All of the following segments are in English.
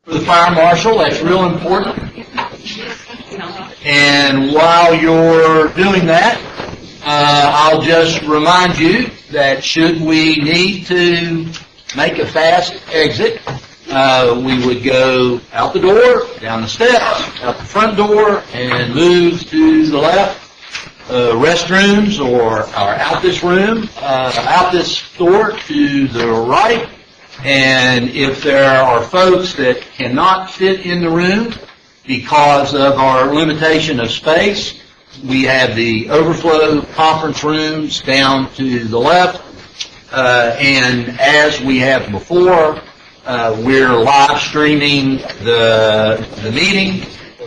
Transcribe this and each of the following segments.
for the fire marshal. That's real important. And while you're doing that, I'll just remind you that should we need to make a fast exit, we would go out the door, down the steps, out the front door, and move to the left. Restrooms or out this room, out this door to the right. And if there are folks that cannot fit in the room because of our limitation of space, we have the overflow conference rooms down to the left. And as we have before, we're live streaming the meeting,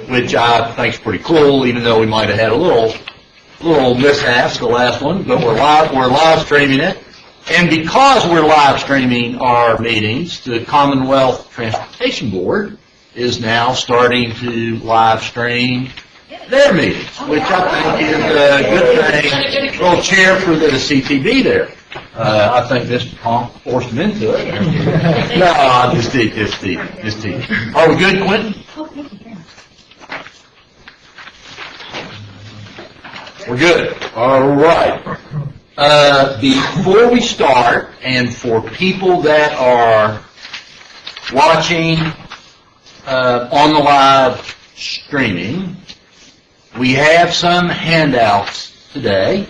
which I think is pretty cool, even though we might have had a little mishaps the last one, but we're live streaming it. And because we're live streaming our meetings, the Commonwealth Transportation Board is now starting to live stream their meetings, which I think is a good thing. A little cheer for the CTB there. I think Mr. Conk forced them into it. No, I'm just teasing. Are we good, Quentin? We're good. All right. Before we start, and for people that are watching on the live streaming, we have some handouts today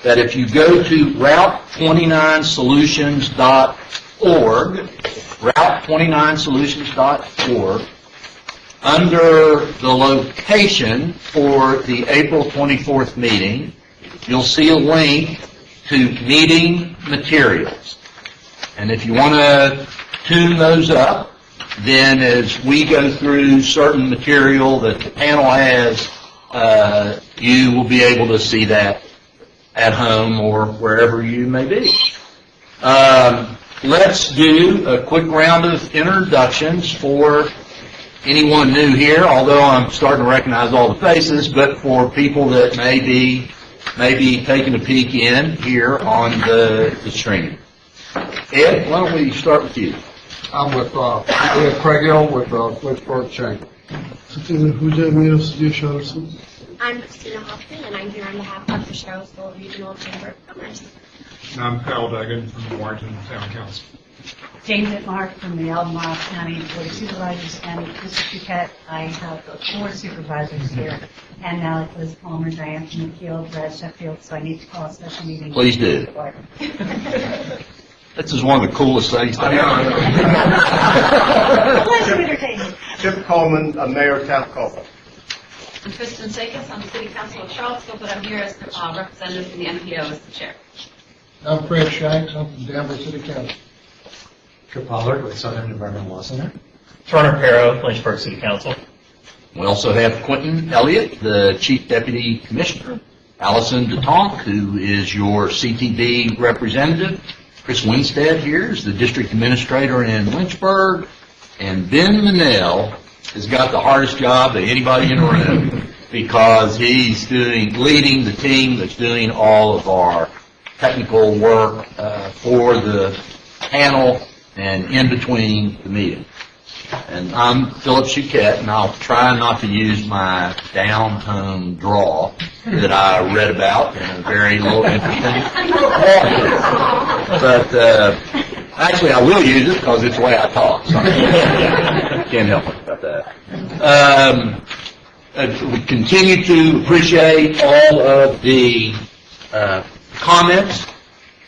that if you go to route29solutions.org, route29solutions.org, under the location for the April 24th meeting, you'll see a link to meeting materials. And if you want to tune those up, then as we go through certain material that the panel has, you will be able to see that at home or wherever you may be. Let's do a quick round of introductions for anyone new here, although I'm starting to recognize all the faces, but for people that may be taking a peek in here on the stream. Ed, why don't we start with you? I'm with Craig Hill with Fitchburg Chamber. I'm Christina Hoffman, and I'm here on behalf of the Charlottesville Regional Chamber of Commerce. I'm Kyle Duggan from the Warrenton Town Council. James Mark from the Albemarle County Board of Supervisors, and Mr. Duquette, I have 4 supervisors here, and now Liz Palmer, Diane McKeel, Brad Sheffield, so I need to call a special meeting. Please do. This is one of the coolest things to happen. Pleasure entertaining. Chip Coleman, Mayor, Town Council. I'm Kristen Sakis. I'm City Council of Charlottesville, but I'm here as representative from the MPO as the chair. I'm Fred Shanks. I'm from Danvers City Council. Kip Pollard with Southern Environmental Law Center. Turner Perro, Lynchburg City Council. We also have Quentin Elliott, the Chief Deputy Commissioner, Allison DeTonk, who is your CTB representative, Chris Winstead here is the District Administrator in Lynchburg, and Ben Manel has got the hardest job of anybody in the room because he's leading the team that's doing all of our technical work for the panel and in between the meeting. And I'm Philip Duquette, and I'll try not to use my down-home drawl that I read about in a very low interesting article. But actually, I will use it because it's the way I talk. So can't help it about that. We continue to appreciate all of the comments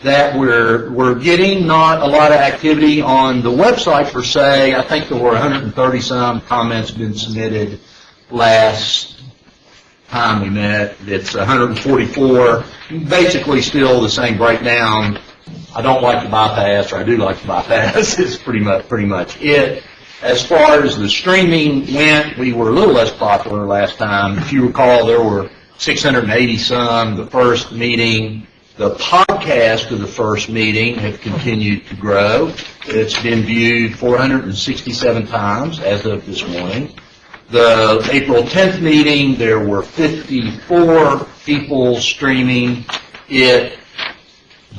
that we're getting. Not a lot of activity on the website per se. I think there were 130 some comments been submitted last time we met. It's 144. Basically still the same breakdown. I don't like to bypass, or I do like to bypass. It's pretty much it. As far as the streaming went, we were a little less popular last time. If you recall, there were 680 some the first meeting. The podcast of the first meeting have continued to grow. It's been viewed 467 times as of this morning. The April 10th meeting, there were 54 people streaming it,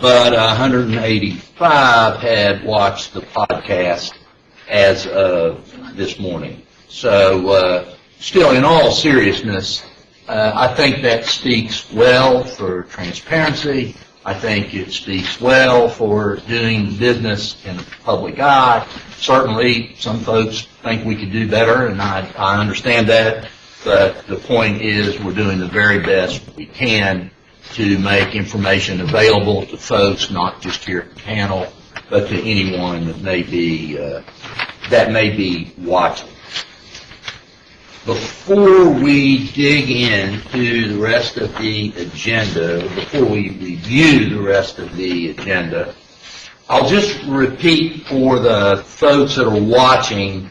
but 185 had watched the podcast as of this morning. So, still, in all seriousness, I think that speaks well for transparency. I think it speaks well for doing business in the public eye. Certainly, some folks think we could do better, and I understand that. But the point is, we're doing the very best we can to make information available to folks, not just here at the panel, but to anyone that may be watching. Before we dig into the rest of the agenda, before we review the rest of the agenda, I'll just repeat for the folks that are watching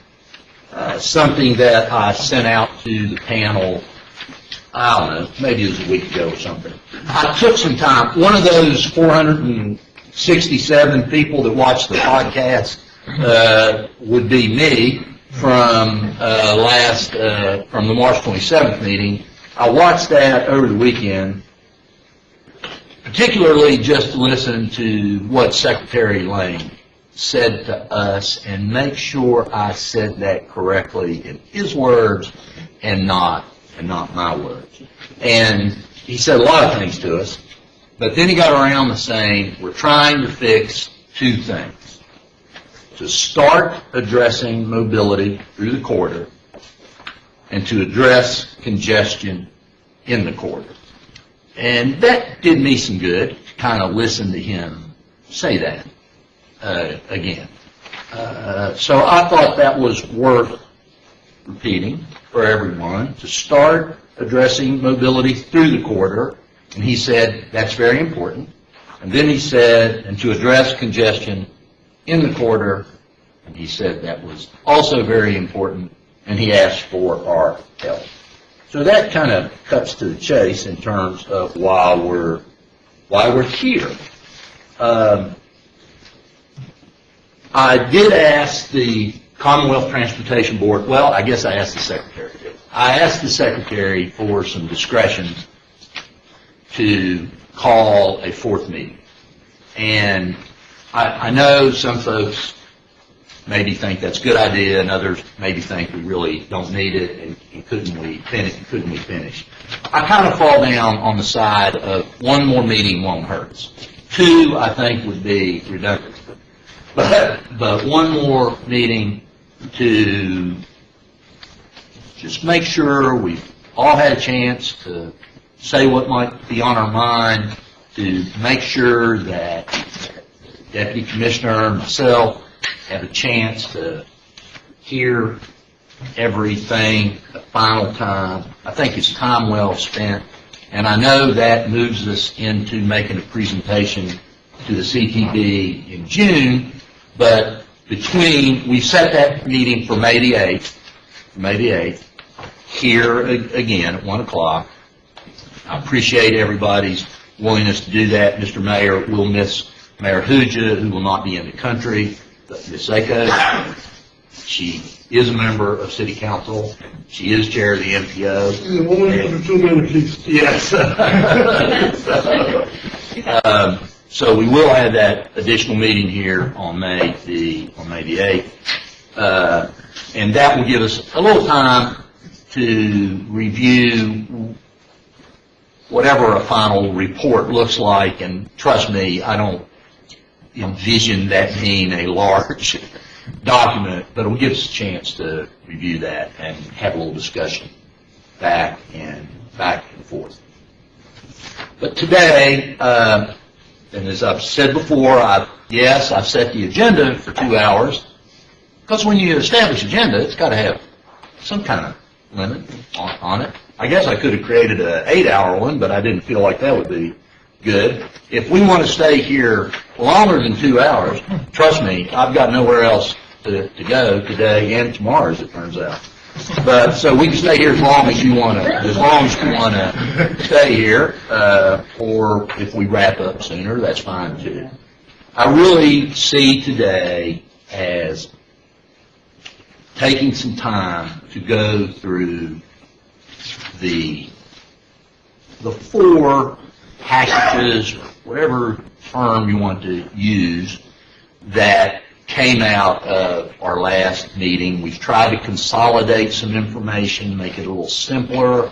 something that I sent out to the panel, I don't know, maybe it was a week ago or something. I took some time. One of those 467 people that watch the podcast would be me from from the March 27th meeting. I watched that over the weekend, particularly just to listen to what Secretary Lane said to us and make sure I said that correctly in his words and not my words. And he said a lot of things to us, but then he got around to saying, we're trying to fix two things. To start addressing mobility through the corridor and to address congestion in the corridor. And that did me some good to kind of listen to him say that again. So I thought that was worth repeating for everyone, to start addressing mobility through the corridor. And he said that's very important. And then he said, and to address congestion in the corridor, and he said that was also very important, and he asked for our help. So that kind of cuts to the chase in terms of why we're here. I did ask the Commonwealth Transportation Board, well, I guess I asked the Secretary. I asked the Secretary for some discretion to call a fourth meeting. And I know some folks maybe think that's a good idea, and others maybe think we really don't need it, and couldn't we finish? I kind of fall down on the side of one more meeting won't hurt. Two, I think, would be redundant. But one more meeting to just make sure we've all had a chance to say what might be on our mind, to make sure that Deputy Commissioner and myself have a chance to hear everything a final time. I think it's time well spent, and I know that moves us into making a presentation to the CTB in June, but we set that meeting for May the 8th, here again at 1 o'clock. I appreciate everybody's willingness to do that. Mr. Mayor, we'll miss Mayor Huja, who will not be in the country. Ms. Seiko, she is a member of City Council. She is chair of the MPO. The woman of the 2 minutes. Yes. So we will have that additional meeting here on May the 8th. And that will give us a little time to review whatever a final report looks like. And trust me, I don't envision that being a large document, but it will give us a chance to review that and have a little discussion back and forth. But today, and as I've said before, I've set the agenda for 2 hours, because when you establish agenda, it's got to have some kind of limit on it. I guess I could have created an 8-hour one, but I didn't feel like that would be good. If we want to stay here longer than 2 hours, trust me, I've got nowhere else to go today and tomorrow, as it turns out. But so we can stay here as long as you want to stay here, or if we wrap up sooner, that's fine too. I really see today as taking some time to go through the 4 packages, or whatever term you want to use, that came out of our last meeting. We've tried to consolidate some information, make it a little simpler.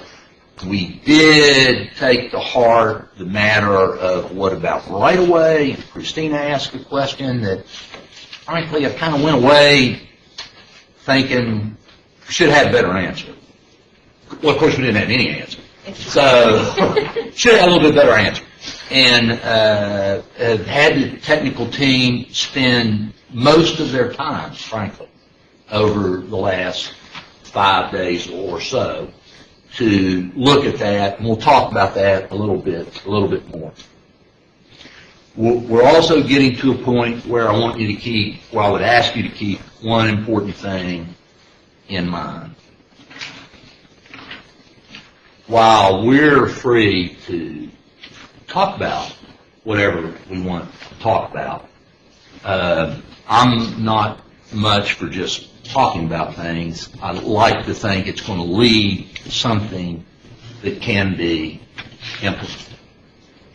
We did take to heart the matter of what about right-of-way. Christina asked a question that, frankly, I kind of went away thinking we should have had a better answer. Well, of course, we didn't have any answer. So, should have had a little bit better answer. And have had the technical team spend most of their time, frankly, over the last 5 days or so to look at that, and we'll talk about that a little bit more. We're also getting to a point where I want you to keep, where I would ask you to keep one important thing in mind. While we're free to talk about whatever we want to talk about, I'm not much for just talking about things. I like to think it's going to lead to something that can be implemented.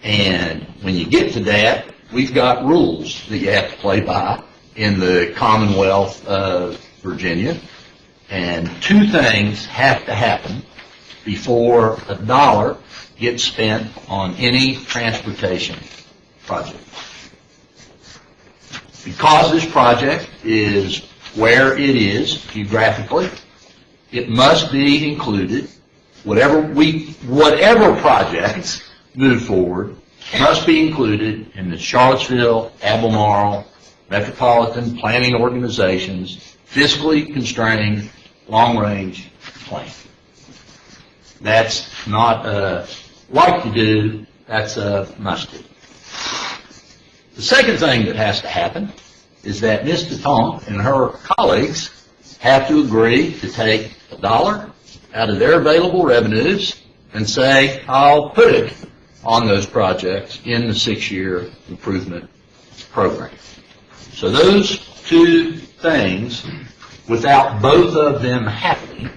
And when you get to that, we've got rules that you have to play by in the Commonwealth of Virginia. And two things have to happen before a dollar gets spent on any transportation project. Because this project is where it is geographically, it must be included. Whatever projects move forward must be included in the Charlottesville, Albemarle, Metropolitan Planning Organization's fiscally constrained long-range plan. That's not a like to do, that's a must do. The second thing that has to happen is that Ms. DeTonk and her colleagues have to agree to take a dollar out of their available revenues and say, I'll put it on those projects in the 6-year improvement program. So those two things, without both of them happening,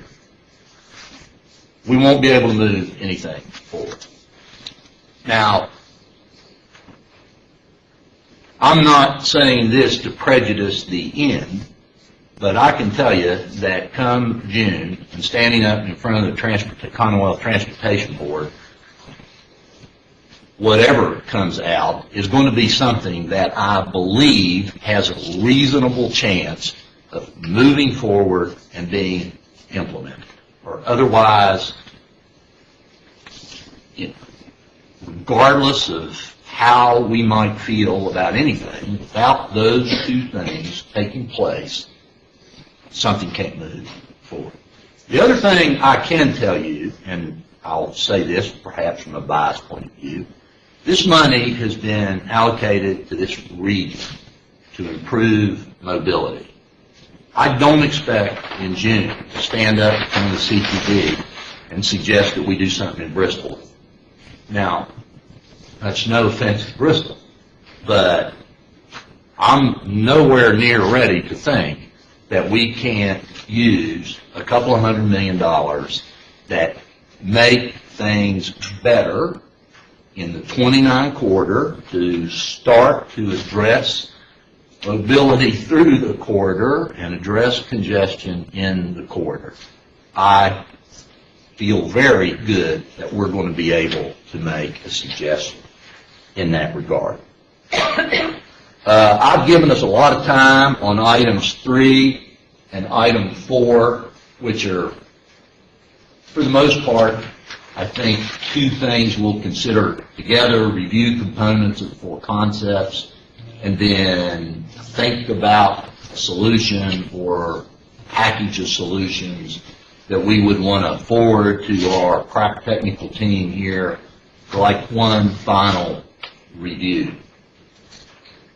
we won't be able to move anything forward. Now, I'm not saying this to prejudice the end, but I can tell you that come June, and standing up in front of the Commonwealth Transportation Board, whatever comes out is going to be something that I believe has a reasonable chance of moving forward and being implemented. Or otherwise, regardless of how we might feel about anything, without those two things taking place, something can't move forward. The other thing I can tell you, and I'll say this perhaps from a biased point of view, this money has been allocated to this region to improve mobility. I don't expect in June to stand up in front of the CTD and suggest that we do something in Bristol. Now, that's no offense to Bristol, but I'm nowhere near ready to think that we can't use a couple of $100 million that make things better in the 29 corridor to start to address mobility through the corridor and address congestion in the corridor. I feel very good that we're going to be able to make a suggestion in that regard. I've given us a lot of time on items 3 and item 4, which are, for the most part, I think two things we'll consider together: review components of the 4 concepts, and then think about a solution or package of solutions that we would want to forward to our crack technical team here for like one final review.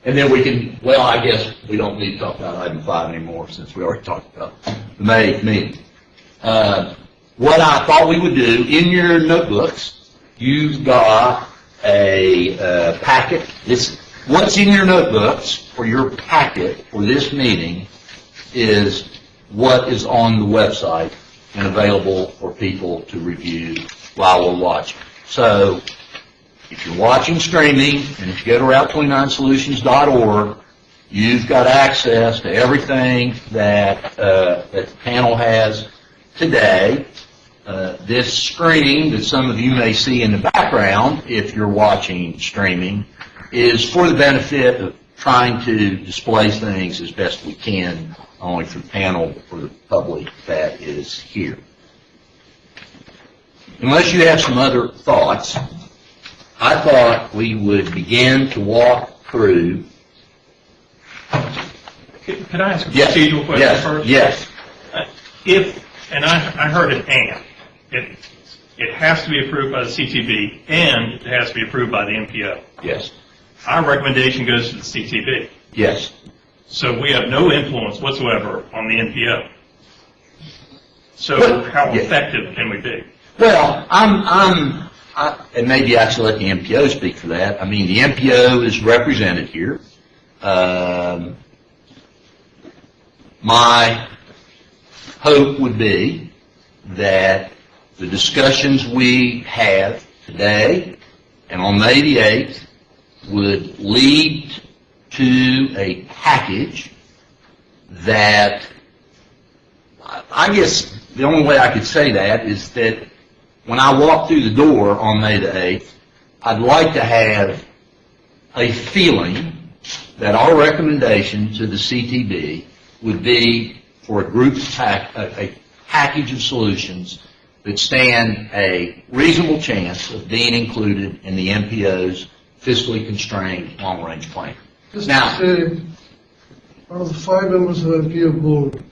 And then we can, well, I guess we don't need to talk about item 5 anymore since we already talked about the May meeting. What I thought we would do, in your notebooks, you've got a packet. What's in your notebooks for your packet for this meeting is what is on the website and available for people to review while we're watching. So, if you're watching streaming, and if you go to Route29solutions.org, You've got access to everything that the panel has today. This screen that some of you may see in the background, if you're watching streaming, is for the benefit of trying to display things as best we can, not only for the panel, but for the public that is here. Unless you have some other thoughts, I thought we would begin to walk through. Could I ask a Yes, procedural question yes, first? yes. And I heard an and. It has to be approved by the CTB, and it has to be approved by the MPO. Yes, Our recommendation goes to the CTB. yes. So we have no influence whatsoever on the NPO. So how Yeah. effective can we be? Well, and maybe I should let the MPO speak for that. I mean, the MPO is represented here. My hope would be that the discussions we have today and on May the 8th would lead to a package that, I guess the only way I could say that is that when I walk through the door on May the 8th, I'd like to have a feeling that our recommendation to the CTB would be for a package of solutions that stand a reasonable chance of being included in the MPO's fiscally constrained long-range plan. Just Now- to say, out of the 5 members of the MPO board,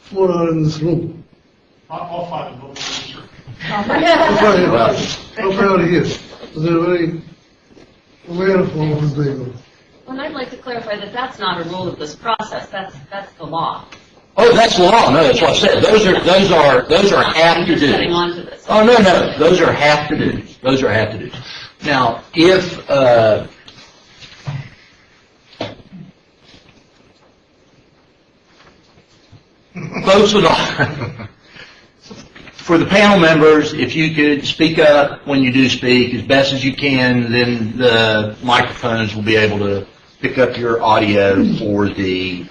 4 are in this room. All five of them, sir. How proud he is. They're very aware of all of they go. Well, I'd like to clarify that that's not a rule of this process, that's the law. Oh, that's the law. No, that's what I said. Those are have to Getting do. onto this. Oh, no, those are have to do. Those are have to do. Now, if, folks would, for the panel members, if you could speak up when you do speak as best as you can, then the microphones will be able to pick up your audio for the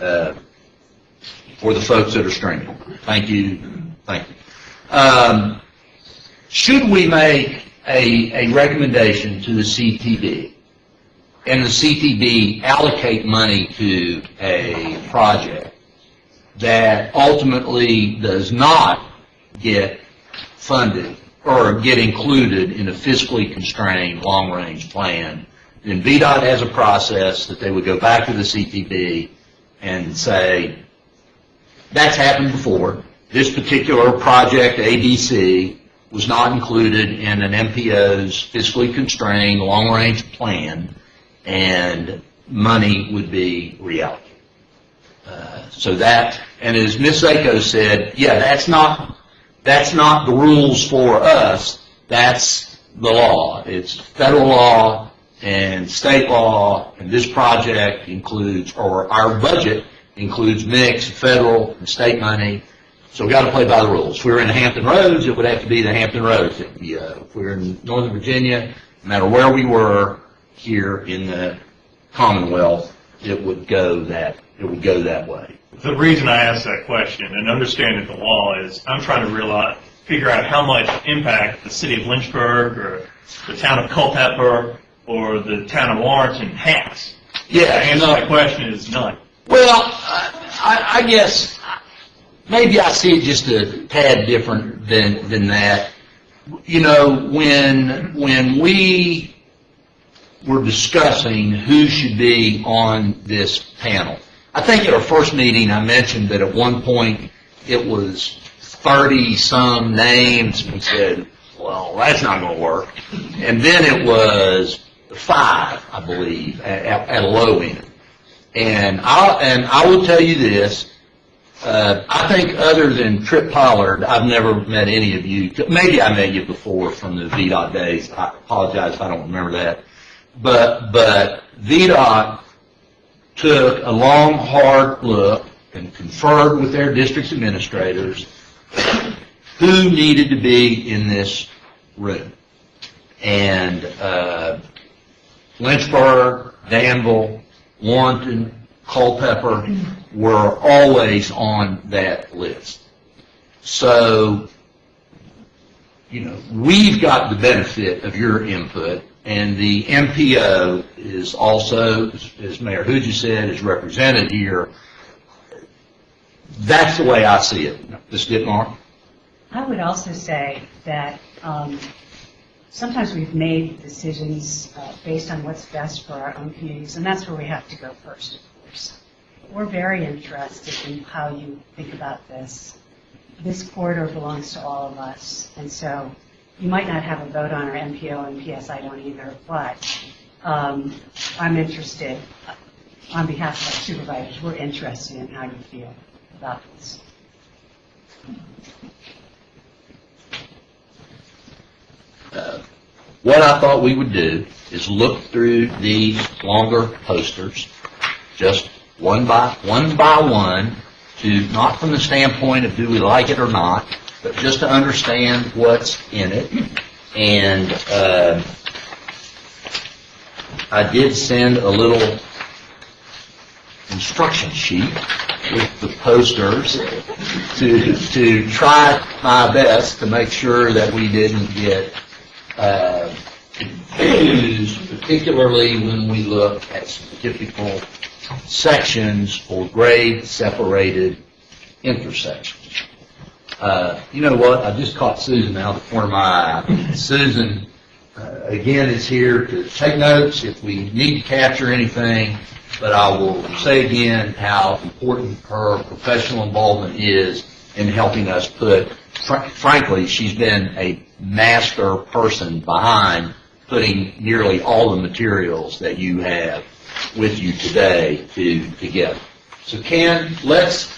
folks that are streaming. Thank you. Thank you. Should we make a recommendation to the CTB and the CTB allocate money to a project that ultimately does not get funded or get included in a fiscally constrained long-range plan, then VDOT has a process that they would go back to the CTB and say, that's happened before. This particular project, ABC, was not included in an MPO's fiscally constrained long-range plan, and money would be reallocated. So that, and as Ms. Sako said, yeah, that's not the rules for us. That's the law. It's federal law and state law, and this project includes, or our budget includes mix of federal and state money. So we've got to play by the rules. If we were in the Hampton Roads, it would have to be the Hampton Roads. If we were in Northern Virginia, no matter where we were here in the Commonwealth, it would go that way. The reason I asked that question and understanding the law is I'm trying to figure out how much impact the city of Lynchburg or the town of Culpeper or the town of Warrenton has. Yeah, The answer to that question is none. Well, I guess maybe I see it just a tad different than that. You know, when we were discussing who should be on this panel, I think at our first meeting I mentioned that at one point it was 30-some names. We said, well, that's not going to work. And then it was 5, I believe, at a low end. And I will tell you this, I think other than Trip Pollard, I've never met any of you. Maybe I met you before from the VDOT days. I apologize if I don't remember that. But VDOT took a long, hard look and conferred with their district administrators who needed to be in this room. And Lynchburg, Danville, Warrenton, Culpeper were always on that list. So, we've got the benefit of your input, and the MPO is also, as Mayor Hooja said, is represented here. That's the way I see it. Ms. Ditmar? I would also say that sometimes we've made decisions based on what's best for our own communities, and that's where we have to go first, of course. We're very interested in how you think about this. This corridor belongs to all of us, and so you might not have a vote on our MPO and PS, I don't either, but I'm interested, on behalf of our supervisors, we're interested in how you feel about this. What I thought we would do is look through these longer posters, just one by one, to not from the standpoint of do we like it or not, but just to understand what's in it. And I did send a little instruction sheet with the posters to try my best to make sure that we didn't get confused, particularly when we look at typical sections for grade-separated intersections. You know what? I just caught Susan out of the corner of my eye. Susan, again, is here to take notes if we need to capture anything, but I will say again how important her professional involvement is in helping us put, frankly, she's been a master person behind putting nearly all the materials that you have with you today together. So Ken, let's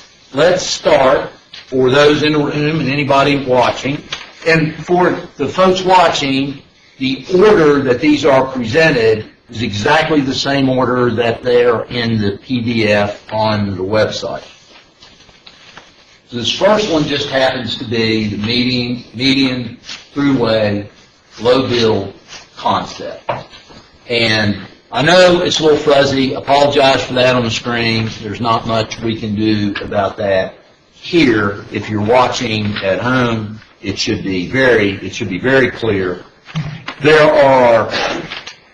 start for those in the room and anybody watching. And for the folks watching, the order that these are presented is exactly the same order that they're in the PDF on the website. So this first one just happens to be the median throughway low bill concept. And I know it's a little fuzzy. Apologize for that on the screen. There's not much we can do about that here. If you're watching at home, it should be very clear. There are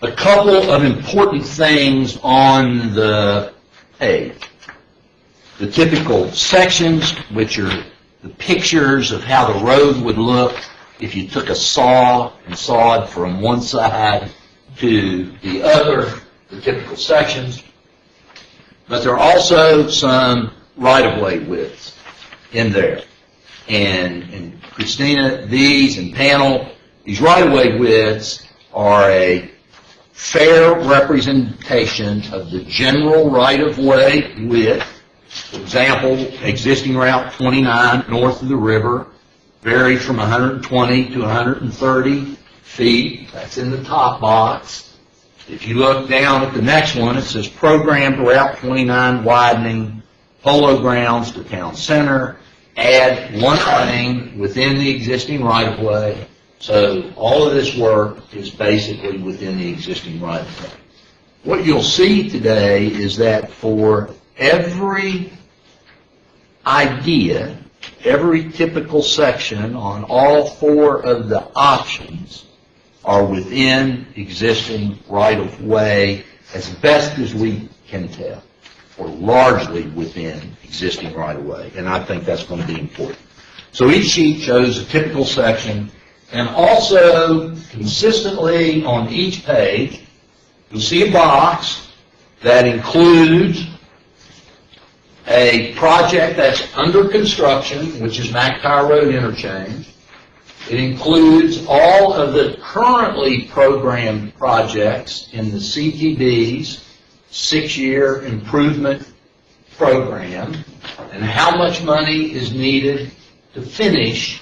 a couple of important things on the page. The typical sections, which are the pictures of how the road would look if you took a saw and sawed from one side to the other, the typical sections. But there are also some right-of-way widths in there. And Christina, these and panel, these right-of-way widths are a fair representation of the general right-of-way width. For example, existing Route 29 north of the river varies from 120 to 130 feet. That's in the top box. If you look down at the next one, it says programmed Route 29 widening Polo Grounds to Town Center. Add one lane within the existing right-of-way. So all of this work is basically within the existing right-of-way. What you'll see today is that for every idea, every typical section on all four of the options are within existing right-of-way as best as we can tell, or largely within existing right-of-way, and I think that's going to be important. So each sheet shows a typical section, and also consistently on each page, you'll see a box that includes a project that's under construction, which is McIntyre Road Interchange. It includes all of the currently programmed projects in the CTD's 6-year improvement program and how much money is needed to finish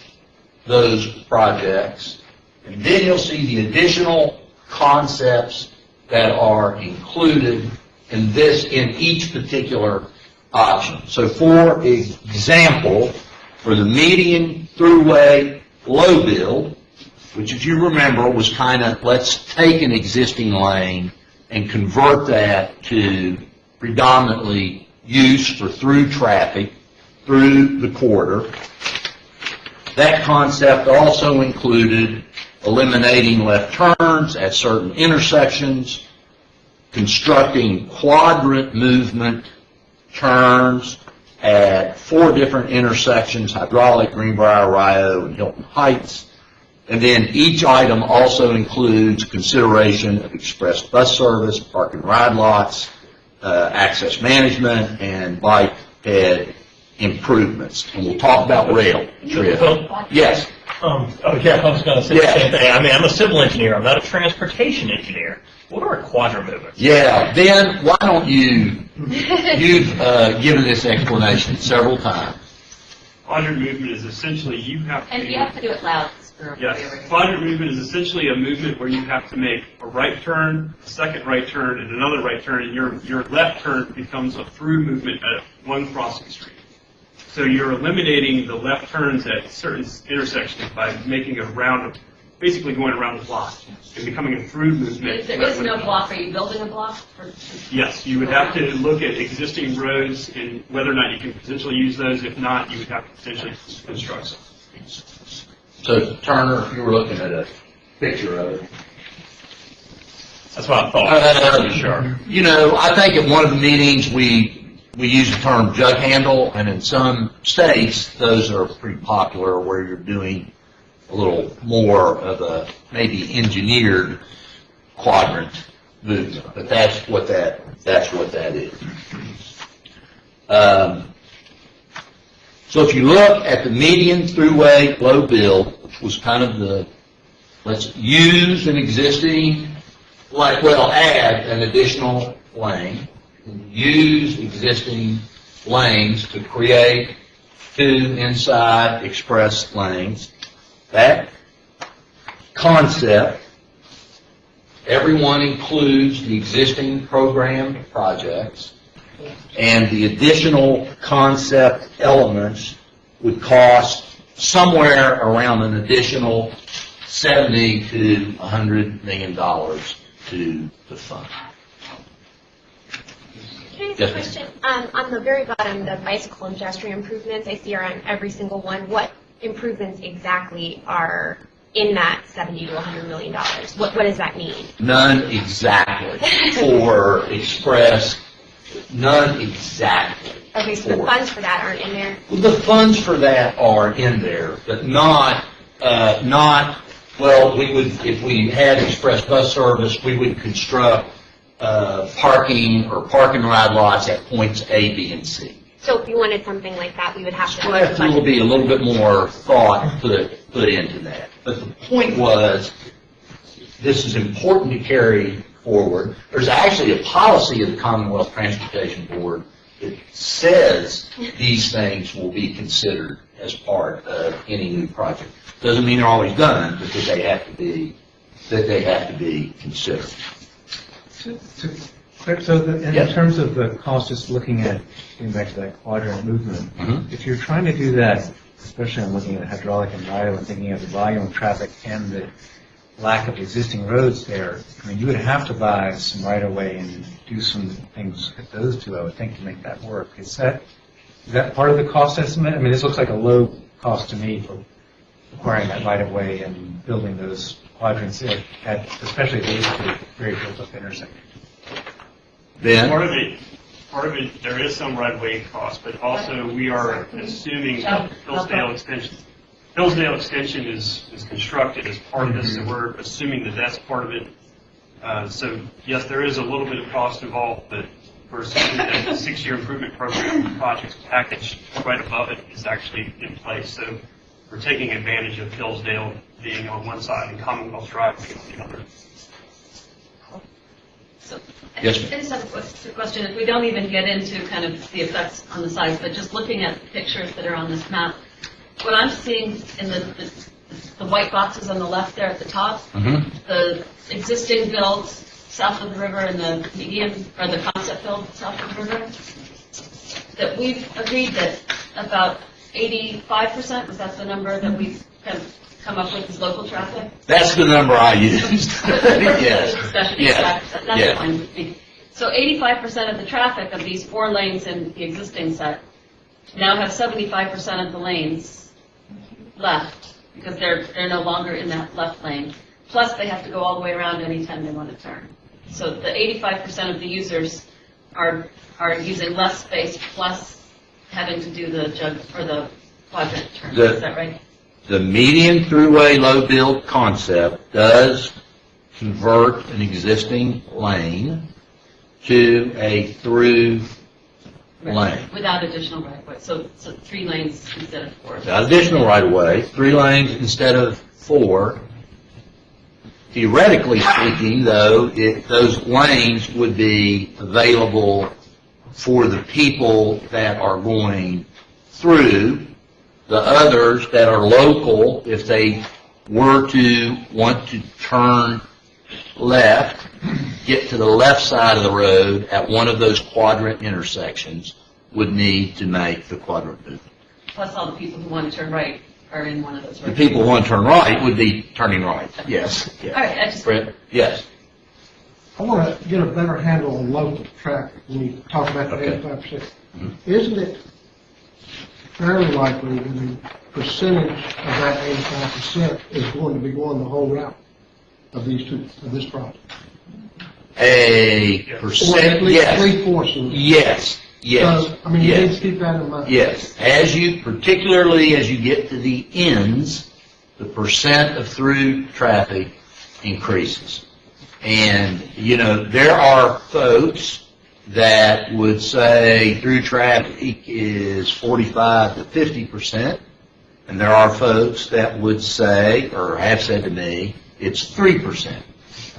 those projects. And then you'll see the additional concepts that are included in each particular option. So for example, for the median throughway low bill, which if you remember was kind of, let's take an existing lane and convert that to predominantly used for through traffic through the corridor. That concept also included eliminating left turns at certain intersections, constructing quadrant movement turns at 4 different intersections: Hydraulic, Greenbrier, Rio, and Hilton Heights. And then each item also includes consideration of express bus service, park and ride lots, access management, and bike ped improvements. And we'll talk about rail. Yes. Oh, yeah, I was going to say Yeah. the same thing. I mean, I'm a civil engineer. I'm not a transportation engineer. What are quadrant movements? Yeah, Ben, why don't you've given this explanation several times. Quadrant movement is essentially you have to. And you have to do it loud. Yes, quadrant movement is essentially a movement where you have to make a right turn, a second right turn, and another right turn, and your left turn becomes a through movement at one crossing street. So you're eliminating the left turns at certain intersections by making a round, basically going around the block and becoming a through movement. If there is no block, are you building a block? Yes, you would have to look at existing roads and whether or not you can potentially use those. If not, you would have to potentially construct some. So, Turner, you were looking at a picture of it. That's what I thought. Sure. You know, I think at one of the meetings we use the term jug handle, and in some states those are pretty popular where you're doing a little more of a maybe engineered quadrant movement, but that's what that is. So if you look at the median throughway low build, which was kind of the, let's use an existing, add an additional lane, and use existing lanes to create 2 inside express lanes. That concept, everyone includes the existing program projects, and the additional concept elements would cost somewhere around an additional $70 to $100 million to fund. Can I ask Yes, a question? On the very bottom, the bicycle and pedestrian improvements, I see are on every single one. What improvements exactly are in that $70 to $100 million? What does that mean? None exactly for express, none exactly. Okay, so the funds for that aren't in there? The funds for that are in there, but not, well, we would, if we had express bus service, we would construct parking or park and ride lots at points A, B, and C. So if you wanted something like that, we would have to... There will be a little bit more thought put into that. But the point was, this is important to carry forward. There's actually a policy of the Commonwealth Transportation Board that says these things will be considered as part of any new project. Doesn't mean they're always done, because they have to be considered. In terms of the cost, just looking at, getting back to that quadrant movement, Mhm. if you're trying to do that, especially I'm looking at hydraulic and Rio and thinking of the volume of traffic and the lack of existing roads there, I mean, you would have to buy some right-of-way and do some things with those two, I would think, to make that work. Is that part of the cost estimate? I mean, this looks like a low cost to me for acquiring that right-of-way and building those quadrants, especially these two very built-up intersections. Ben? Part of it, there is some right-of-way cost, but also we are assuming that Hillsdale Extension is constructed as part of this, so we're assuming that that's part of it. So yes, there is a little bit of cost involved, but we're assuming that the 6-year improvement program projects package right above it is actually in place. So we're taking advantage of Hillsdale being on one side and Commonwealth Drive being on the other. So, Yes, I ma'am. just have a question. If we don't even get into kind of the effects on the sides, but just looking at the pictures that are on this map, what I'm seeing in the white boxes on the left there at the top, Mhm. the existing builds south of the river and the medium, or the concept build south of the river, that we've agreed that about 85%, was that the number that we've kind of come up with as local traffic? That's the number I used. Yes. Discussion, Yes. That's Yes. fine with me. So 85% of the traffic of these 4 lanes in the existing set now have 75% of the lanes left, because they're no longer in that left lane. Plus, they have to go all the way around anytime they want to turn. So the 85% of the users are using less space, plus having to do the quadrant turn. Is that right? The median throughway low build concept does convert an existing lane to a through lane. Without additional right of way. So 3 lanes instead of 4. Without additional right of way, 3 lanes instead of 4. Theoretically speaking, though, those lanes would be available for the people that are going through. The others that are local, if they were to want to turn left, get to the left side of the road at one of those quadrant intersections, would need to make the quadrant movement. Plus all the people who want to turn right are in one of those The roads. people who want to turn right would be turning right. Yes. All right, I just, Brett? Yes. I want to get a better handle on local traffic when you talk about the Okay. 85%. Isn't it fairly likely that a percentage of that 85% is going to be going the whole route of this project? A Or at percent, least yes. 3/4 of it. Yes. Yes. So, I mean, you need Yes. to keep that in mind. Yes, particularly as you get to the ends, the percent of through traffic increases. And, there are folks that would say through traffic is 45 to 50%, and there are folks that would say, or have said to me, it's 3%.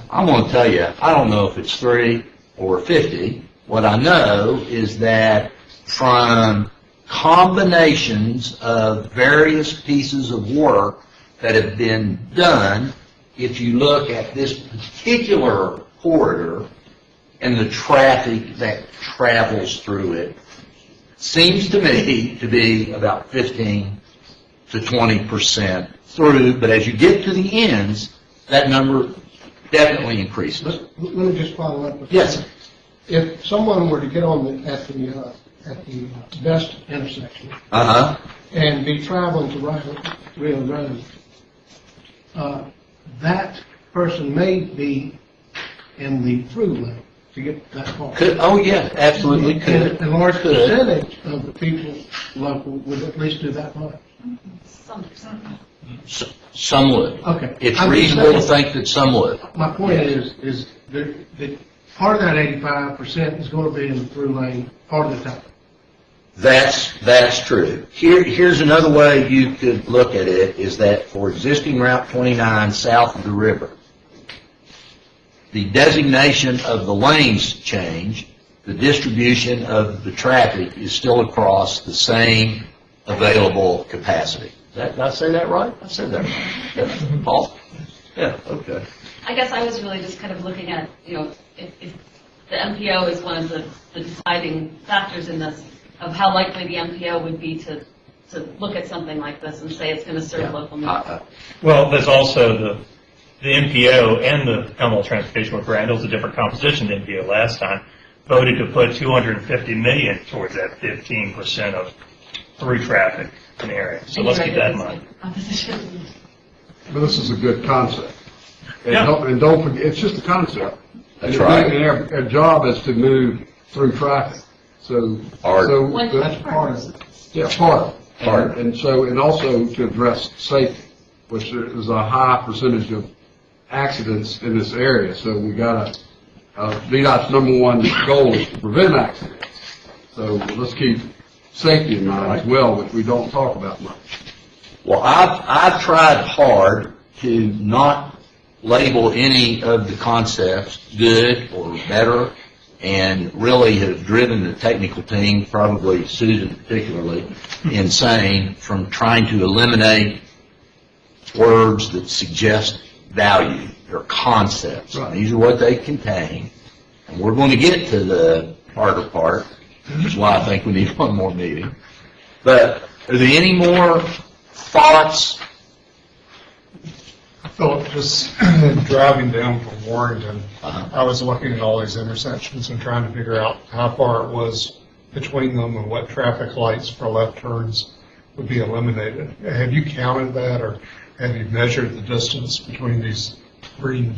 I'm going to tell you, I don't know if it's 3 or 50. What I know is that from combinations of various pieces of work that have been done, if you look at this particular corridor and the traffic that travels through it, seems to me to be about 15 to 20% through, but as you get to the ends, that number definitely increases. Let me just follow up with Yes. that. If someone were to get on at the best intersection Uh-huh. and be traveling to Rio Road, that person may be in the through lane to get that far. Oh, yeah, absolutely could. And a large Could. percentage of the people local would at least do that much. some percent. Some would. Okay. It's I'm just reasonable to saying- think that some would. My point is that part of that 85% is going to be in the through lane part of the time. That's true. Here's another way you could look at it, is that for existing Route 29 south of the river, the designation of the lanes change, the distribution of the traffic is still across the same available capacity. Did I say that right? I said that right. Yeah. Paul? Yeah, okay. I guess I was really just kind of looking at, if the MPO is one of the deciding factors in this, of how likely the MPO would be to look at something like this and say it's going to serve local needs. Well, there's also the MPO and the Commonwealth Transportation Work Randall's a different composition than MPO last time, voted to put $250 million towards that 15% of through traffic in the area. So let's keep that in mind. Opposition. But this is a good concept. And Yeah. don't forget, it's just a concept. That's And right. our job is to move through traffic. So, Art. so That's part of it. yeah, part. Part. And also to address safety, which is a high percentage of accidents in this area. So we got VDOT's number one goal is to prevent accidents. So let's keep safety in mind as well, which we don't talk about much. Well, I've tried hard to not label any of the concepts good or better, and really have driven the technical team, probably Susan particularly, insane from trying to eliminate words that suggest value. They're concepts. Right. These are what they contain. And we're going to get to the harder part, which is why I think we need one more meeting. But are there any more thoughts Philip, just driving down from Warrington, Uh-huh. I was looking at all these intersections and trying to figure out how far it was between them and what traffic lights for left turns would be eliminated. Have you counted that, or have you measured the distance between these green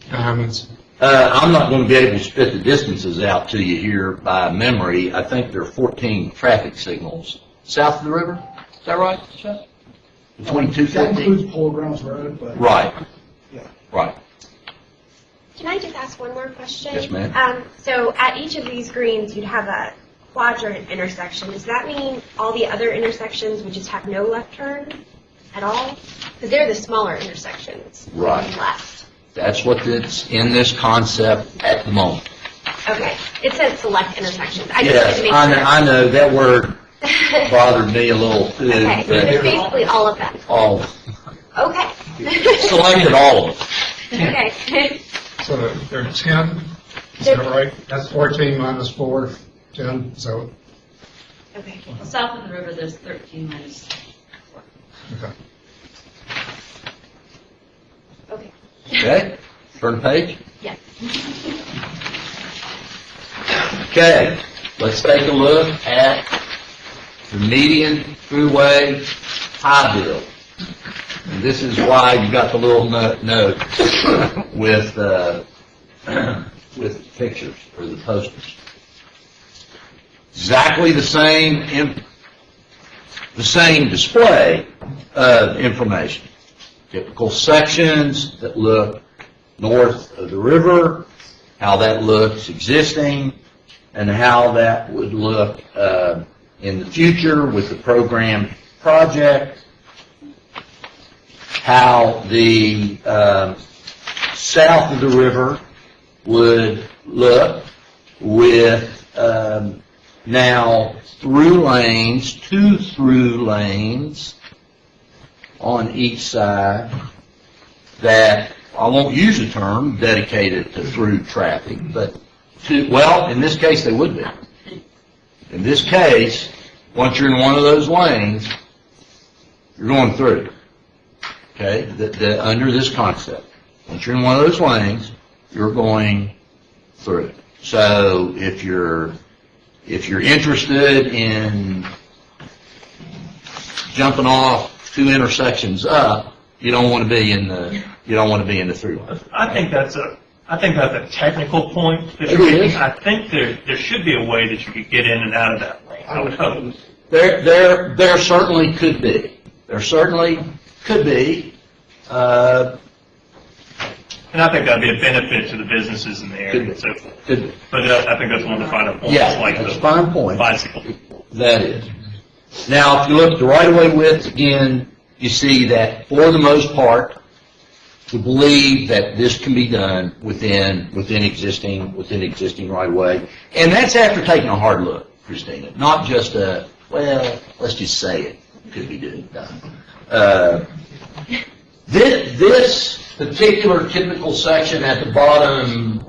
diamonds? I'm not going to be able to spit the distances out to you here by memory. I think there are 14 traffic signals south of the river. Is that right, Chuck? Between That 250? includes Pole Grounds Road, but. Right, Yeah. right. Can I just ask one more question? Yes, ma'am. So at each of these greens, you'd have a quadrant intersection. Does that mean all the other intersections would just have no left turn at all? Because they're the smaller intersections. Right. Left. That's what's in this concept at the moment. Okay. It says select intersections. I just wanted Yes, to make I sure. know, I know, that word bothered me a little too. Okay. So it's basically all of them. All, Okay. selected all of them. Okay. So there are 10, is that right? That's 14 minus 4, 10, so, Okay. Well, south of the river, there's 13 minus 4. okay. Okay. Okay, turn the page. Yes. Okay, let's take a look at the median throughway high bill. And this is why you got the little note with pictures or the posters. Exactly the same display of information. Typical sections that look north of the river, how that looks existing, and how that would look in the future with the program project, how the south of the river would look with now through lanes, 2 through lanes on each side that, I won't use the term dedicated to through traffic, but well, in this case they would be. In this case, once you're in one of those lanes, you're going through. Okay, under this concept. Once you're in one of those lanes, you're going through. So if you're interested in jumping off 2 intersections up, you don't want to be in the through lane. I think that's a technical point. It is. I think there should be a way that you could get in and out of that lane. I would hope. There certainly could be. There certainly could be. And I think that'd be a benefit to the businesses in the area. So, Could be. but I think that's one of the final points, Yeah, like that's a the fine point. bicycle. That is. Now, if you look at the right-of-way width, again, you see that for the most part, to believe that this can be done within existing right-of-way. And that's after taking a hard look, Christina, not just let's just say it could be done. This particular typical section at the bottom,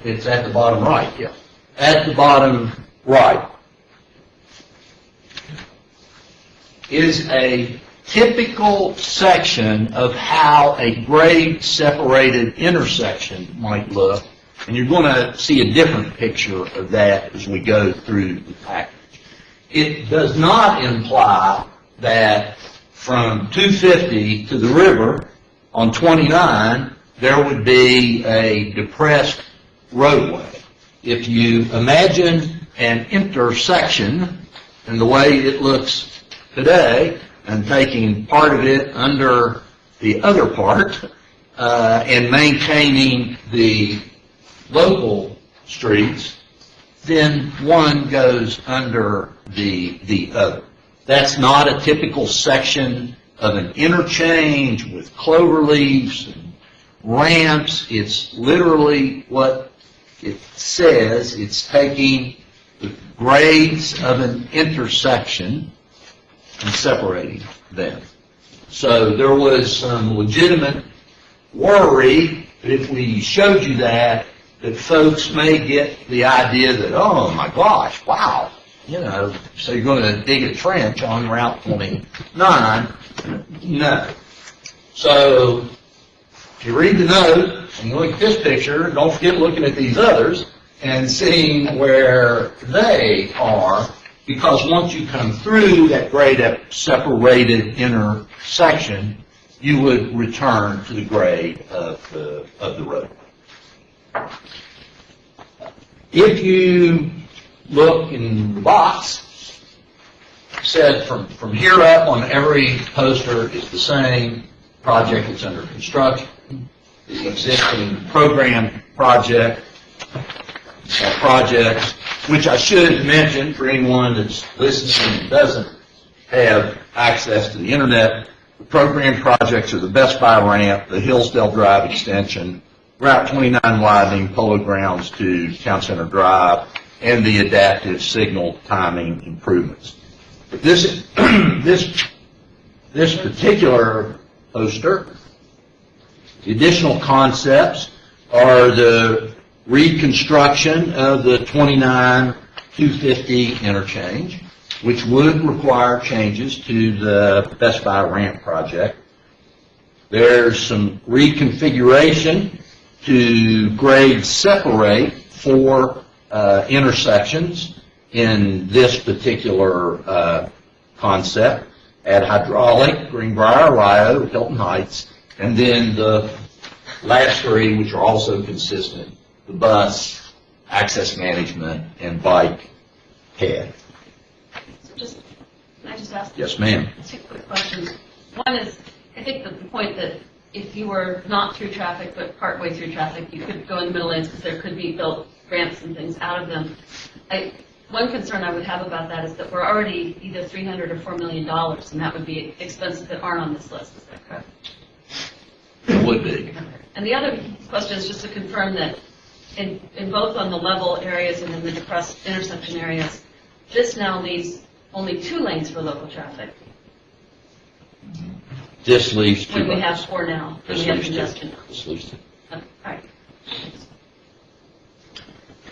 it's at the bottom right, yeah. At the bottom right is a typical section of how a grade-separated intersection might look, and you're going to see a different picture of that as we go through the package. It does not imply that from 250 to the river on 29, there would be a depressed roadway. If you imagine an intersection and the way it looks today, and taking part of it under the other part, and maintaining the local streets, then one goes under the other. That's not a typical section of an interchange with clover leaves and ramps. It's literally what it says. It's taking the grades of an intersection and separating them. So there was some legitimate worry that if we showed you that folks may get the idea that, oh my gosh, wow, so you're going to dig a trench on Route 29. No. So, if you read the note and you look at this picture, don't forget looking at these others and seeing where they are, because once you come through that grade separated intersection, you would return to the grade of the road. If you look in the box, it said from here up on every poster is the same project that's under construction, the existing program projects, which I should mention for anyone that's listening and doesn't have access to the internet. The program projects are the Best Buy ramp, the Hillsdale Drive extension, Route 29 widening, Polo Grounds to Town Center Drive, and the adaptive signal timing improvements. But this particular poster, the additional concepts are the reconstruction of the 29-250 interchange, which would require changes to the Best Buy ramp project. There's some reconfiguration to grade separate 4 intersections in this particular concept at Hydraulic, Greenbrier, Rio, Hilton Heights, and then the last 3, which are also consistent, the bus, access management, and bike head. Can I just ask? Yes, ma'am. 2 quick questions. One is, I think the point that if you were not through traffic but partway through traffic, you could go in the middle lanes because there could be built ramps and things out of them. One concern I would have about that is that we're already either $300 or $4 million, and that would be expenses that aren't on this list. Is that correct? It would be. And the other question is just to confirm that in both on the level areas and in the depressed intersection areas, this now leaves only 2 lanes for local traffic. This leaves 2 When we lanes. have 4 now, when we have congestion. This leaves 2. All right.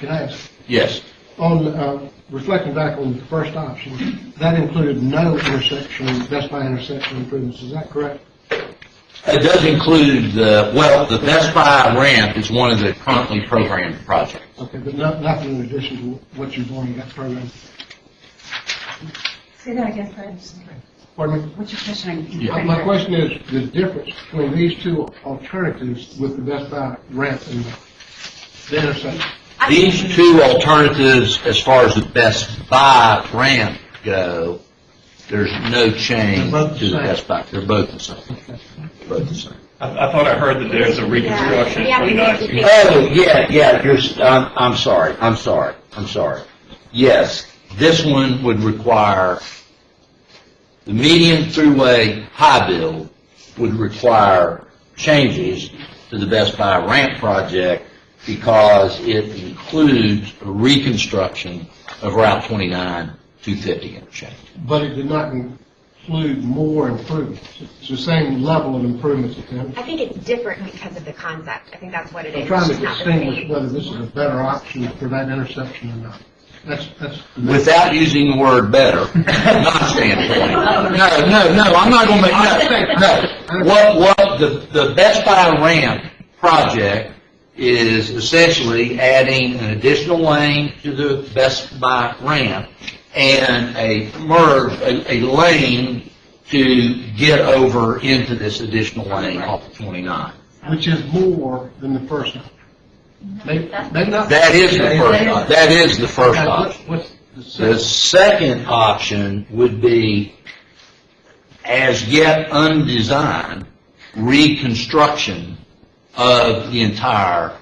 Can I ask? Yes. On, reflecting back on the first option, that included no intersection, Best Buy intersection improvements, is that correct? It does include the Best Buy ramp is one of the currently programmed projects. Okay, but nothing in addition to what you've already got programmed? Say that again, please. Pardon me? What's your question? My question is the difference between these 2 alternatives with the Best Buy ramp and the intersection. These 2 alternatives, as far as the Best Buy ramp go, there's no change They're both to the the same. Best Buy. They're both the same. Both the same. I thought I heard that there's a reconstruction Yeah. at 29. Oh, yeah, I'm sorry. Yes, this one would require, the median thruway high build would require changes to the Best Buy ramp project because it includes a reconstruction of Route 29 250 interchange. But it did not include more improvements. It's the same level of improvements. I think it's different because of the concept. I think that's what it is. I'm trying to It's just not the distinguish same. whether this is a better option for that intersection or not. That's. Without using the word better, from my standpoint. No, I'm not going to make, no. What the Best Buy ramp project is essentially adding an additional lane to the Best Buy ramp and a lane to get over into this additional lane off of 29. Which is more than the first option. Maybe not. That is the first option. That is the first option. What's the The second? second option would be as yet undesigned reconstruction of the entire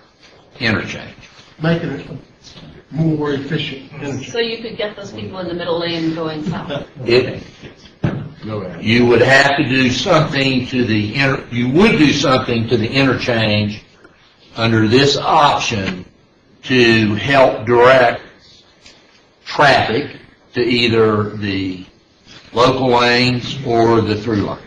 interchange. Making it more efficient interchange. So you could get those people in the middle lane going south. You would have to do something to the interchange under this option to help direct traffic to either the local lanes or the through lanes.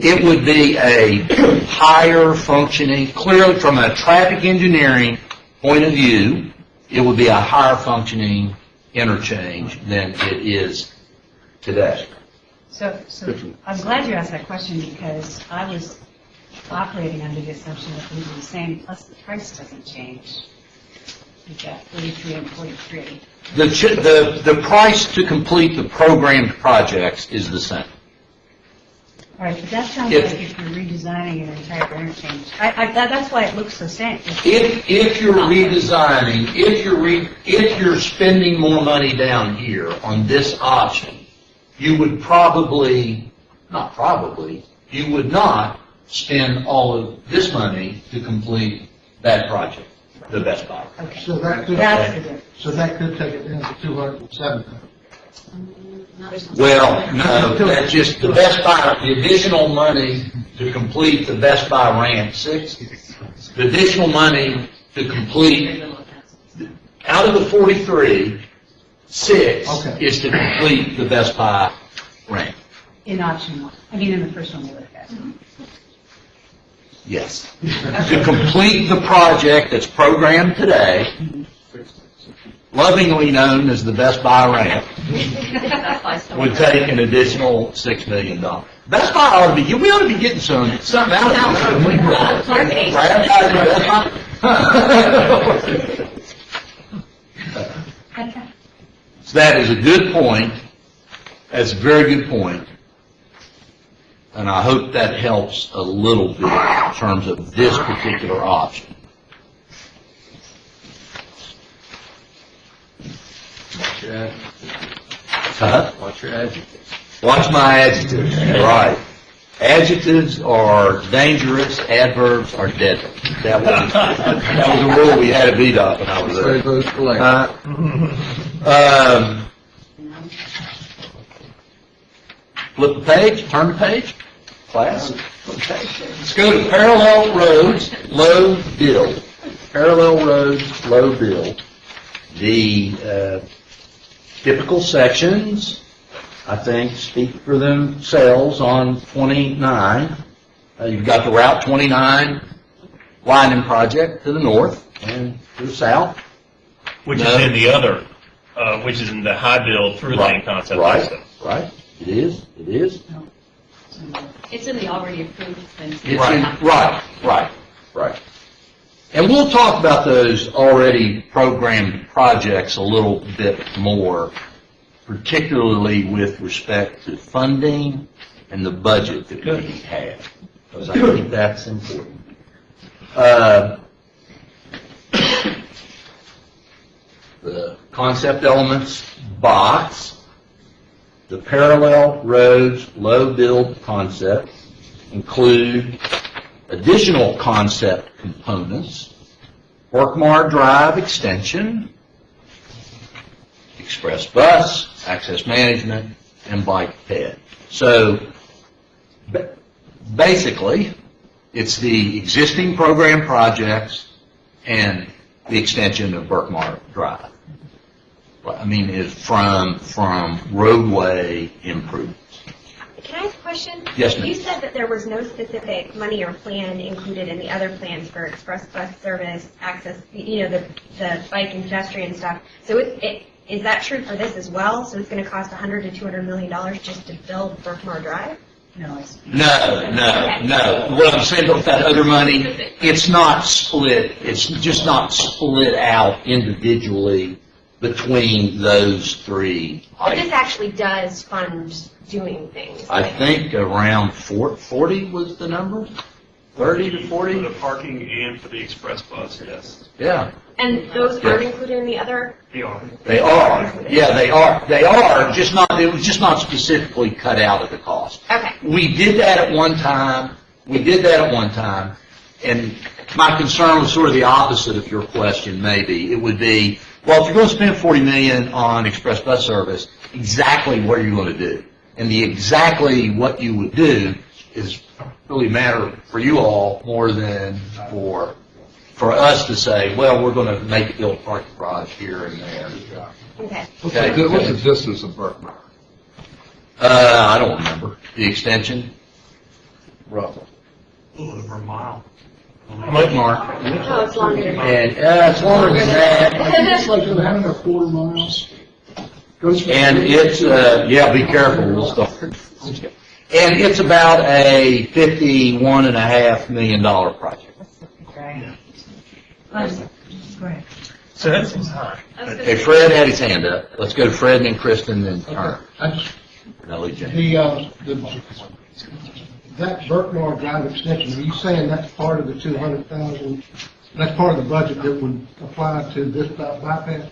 It would be a higher functioning, clearly from a traffic engineering point of view, it would be a higher functioning interchange than it is today. So I'm glad you asked that question because I was operating under the assumption that these are the same, plus the price doesn't change. You've got 33 and 43. The price to complete the programmed projects is the same. All right, but that sounds If- like if you're redesigning an entire interchange. That's why it looks the same. If you're redesigning, if you're spending more money down here on this option, you would you would not spend all of this money to complete that project, the Best Buy. Okay. So that could, That's the difference. so that could take it down to 207. Well, no, that's just the Best Buy, the additional money to complete the Best Buy ramp, the additional money to complete, out of the 43, 6 Okay. is to complete the Best Buy ramp. In option one, in the first one we looked at. Yes. To complete the project that's programmed today, lovingly known as the Best Buy ramp, would take an additional $6 million. Best Buy ought to be, we ought to be getting something out of it. So that is a good point. That's a very good point. And I hope that helps a little bit in terms of this particular option. Watch your adjectives. Huh? Watch your adjectives. Watch my adjectives. Right. Adjectives are dangerous, adverbs are deadly. That was a rule we had at VDOT when I was Say there. those collectively. Flip the page, turn the page, class. Flip the page. Let's go to parallel roads, low bill. Parallel roads, low bill. The typical sections, I think, speak for themselves on 29. You've got the Route 29 widening project to the north and to the south. Which No. is in the other, which is in the high build through lane concept. Right, also. right. It is. It's in the already approved things. It's in, right. And we'll talk about those already programmed projects a little bit more, particularly with respect to funding and the budget that we have, because I think that's important. The concept elements box, the parallel roads low build concept include additional concept components, Workmar Drive extension, express bus, access management, and bike ped. So basically, it's the existing program projects and the extension of Workmar Drive. Is from roadway improvements. Can I ask a question? Yes, ma'am. You said that there was no specific money or plan included in the other plans for express bus service, access, the bike and pedestrian stuff. So is that true for this as well? So it's going to cost $100 to $200 million just to build Berkmar Drive? No, it's. No. What I'm saying about that other money, it's not split. It's just not split out individually between those three But this items. actually does fund doing things. I think around 40 was the number? 30 to For 40? the parking and for the express bus, yes. Yeah, And those aren't included in the other? They are. they are. Yeah, they are. They are, just not, it was just not specifically cut out of the cost. Okay. We did that at one time, and my concern was sort of the opposite of your question, maybe. It would be, well, if you're going to spend $40 million on express bus service, exactly what are you going to do? And the exactly what you would do is really matter for you all more than for us to say, well, we're going to make it build a parking garage here and there. Okay. What's the distance of Berkmar? I don't remember. The extension? Roughly. A little over a mile. Mark. Oh, it's longer than that. And it's longer than that. It's like 1.25 miles. And it's, be careful, we'll start. And it's about a $51.5 million project. Right. Go ahead. So that seems high. Hey, Fred had his hand up. Let's go to Fred and then Kristen and then Turner. I just, Nellie Jane. that Burkmar Drive extension, are you saying that's part of the 200,000? That's part of the budget that would apply to this bypass?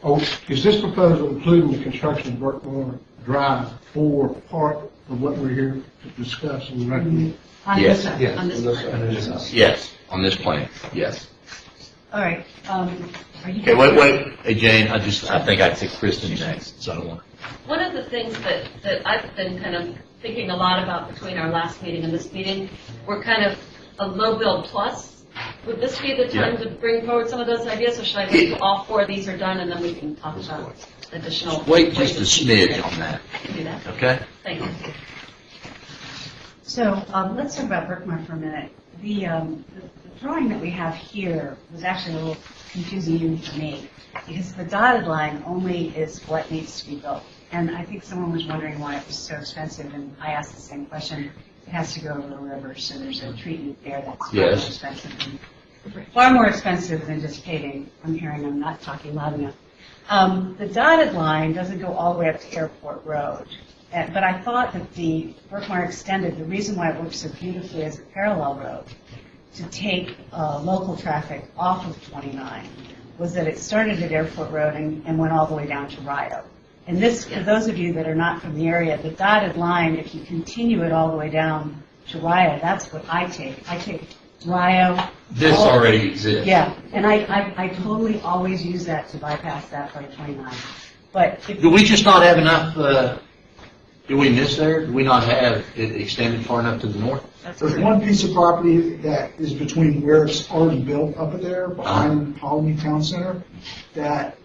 Or is this proposal including the construction of Burkmar Drive for part of what we're here to discuss and recommend? On Yes. this one, Yes. on this one. Yes, on this plan, yes. All right, are you? Okay, wait. Hey, Jane, I think I take Kristen next, so I don't want. One of the things that I've been kind of thinking a lot about between our last meeting and this meeting, we're kind of a low build plus. Would this be the time to bring forward some of those ideas, or should I wait till all four of these are done and then we can talk about additional? Wait just a smidge on that, Do that. okay? Thank you. So, let's talk about Burkmar for a minute. The drawing that we have here was actually a little confusing even for me, because the dotted line only is what needs to be built. And I think someone was wondering why it was so expensive, and I asked the same question. It has to go over the river, so there's a treatment there that's far more Yes. expensive. Far more expensive than just paving. I'm hearing I'm not talking loud enough. The dotted line doesn't go all the way up to Airport Road. But I thought that the Burkmar extended, the reason why it works so beautifully as a parallel road to take local traffic off of 29 was that it started at Airport Road and went all the way down to Rio. And this, for those of you that are not from the area, the dotted line, if you continue it all the way down to Rio, that's what I take. I take Rio. This already exists. Yeah, and I totally always use that to bypass that by 29. But if Do we just not have enough, do we miss there? Do we not have it extended far enough to the north? There's one piece of property that is between where it's already built up there, behind Colony Town Center, that,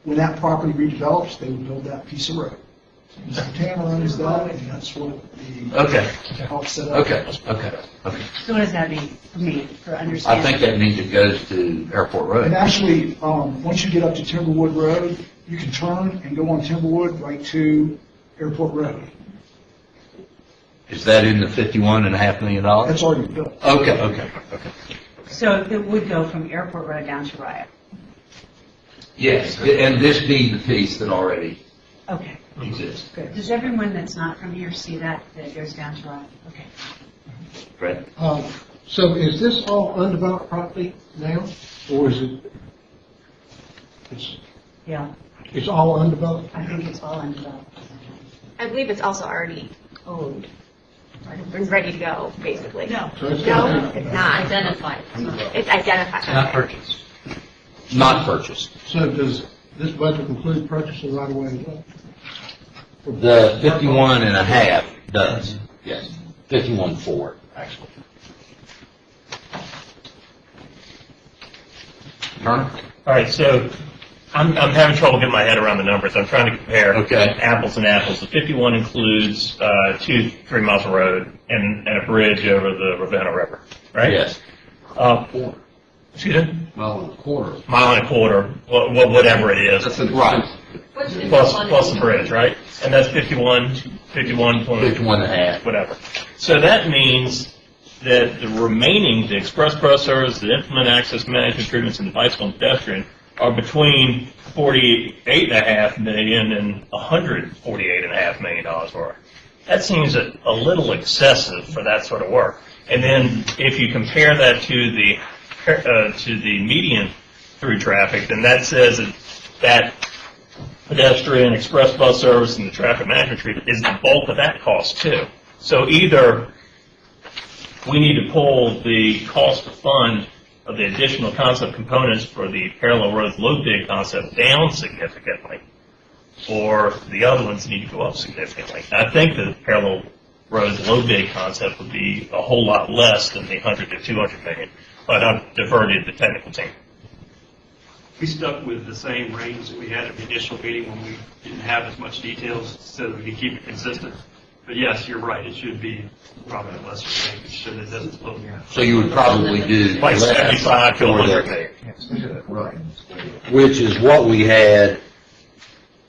when that property redevelops, they would build that piece of road. Mr. Tanner owns that, and that's what the, Okay, helps set up. okay. So what does that mean for me, for I understanding? think that means it goes to Airport And Road. actually, once you get up to Timberwood Road, you can turn and go on Timberwood right to Airport Road. Is that in the $51.5 million? That's already built. Okay. So it would go from Airport Road down to Rio? Yes, and this being the piece that already Okay, exists. good. Does everyone that's not from here see that it goes down to Rio? Okay. Fred? So is this all undeveloped property now, or is it, Yeah, it's all undeveloped? I think it's all undeveloped. I believe it's also already owned. It's ready to go, basically. No. So it's No, it's not. Identified. It's identified. Not purchased. Not purchased. So does this budget include purchasing right away as well? The 51.5 does, yes. 51.4, actually. Turner? All right, so I'm having trouble getting my head around the numbers. I'm trying to compare Okay. apples and apples. The 51 includes 2-3 miles of road and a bridge over the Ravenna River, right? Yes. Excuse me? Well, a quarter. Mile and a quarter, whatever it is, That's an Right. What's the plus one plus in- the bridge, right? And that's 51 point 51.5. whatever. So that means that the remaining, the express bus service, the implement access management treatments, and the bicycle and pedestrian are between $48.5 million and $148.5 million worth. That seems a little excessive for that sort of work. And then if you compare that to the median through traffic, then that says that pedestrian, express bus service, and the traffic management treatment is the bulk of that cost too. So either we need to pull the cost to fund of the additional concept components for the parallel roads load bid concept down significantly, or the other ones need to go up significantly. I think the parallel roads load bid concept would be a whole lot less than the 100 to 200 million, but I've diverted the technical team. We stuck with the same range that we had at the initial meeting when we didn't have as much details so that we could keep it consistent. But yes, you're right, it should be probably a lesser range so that it doesn't float. So you would probably do Like less 75 to for 100 the- million. which is what we had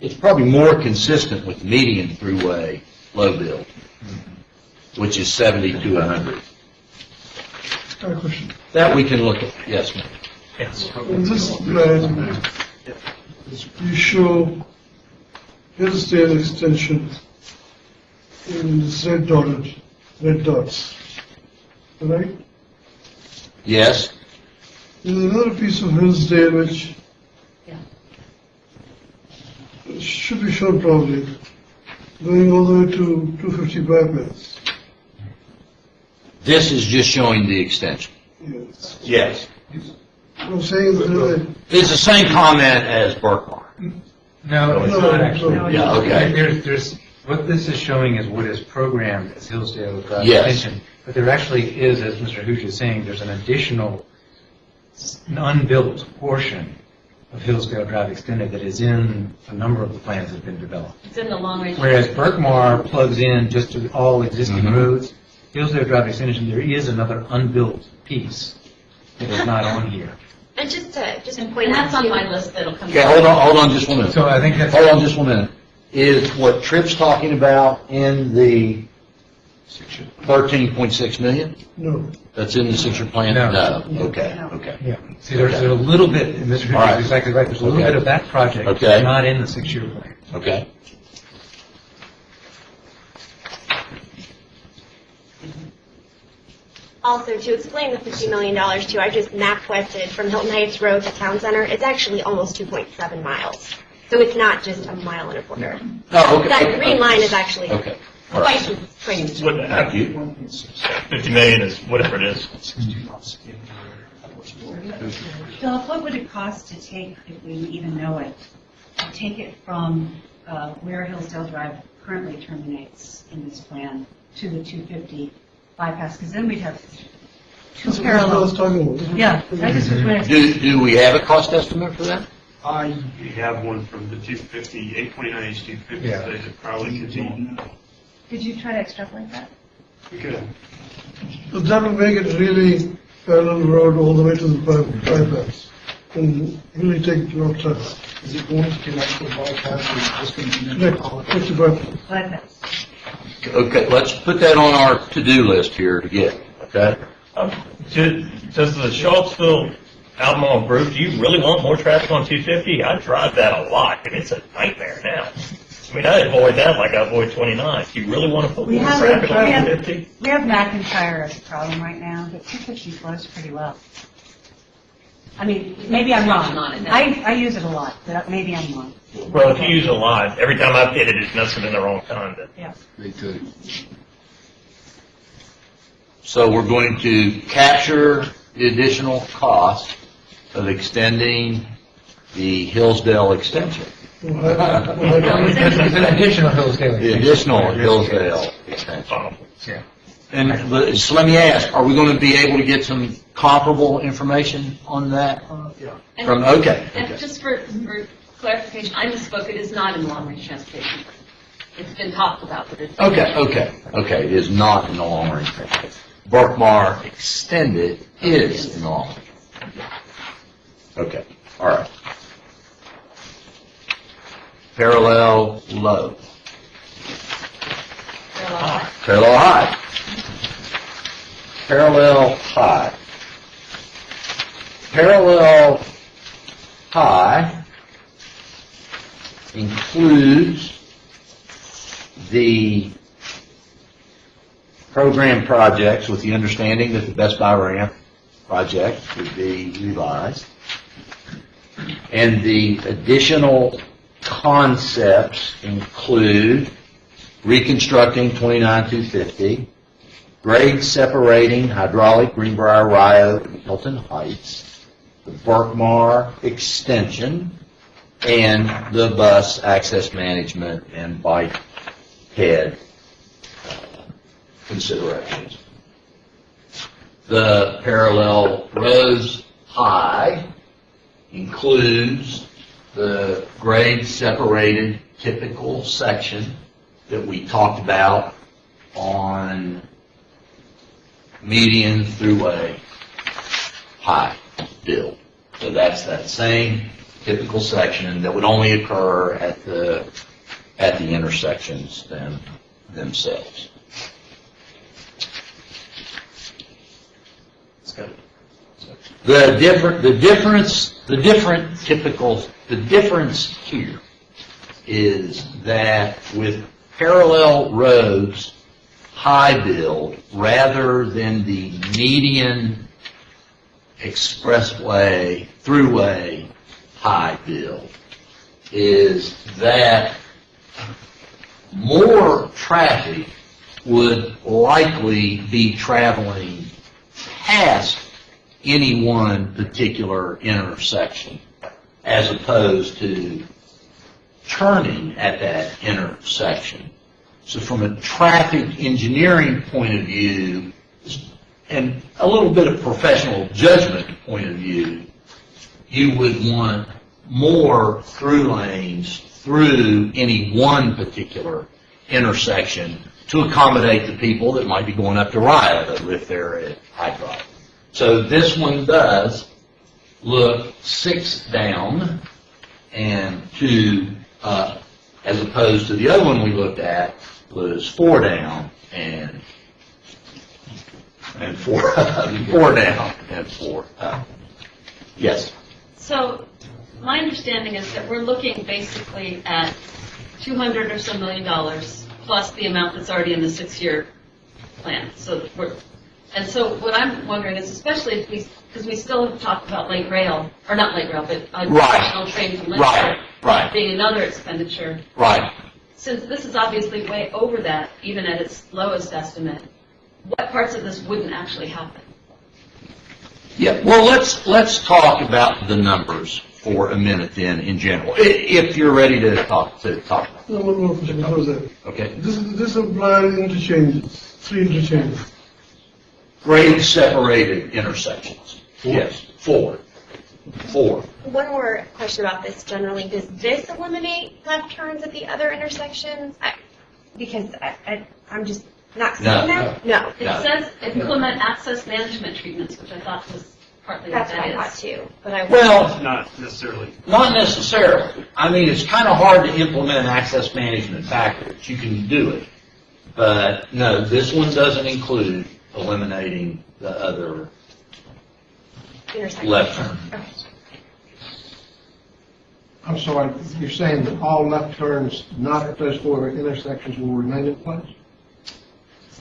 it's probably more consistent with median throughway low build, which is 70 to 100. My question. That we can look at, yes, ma'am. In this plan, you show Hillsdale extension in this red dots, right? Yes, There's another piece of Hillsdale which should be shown probably, going all the way to 250 bypass. this is just showing the extension. Yes. Yes. I'm saying that It's the same comment as Burkmar. No, it's not actually. Yeah, okay. There's, what this is showing is what is programmed as Hillsdale Drive Yes. Extension. But there actually is, as Mr. Hooch is saying, there's an additional unbuilt portion of Hillsdale Drive Extended that is in a number of the plans that have been developed. It's in the long range. Whereas Burkmar plugs in just to all existing Mhm. roads, Hillsdale Drive Extension, there is another unbuilt piece that is not on here. And just to And point out, that's on too, my list that'll come. Okay, hold on just 1 minute. So I think that's. Hold on just 1 minute. Is what Tripp's talking about in the 13.6 million? no. That's in the 6-year plan? No. Okay, okay. Yeah, see, there's a little bit, and Mr. All Hooch right. is exactly right, there's a little Okay. bit of that project Okay. that's not in the 6-year plan. Okay. also to explain the $50 million too, I just map quested from Hilton Heights Road to Town Center. It's actually almost 2.7 miles. So it's not just a mile and a quarter. Oh, okay. That green line is actually Okay. All right. quite What, Thank you. 50 million is whatever it is. Philip, what would it cost to take, if we even know it, to take it from where Hillsdale Drive currently terminates in this plan to the 250 bypass? Because then we'd have two That's what I was parallel. talking about. Yeah, I just was wondering. Do we have a cost estimate for that? I have one from the 250, 829H 250, Yeah. that it probably could be Did you try to extrapolate that? good. So that will make it really parallel road all the way to the bypass, and really take your time. Is it going to connect to the bypass or is it just going to connect to Next, to bypass. Bypass. Okay, let's put that on our to-do list here to get, okay? Does the Charlottesville Albemarle group, do you really want more traffic on 250? I drive that a lot, and it's a nightmare now. I mean, I avoid that like I avoid 29. Do you really want to put We more have, traffic we on have, 250? we have McIntyre as a problem right now, but 250 flows pretty well. I mean, maybe I'm wrong. I use it a lot, but maybe I'm wrong. Well, if you use it a lot, every time I've hit it, it must have been the wrong time. But Yeah. Me too. So we're going to capture the additional cost of extending the Hillsdale extension. It's an additional Hillsdale. The additional Hillsdale extension. Yeah. And so let me ask, are we going to be able to get some comparable information on that? And- From, okay, And okay. just for clarification, I misspoke, it is not in long range transportation. It's been talked about, but it's. Okay, it is not in the long range plan. Burkmar extended is in the long range. Okay, all right. Parallel low. Parallel high. Parallel high. Parallel high includes the program projects with the understanding that the Best Buy ramp project would be revised. And the additional concepts include reconstructing 29250, grade separating hydraulic Greenbrier, Rio, and Hilton Heights, the Burkmar extension, and the bus access management and bike head considerations. The parallel rows high includes the grade separated typical section that we talked about on median throughway high build. So that's that same typical section that would only occur at the intersections themselves. The difference here is that with parallel roads high build rather than the median expressway, throughway high build, is that more traffic would likely be traveling past any one particular intersection as opposed to turning at that intersection. So from a traffic engineering point of view and a little bit of professional judgment point of view, you would want more through lanes through any one particular intersection to accommodate the people that might be going up to Riota if they're at High Drive. So this one does look 6 down and 2 up, as opposed to the other one we looked at was 4 down and 4 up, 4 down and 4 up. Yes. So my understanding is that we're looking basically at $200 or so million plus the amount that's already in the 6-year plan. So what I'm wondering is, especially because we still have talked about light rail, or not light rail, but additional train from Lynchburg being another expenditure. Right. Since this is obviously way over that, even at its lowest estimate, what parts of this wouldn't actually happen? Yeah, well, let's talk about the numbers for a minute then in general, if you're ready to talk. No, one more question before that. Okay. This implies interchanges, 3 interchanges. Grade separated intersections. Yes, 4. One more question about this generally. Does this eliminate left turns at the other intersections? Because I'm just not seeing that. No. It says implement access management treatments, which I thought was partly what That's what that I is. thought too. But Well, Not necessarily. not necessarily. I mean, it's kind of hard to implement access management backwards. You can do it. But no, this one doesn't include eliminating the other left turn. Okay. I'm sorry, you're saying that all left turns not at those 4 intersections will remain in place?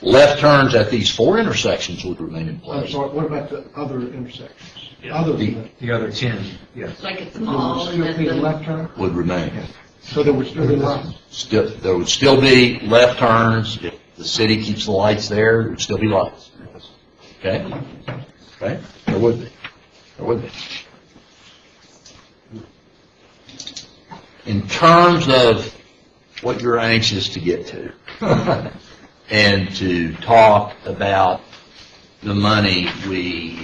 Left turns at these 4 intersections would remain in I'm place. sorry, what about the other intersections? Yeah. Other than that? The other 10, yes. Like it's There all would and still be a then left turn? Would remain. So there would still be lights? There would still be left turns. If the city keeps the lights there would still be lights. Okay? Okay? There would be. In terms of what you're anxious to get to, and to talk about the money we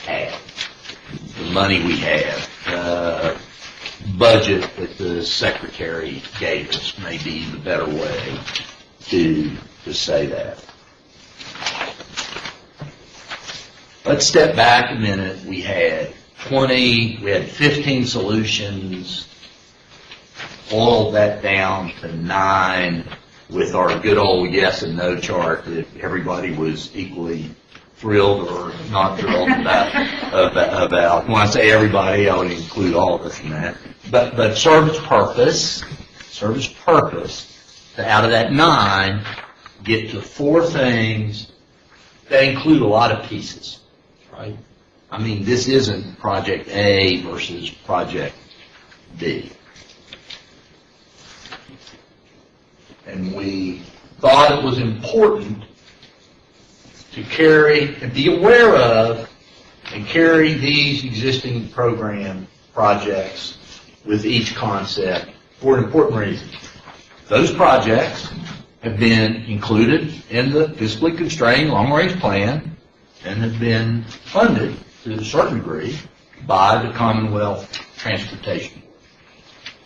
have, budget that the secretary gave us may be the better way to say that. Let's step back a minute. We had 15 solutions, boiled that down to 9 with our good old yes and no chart that everybody was equally thrilled or not thrilled about. When I say everybody, I would include all of us in that. But service purpose, to out of that 9, get to 4 things that include a lot of pieces, right? I mean, this isn't Project A versus Project B. And we thought it was important to carry and be aware of and carry these existing program projects with each concept for an important reason. Those projects have been included in the fiscally constrained long-range plan and have been funded to a certain degree by the Commonwealth Transportation.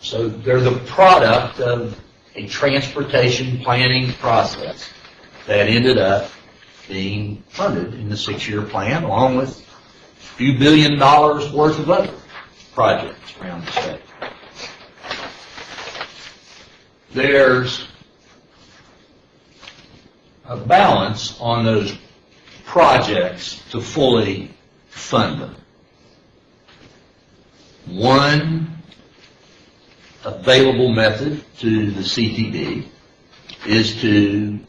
So they're the product of a transportation planning process that ended up being funded in the 6-year plan, along with a few $1 billion worth of other projects around the state. There's a balance on those projects to fully fund them. One available method to the CTD is to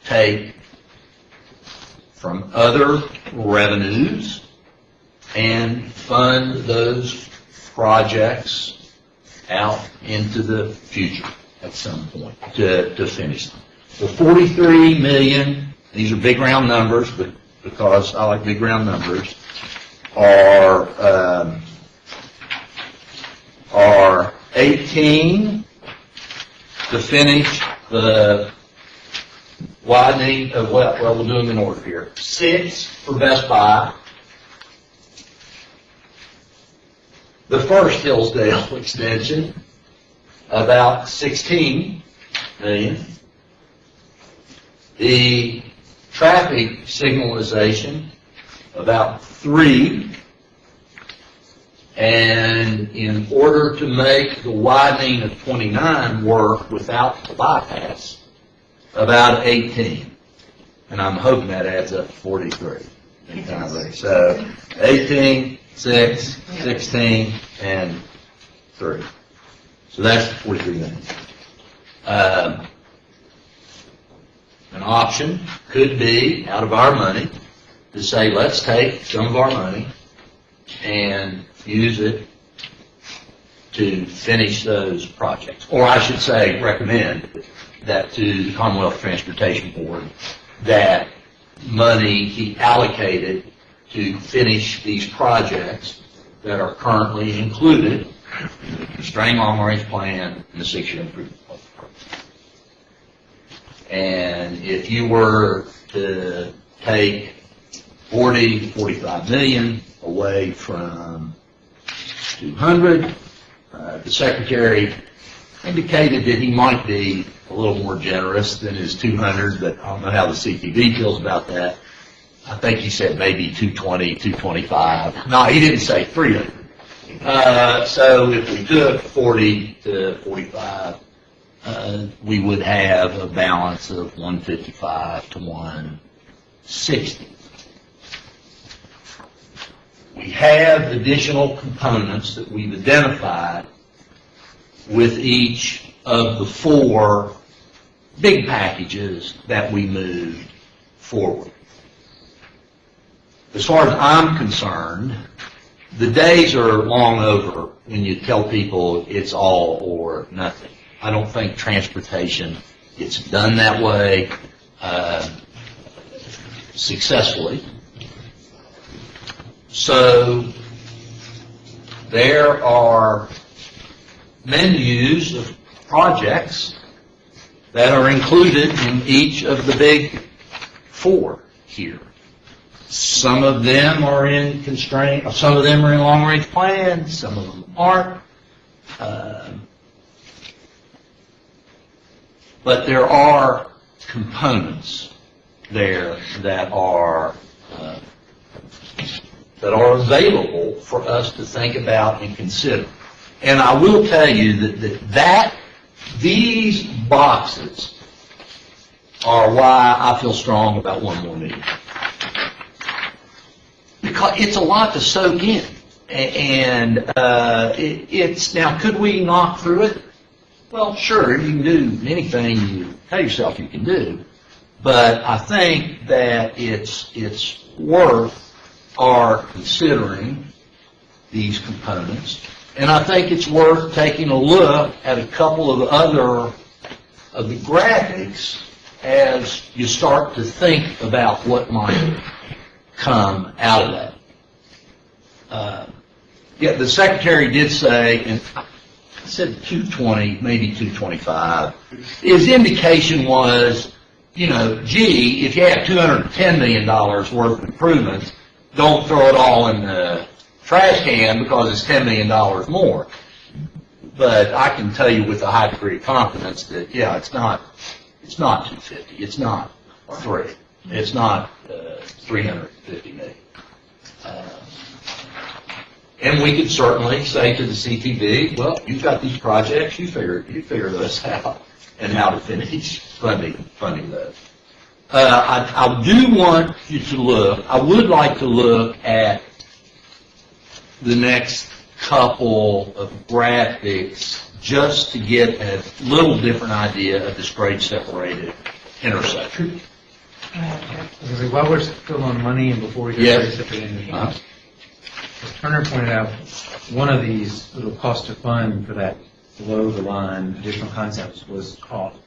take from other revenues and fund those projects out into the future at some point to finish them. The 43 million, these are big round numbers, but because I like big round numbers, are 18 to finish the widening of, well, we'll do them in order here. 6 for Best Buy. The first Hillsdale extension, about 16 million. The traffic signalization, about 3. And in order to make the widening of 29 work without the bypass, about 18. And I'm hoping that adds up to 43. So 18, 6, 16, and 3. So that's 43 million. An option could be, out of our money, to say, let's take some of our money and use it to finish those projects. Or I should say, recommend that to the Commonwealth Transportation Board, that money be allocated to finish these projects that are currently included in the constrained long-range plan and the 6-year improvement plan. And if you were to take 40, 45 million away from 200, the Secretary indicated that he might be a little more generous than his 200, but I don't know how the CTV feels about that. I think he said maybe 220, 225. No, he didn't say 300. So if we took 40 to 45, we would have a balance of 155 to 160. We have additional components that we've identified with each of the 4 big packages that we moved forward. As far as I'm concerned, the days are long over when you tell people it's all or nothing. I don't think transportation gets done that way successfully. So there are menus of projects that are included in each of the big 4 here. Some of them are in constraint, some of them are in long-range plans, some of them aren't. But there are components there that are available for us to think about and consider. And I will tell you that these boxes are why I feel strong about one more meeting. Because it's a lot to soak in. And it's, now could we knock through it? Well, sure, you can do anything you tell yourself you can do. But I think that it's worth our considering these components. And I think it's worth taking a look at a couple of other of the graphics as you start to think about what might come out of that. Yeah, the Secretary did say, and I said 220, maybe 225. His indication was, you know, gee, if you have $210 million worth of improvements, don't throw it all in the trash can because it's $10 million more. But I can tell you with a high degree of confidence that, yeah, it's not 250, it's not 3, it's not 350 million. And we could certainly say to the CTV, well, you've got these projects, you figure this out, and how to finish funding those. I do want you to look, I would like to look at the next couple of graphics just to get a little different idea of this grade separated intersection. While we're still on money and before we get Yes. to anything, as Turner pointed out, one of these little cost to fund for that below the line additional concepts was cost.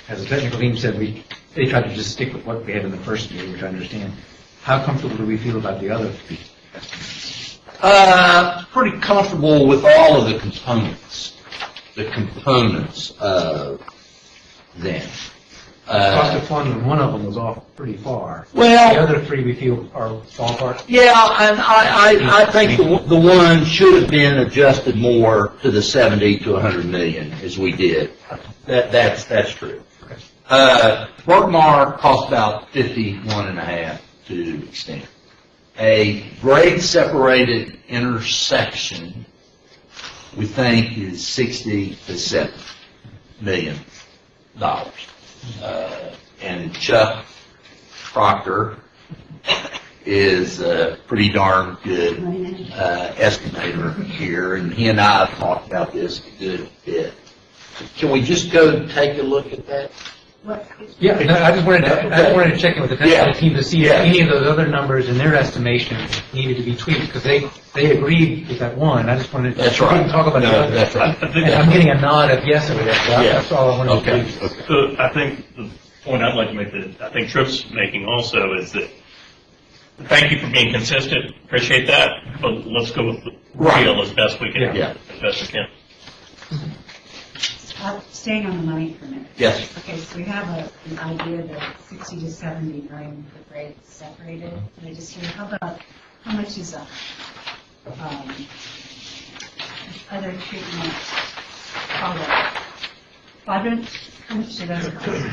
As the technical team said, they tried to just stick with what we had in the first year, which I understand. How comfortable do we feel about the other three? Pretty comfortable with all of the components of them. Cost of fund, one of them was off pretty far. Well- The other three we feel are ballpark. Yeah, and I think the one should have been adjusted more to the 70 to 100 million as we did. That's true. Bergmar cost about 51.5 to extend. A grade separated intersection, we think, is 60 to 70 million dollars. And Chuck Proctor is a pretty darn good estimator here, and he and I have talked about this a good bit. Can we just go take a look at that? Yeah, I just wanted to check in with the technical team to see if any of those other numbers in their estimations needed to be tweaked, because they agreed with that one. I just wanted to. That's right. We didn't talk about the No, other. that's right. And I'm getting a nod of yes over there, so Yeah. that's all I wanted to Okay. do. So I think the point I'd like to make that I think Tripp's making also is that, thank you for being consistent, appreciate that, but let's go with the real as best we can, Yeah. as best we can. Staying on the money for a minute. Yes. Okay, so we have an idea that 60 to 70 million for grades separated. And I just hear, how much is other treatment, quadrant? How much do those cost?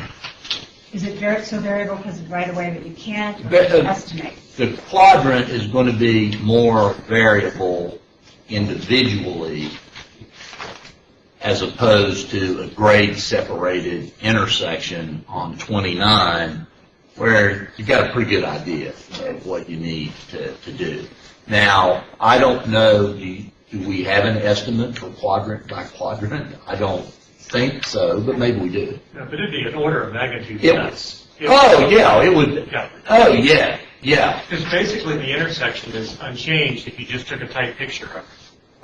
Is it so variable because of right away that you can't estimate? The quadrant is going to be more variable individually as opposed to a grade-separated intersection on 29, where you've got a pretty good idea of what you need to do. Now, I don't know, do we have an estimate for quadrant by quadrant? I don't think so, but maybe we do. No, but it'd be an order of magnitude It less. Oh, yeah, it would. Yeah. Oh, yeah, yeah. Because basically the intersection is unchanged if you just took a tight picture of it.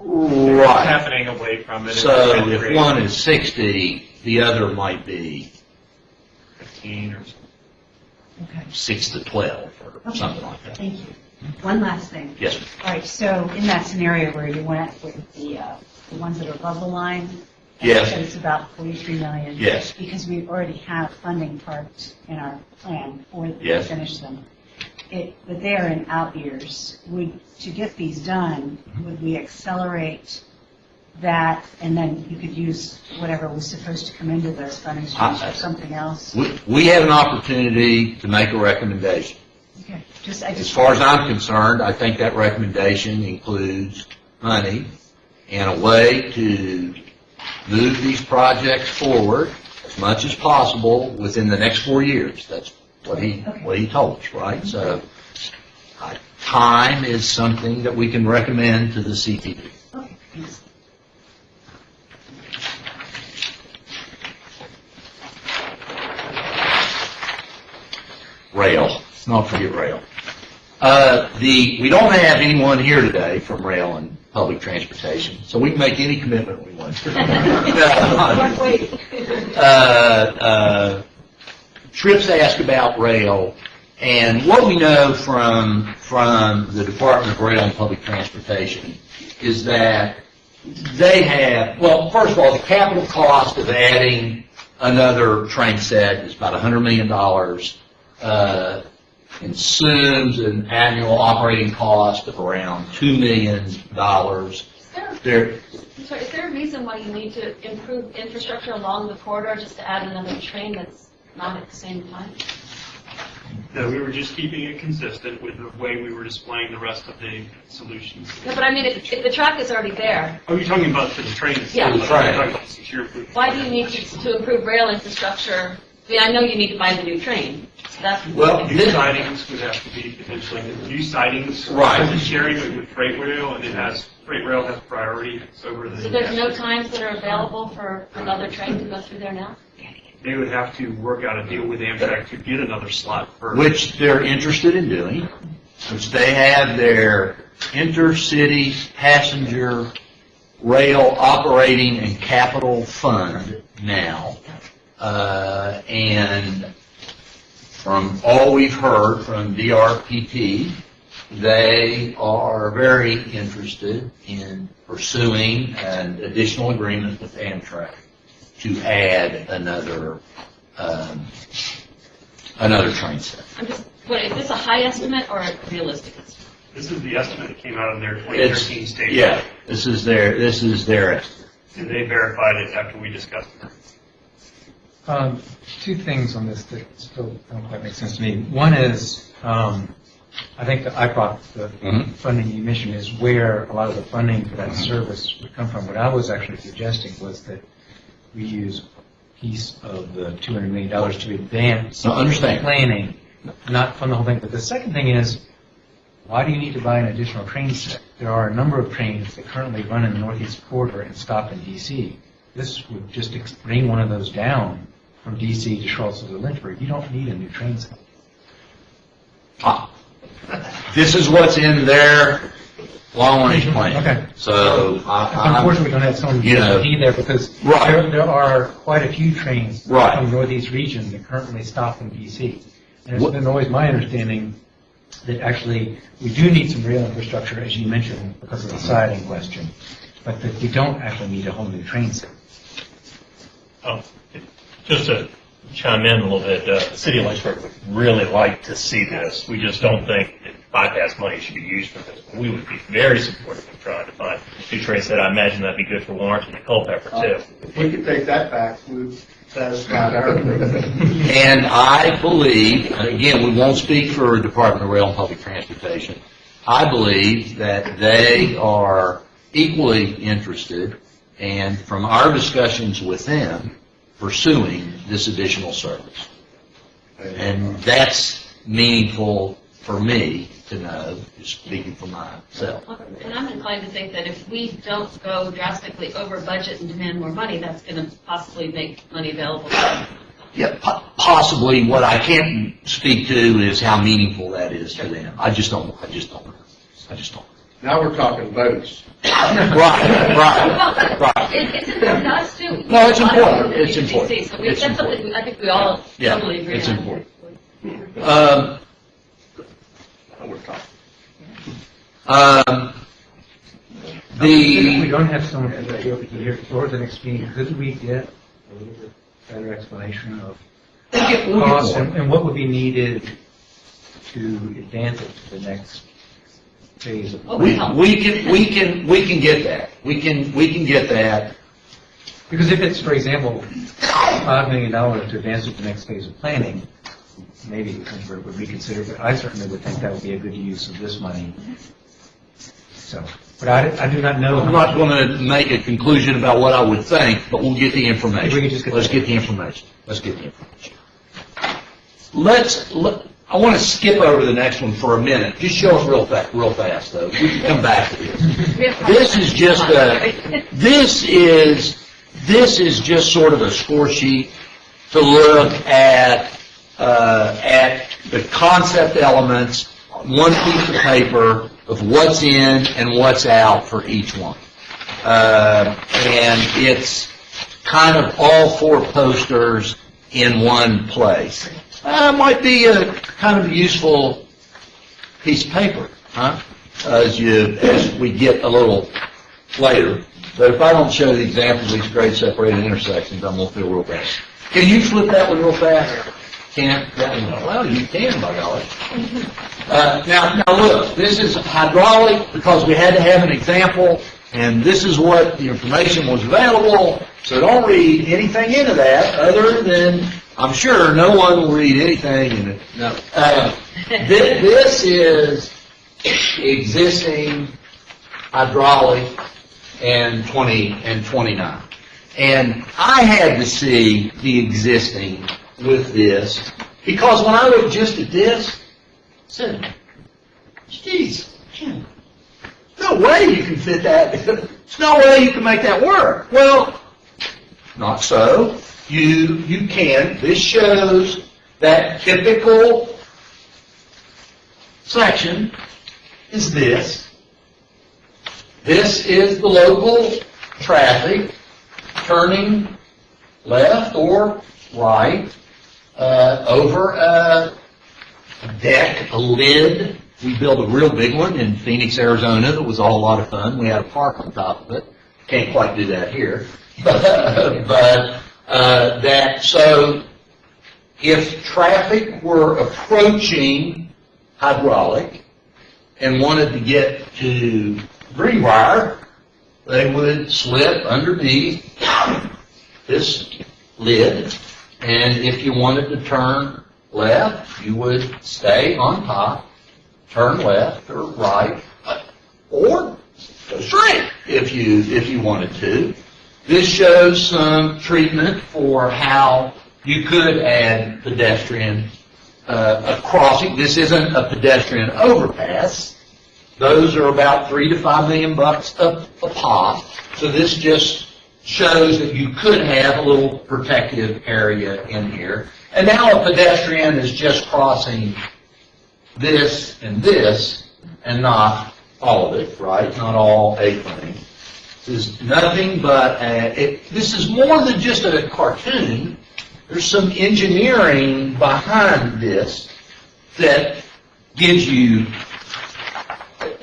Right. What's happening away from it. So and if one is 60, the other might be 15 or something. Okay, 6 to 12 or something like that. thank you. One last thing. Yes, ma'am. All right, so in that scenario where you went with the ones that are above the line, Yes. so it's about 43 million. Yes. Because we already have funding parked in our plan for to Yes. finish them. But they are in out years. To get these done, would we accelerate that, and then you could use whatever was supposed to come into those funding streams for something else? We have an opportunity to make a recommendation. Okay, As far as I'm concerned, I think that recommendation includes money and a way to move these projects forward as much as possible within the next 4 years. That's what he told us, right? So time is something that we can recommend to the CTV. Okay, thanks. Rail, don't forget rail. We don't have anyone here today from rail and public transportation, so we can make any commitment we want. Tripp's asked about rail, and what we know from the Department of Rail and Public Transportation is that they have, well, first of all, the capital cost of adding another train set is about $100 million. Consumes an annual operating cost of around $2 million. Is there a reason why you need to improve infrastructure along the corridor just to add another train that's not at the same time? No, we were just keeping it consistent with the way we were displaying the rest of the solutions. No, but I mean, if the track is already there, Oh, you're talking about for the train itself? Yeah. I'm The train. talking about secure food. why do you need to improve rail infrastructure? I mean, I know you need to buy the new train. That's, Well, New sidings would have to be potentially, new sidings. Right. Because it's sharing it with freight rail, and freight rail has priority over the. so there's no times that are available for another train to go through there now? They would have to work out a deal with Amtrak to get another slot for. which they're interested in doing, which they have their intercity passenger rail operating and capital fund now. And from all we've heard from DRPT, they are very interested in pursuing an additional agreement with Amtrak to add another train set. I'm just, what, is this a high estimate or a realistic estimate? This is the estimate that came out of their 2013 statement. Yeah, this is their estimate. And they verified it after we discussed it. Two things on this that still don't quite make sense to me. One is, I think the IPROC, the funding you mentioned, is where a lot of the funding for that service would come from. What I was actually suggesting was that we use a piece of the $200 million to advance No, understand. planning, not fund the whole thing. But the second thing is, why do you need to buy an additional train set? There are a number of trains that currently run in the Northeast Corridor and stop in D.C. This would just bring one of those down from D.C. to Charlottesville to Lynchburg. You don't need a new train set. This is what's in their long-range plan. Okay. So, Unfortunately, we don't have someone you know, to be there because Right. there are quite a few trains Right. from the Northeast region that currently stop in D.C. And it's What- been always my understanding that actually we do need some rail infrastructure, as you mentioned, because of the siding question, but that we don't actually need a whole new train set. Just to chime in a little bit, the city of Lynchburg would really like to see this. We just don't think that bypass money should be used for this. We would be very supportive of trying to find new train set. I imagine that'd be good for Warrenton and Culpeper too. If we could take that back, we've satisfied our. and I believe, and again, we won't speak for Department of Rail and Public Transportation, I believe that they are equally interested, and from our discussions with them, pursuing this additional service. And that's meaningful for me to know, just speaking for myself. And I'm inclined to think that if we don't go drastically over budget and demand more money, that's going to possibly make money available. Yeah, possibly. What I can't speak to is how meaningful that is to them. I just don't know. Now we're talking votes. Right. It's important to us too. No, it's important. It's important. So It's that's something important. I think we all Yeah, totally agree on. it's important. Now we're talking. If we The, don't have someone to be able to hear for the next meeting, could we get a little bit better explanation of we'll get costs more. and what would be needed to advance it to the next phase of we planning? can get that. We can get that. Because if it's, for example, $5 million to advance it to the next phase of planning, maybe Lynchburg would reconsider, but I certainly would think that would be a good use of this money. So, but I do not know. I'm not going to make a conclusion about what I would think, but we'll get the information. We can just get Let's that. get the information. I want to skip over the next one for a minute. Just show us real fast, though. We can come back to this. This is just this is just sort of a score sheet to look at the concept elements on one piece of paper of what's in and what's out for each one. And it's kind of all four posters in one place. Might be a kind of useful piece of paper, huh? As we get a little later. But if I don't show the examples of these grade separated intersections, I'm going to feel real bad. Can you flip that one real fast? Can't? Well, you can, by golly. Now look, this is hydraulic because we had to have an example, and this is what the information was available, so don't read anything into that other than I'm sure no one will read anything in it. No. This is existing hydraulic and 29. And I had to see the existing with this, because when I looked just at this, I said, geez, no way you can fit that. There's no way you can make that work. Well, not so. You can. This shows that typical section is this. This is the local traffic turning left or right over a deck, a lid. We built a real big one in Phoenix, Arizona that was all a lot of fun. We had a park on top of it. Can't quite do that here. So if traffic were approaching hydraulic and wanted to get to Greenbrier, they would slip underneath this lid, and if you wanted to turn left, you would stay on top, turn left or right, or go straight if you wanted to. This shows some treatment for how you could add pedestrian crossing. This isn't a pedestrian overpass. Those are about $3 to $5 million a pop. So this just shows that you could have a little protective area in here. And now a pedestrian is just crossing this and not all of it, right? Not all 8 lanes. This is nothing but this is more than just a cartoon. There's some engineering behind this that gives you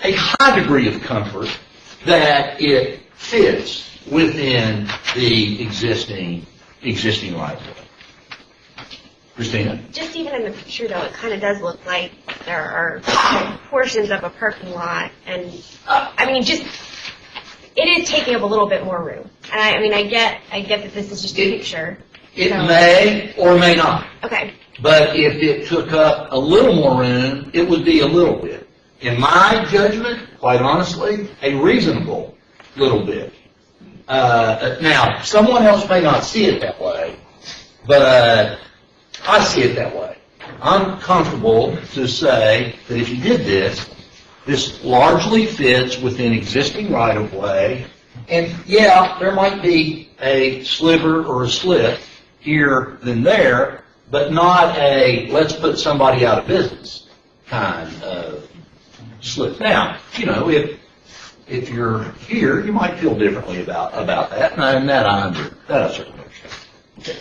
a high degree of comfort that it fits within the existing right-of-way. Christina? Just even in the picture, though, it kind of does look like there are portions of a parking lot, and I mean, just it is taking up a little bit more room. And I get that this is just a picture. It may or may not. Okay. But if it took up a little more room, it would be a little bit. In my judgment, quite honestly, a reasonable little bit. Now, someone else may not see it that way, but I see it that way. I'm comfortable to say that if you did this largely fits within existing right-of-way, and yeah, there might be a sliver or a slip here than there, but not a let's put somebody out of business kind of slip. Now, if you're here, you might feel differently about that, and that I certainly understand. Okay.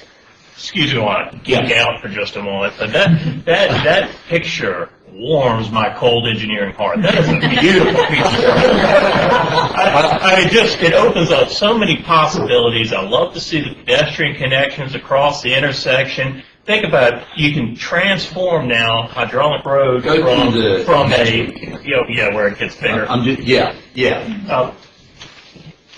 Excuse me, I want to geek out for just a moment, but that picture warms my cold engineering heart. That is a beautiful piece of work. It opens up so many possibilities. I love to see the pedestrian connections across the intersection. Think about, you can transform now hydraulic road from where it gets bigger.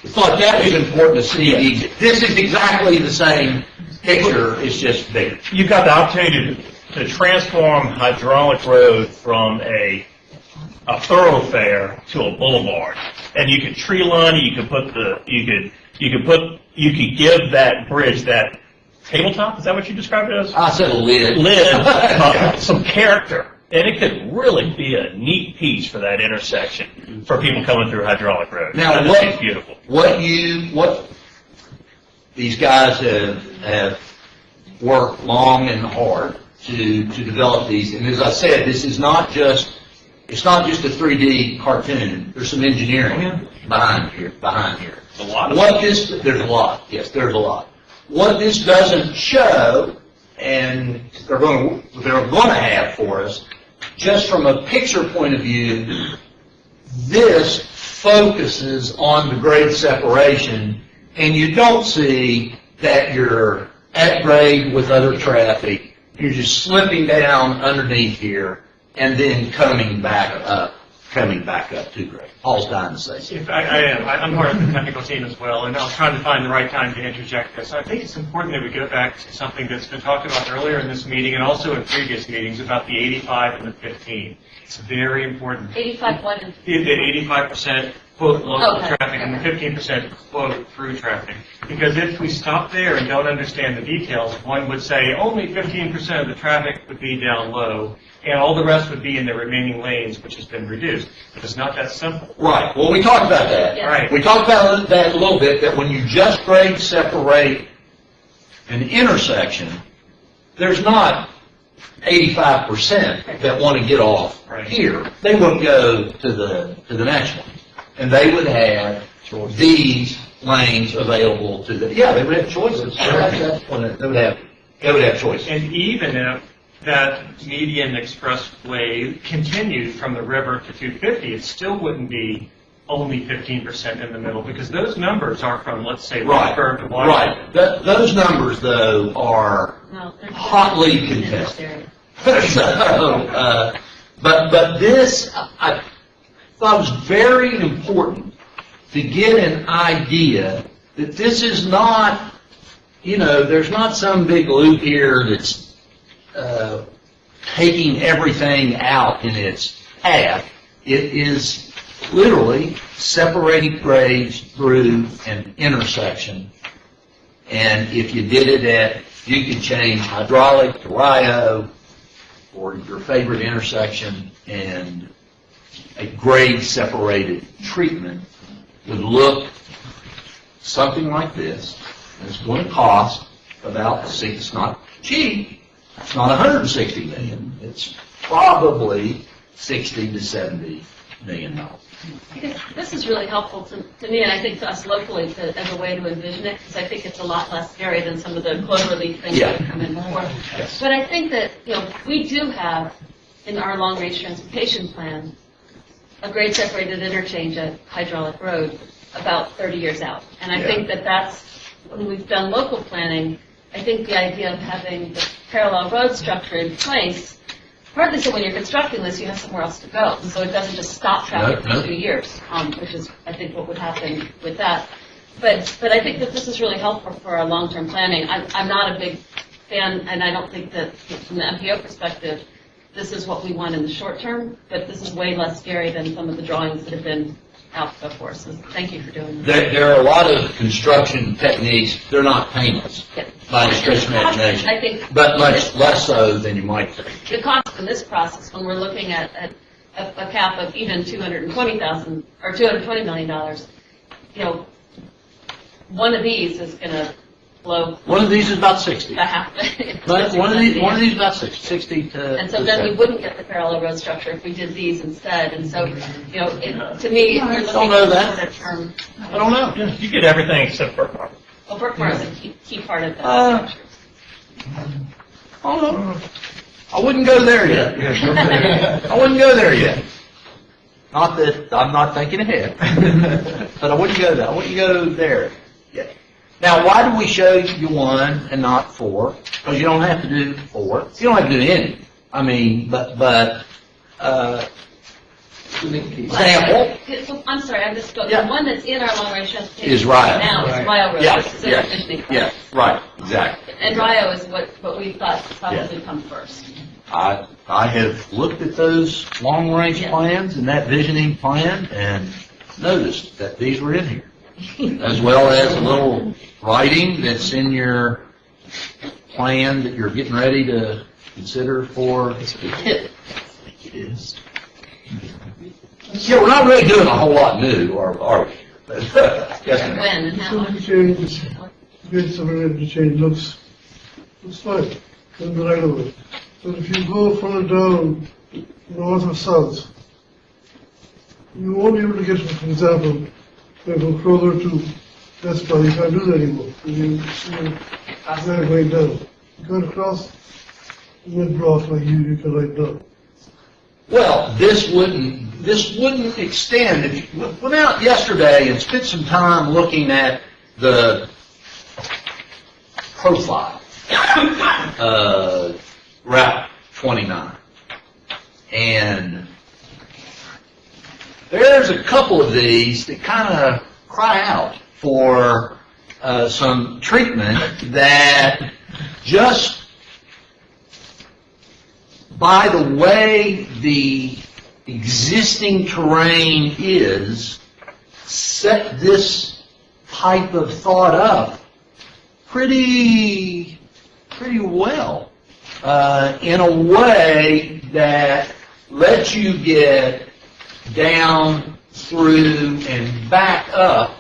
Thought that was important to see. This is exactly the same picture, it's just bigger. You've got the opportunity to transform hydraulic road from a thoroughfare to a boulevard, and you could tree line it. You could give that bridge that tabletop. Is that what you described it as? I said a lid. Some character, and it could really be a neat piece for that intersection for people coming through hydraulic road. Now, what's beautiful? What these guys have worked long and hard to develop these, and as I said, this is not just a 3D cartoon. There's some engineering behind here. A lot. There's a lot. Yes, there's a lot. What this doesn't show, and they're going to have for us, just from a picture point of view, this focuses on the grade separation, and you don't see that you're at grade with other traffic. You're just slipping down underneath here and then coming back up. coming back up too great. Paul's dying to say something. If I am. I'm part of the technical team as well, and I was trying to find the right time to interject this. I think it's important that we go back to something that's been talked about earlier in this meeting and also in previous meetings about the 85 and the 15. It's very important. 85 what? The 85% quote local Okay. traffic and the 15% quote through traffic. Because if we stop there and don't understand the details, one would say only 15% of the traffic would be down low, and all the rest would be in the remaining lanes, which has been reduced. But it's not that simple. Right, well, we talked about that. Yeah. Right. We talked about that a little bit, that when you just grade separate an intersection, there's not 85% that want to get off Right. here. They would go to the next one. And they would have these lanes available to them. Yeah, they would have choices. That's what they would have choices. And even if that median expressway continued from the river to 250, it still wouldn't be only 15% in the middle, because those numbers are from, let's say, Right, Lynchburg to Washington. right. Those numbers, though, are No, they're hotly in this contested. area. So, but this, I thought was very important to get an idea that this is not, there's not some big loop here that's taking everything out in its path. It is literally separating grades through an intersection. And if you did it you could change hydraulic to Rio or your favorite intersection, and a grade separated treatment would look something like this. And it's going to cost about, it's not cheap, it's not 160 million, it's probably 60 to 70 million dollars. Because this is really helpful to me, and I think to us locally, as a way to envision it, because I think it's a lot less scary than some of the cloverleaf things that have come in before. Yes. But I think that, we do have, in our long-range transportation plan, a grade separated interchange at Hydraulic Road about 30 years out. And I think that that's, when we've done local planning, I think the idea of having the parallel road structure in place, partly so when you're constructing this, you have somewhere else to go, so it doesn't just stop traffic No. for 2 years, which is, I think, what would happen with that. But I think that this is really helpful for our long-term planning. I'm not a big fan, and I don't think that, from the MPO perspective, this is what we want in the short term, but this is way less scary than some of the drawings that have been out before, so thank you for doing that. There are a lot of construction techniques, they're not painless by any stretch of imagination, I think but much less so than you might think. the cost in this process, when we're looking at a cap of even $220,000 or $220 million, one of these is going to blow One of these is about 60. a half. But one of these is about 60 to. And so to then we 70. wouldn't get the parallel road structure if we did these instead. And so, to me, if you're Don't looking know at that. shorter term, I don't know. You get everything except for well, Brookmore is a key part of that Uh, structure. I don't know. I wouldn't go there yet. I wouldn't go there yet. Not that, I'm not thinking ahead. But I wouldn't go there. I wouldn't go there yet. Now, why do we show you 1 and not 4? Because you don't have to do 4. You don't have to do any. I mean, example So, I'm sorry, I misspoke. Yeah. The one that's in our long-range transportation is Rio. now is Rio Road. Yeah, which is an yeah, envisioning yeah, process. right, exactly. And Rio is what we thought probably come first. I have looked at those long-range Yeah. plans and that visioning plan and noticed that these were in here, as well as a little writing that's in your plan that you're getting ready to consider for. I think it is. Yeah, we're not really doing a whole lot new, are we? Yes, ma'am. When and how? So the change, grade separated change looks fine, in the right of way. But if you go further down, north or south, you won't be able to get, for example, from Kroger to West Valley, you can't do that anymore. You drive way down. You can't cross mid-block like you can right now. Well, this wouldn't extend. If you went out yesterday and spent some time looking at the profile, Route 29, and there's a couple of these that kind of cry out for some treatment that just by the way the existing terrain is, set this type of thought up pretty well in a way that lets you get down through and back up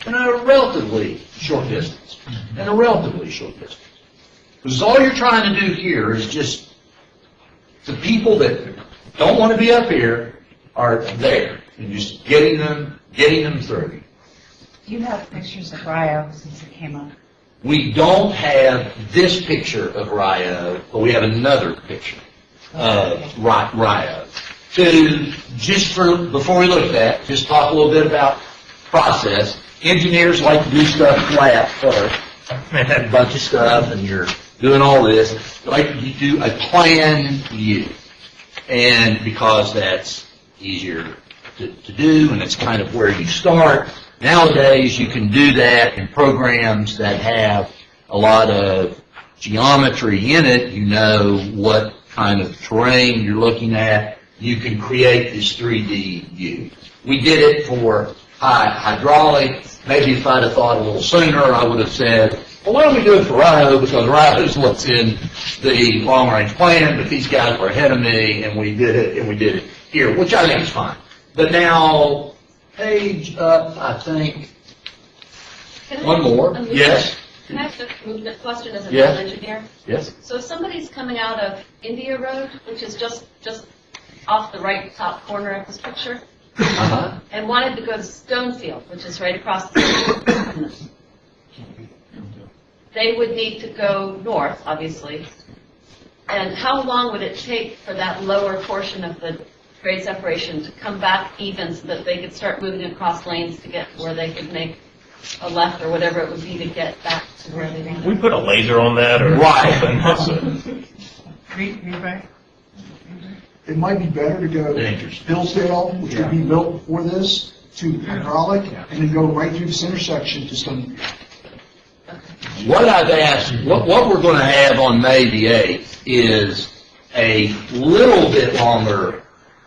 in a relatively short distance. Because all you're trying to do here is just, the people that don't want to be up here are there, and just getting them through. Do you have pictures of Rio since it came up? We don't have this picture of Rio, but we have another picture of Rio. Before we look at that, just talk a little bit about process. Engineers like to do stuff flat first, and have a bunch of stuff, and you're doing all this. Like you do a plan view, and because that's easier to do, and it's kind of where you start. Nowadays, you can do that in programs that have a lot of geometry in it. You know what kind of terrain you're looking at. You can create this 3D view. We did it for hydraulic. Maybe if I'd have thought a little sooner, I would have said, well, why don't we do it for Rio? Because Rio is what's in the long-range plan, but these guys were ahead of me, and we did it here, which I think is fine. But now, page up, I think. One more. Yes? Can I ask a movement question as a Yeah. field engineer? Yes? So if somebody's coming out of India Road, which is just off the right top corner of this picture, Uh-huh. and wanted to go to Stonefield, which is right across the street, they would need to go north, obviously. And how long would it take for that lower portion of the grade separation to come back even so that they could start moving across lanes to get where they could make a left or whatever it would be to get back to where they want to? We put a laser on that or Right. something. It might be better to go Dangerous. Hillsdale, which would be built before this, to hydraulic, and then go right through this intersection to Stone. What I've asked, what we're going to have on May the 8th is a little bit longer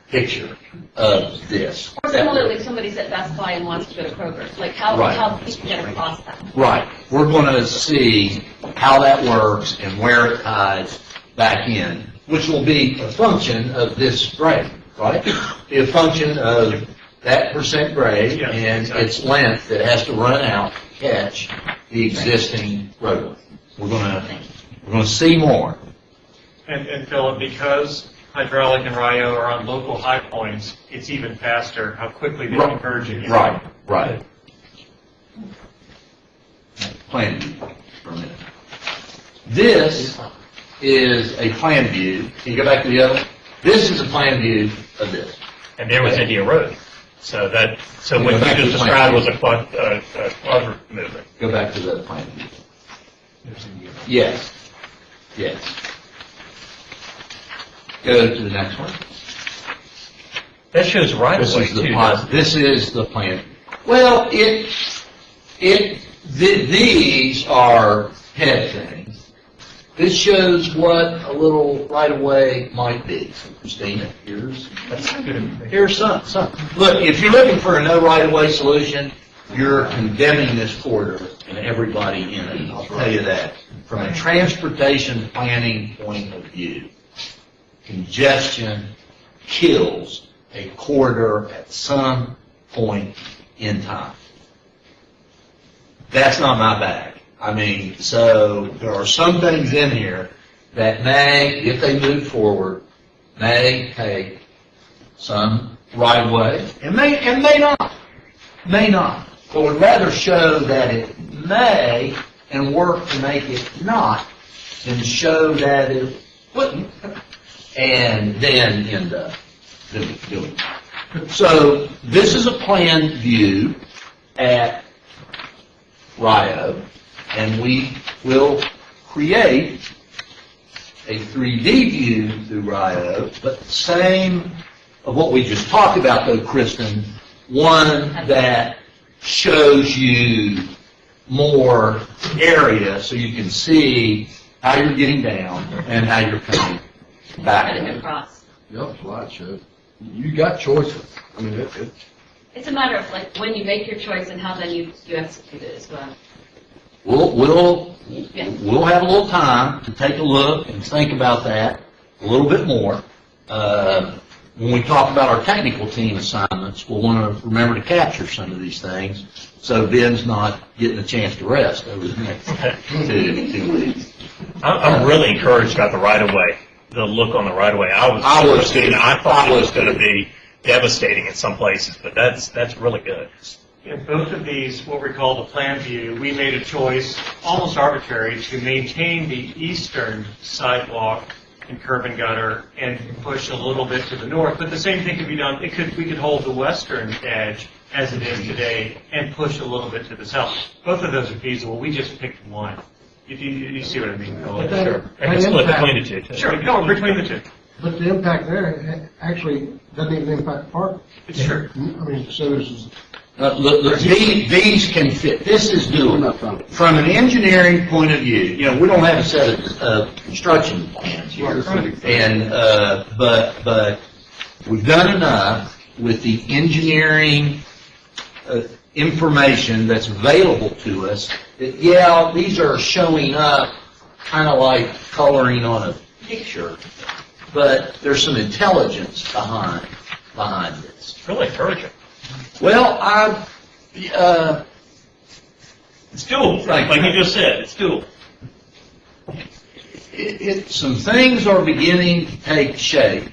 picture of this. Or similarly, somebody's at Best Buy and wants to go to Kroger, like how people get across that. Right. We're going to see how that works and where it ties back in, which will be a function of this grade, right? Be a function of that percent grade Yeah, and exactly. its length that has to run out to catch the existing roadway. We're going to see more. And Philip, because hydraulic and Rio are on local high points, it's even faster how quickly they Right. converge again. Right. Plan view for a minute. This is a plan view. Can you go back to the other? This is a plan view of this. And there was India Road. So what you back to just the described plan. was a quadrant movement. Go back to the other plan view. Yes. Go to the next one. That shows right This away is the too. plan. This is the plan. Well, these are head things. This shows what a little right of way might be. So Christina, here's some. Look, if you're looking for a no right of way solution, you're condemning this corridor and everybody in it. I'll tell you that. From a transportation planning point of view, congestion kills a corridor at some point in time. That's not my bag. I mean, so there are some things in here that may, if they move forward, may take some right of way, and may not. But would rather show that it may and work to make it not than show that it wouldn't and then end up doing it. So this is a plan view at Rio, and we will create a 3D view through Rio, but the same of what we just talked about, though, Kristen, one that shows you more area so you can see how you're getting down and how you're coming back. Getting across. Yep, slideshow. You got choices. I mean, It's a matter of like when you make your choice and how then you execute it as well. We'll have a little time to take a look and think about that a little bit more. When we talk about our technical team assignments, we'll want to remember to capture some of these things so Ben's not getting a chance to rest over the next 2 weeks. I'm really encouraged about the right-of-way, the look on the right-of-way. I thought it was going to be devastating in some places, but that's really good. In both of these, what we call the plan view, we made a choice, almost arbitrary, to maintain the eastern sidewalk and curb and gutter and push a little bit to the north. But the same thing could be done, we could hold the western edge as it is today and push a little bit to the south. Both of those are feasible. We just picked one. You see what I mean? Sure. I can split between the two, too. Sure, go between the two. But the impact there actually doesn't even impact the park. It's true. I mean, so there's, These can fit. This is doable. From an engineering point of view, we don't have a set of construction plans here. And, but we've done enough with the engineering information that's available to us that, these are showing up kind of like coloring on a picture, but there's some intelligence behind this. It's really encouraging. Well, It's doable, like you just said, it's doable. some things are beginning to take shape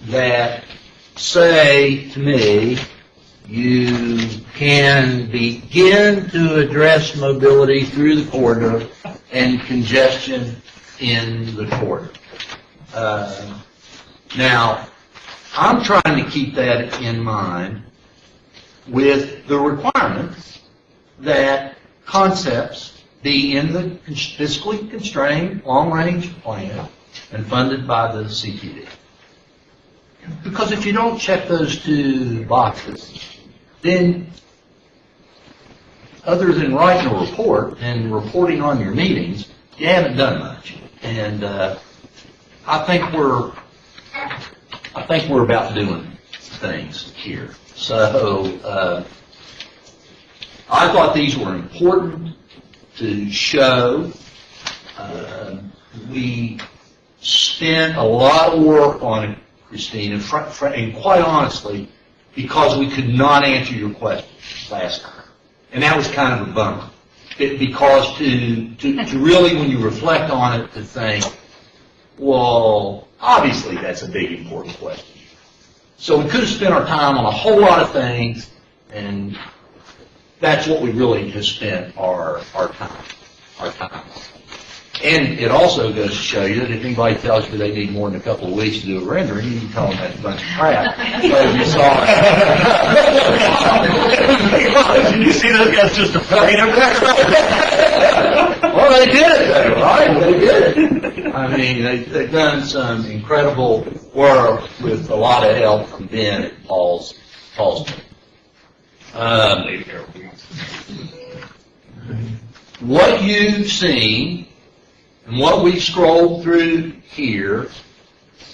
that say to me, you can begin to address mobility through the corridor and congestion in the corridor. Now, I'm trying to keep that in mind with the requirement that concepts be in the fiscally constrained long-range plan and funded by the CTD. Because if you don't check those two boxes, then other than writing a report and reporting on your meetings, you haven't done much. And I think we're about doing things here. So I thought these were important to show. We spent a lot of work on it, Christine, and quite honestly, because we could not answer your question last time. And that was kind of a bummer. Because to really, when you reflect on it, to think, well, obviously that's a big, important question. So we could have spent our time on a whole lot of things, and that's what we really have spent our time on. And it also goes to show you that if anybody tells you they need more than a couple of weeks to do a rendering, you can tell them that's a bunch of crap. So you saw it. You see those guys just afraid of that? Well, they did it though, right? They did it. I mean, they've done some incredible work with a lot of help from Ben at Paul's team. What you've seen and what we've scrolled through here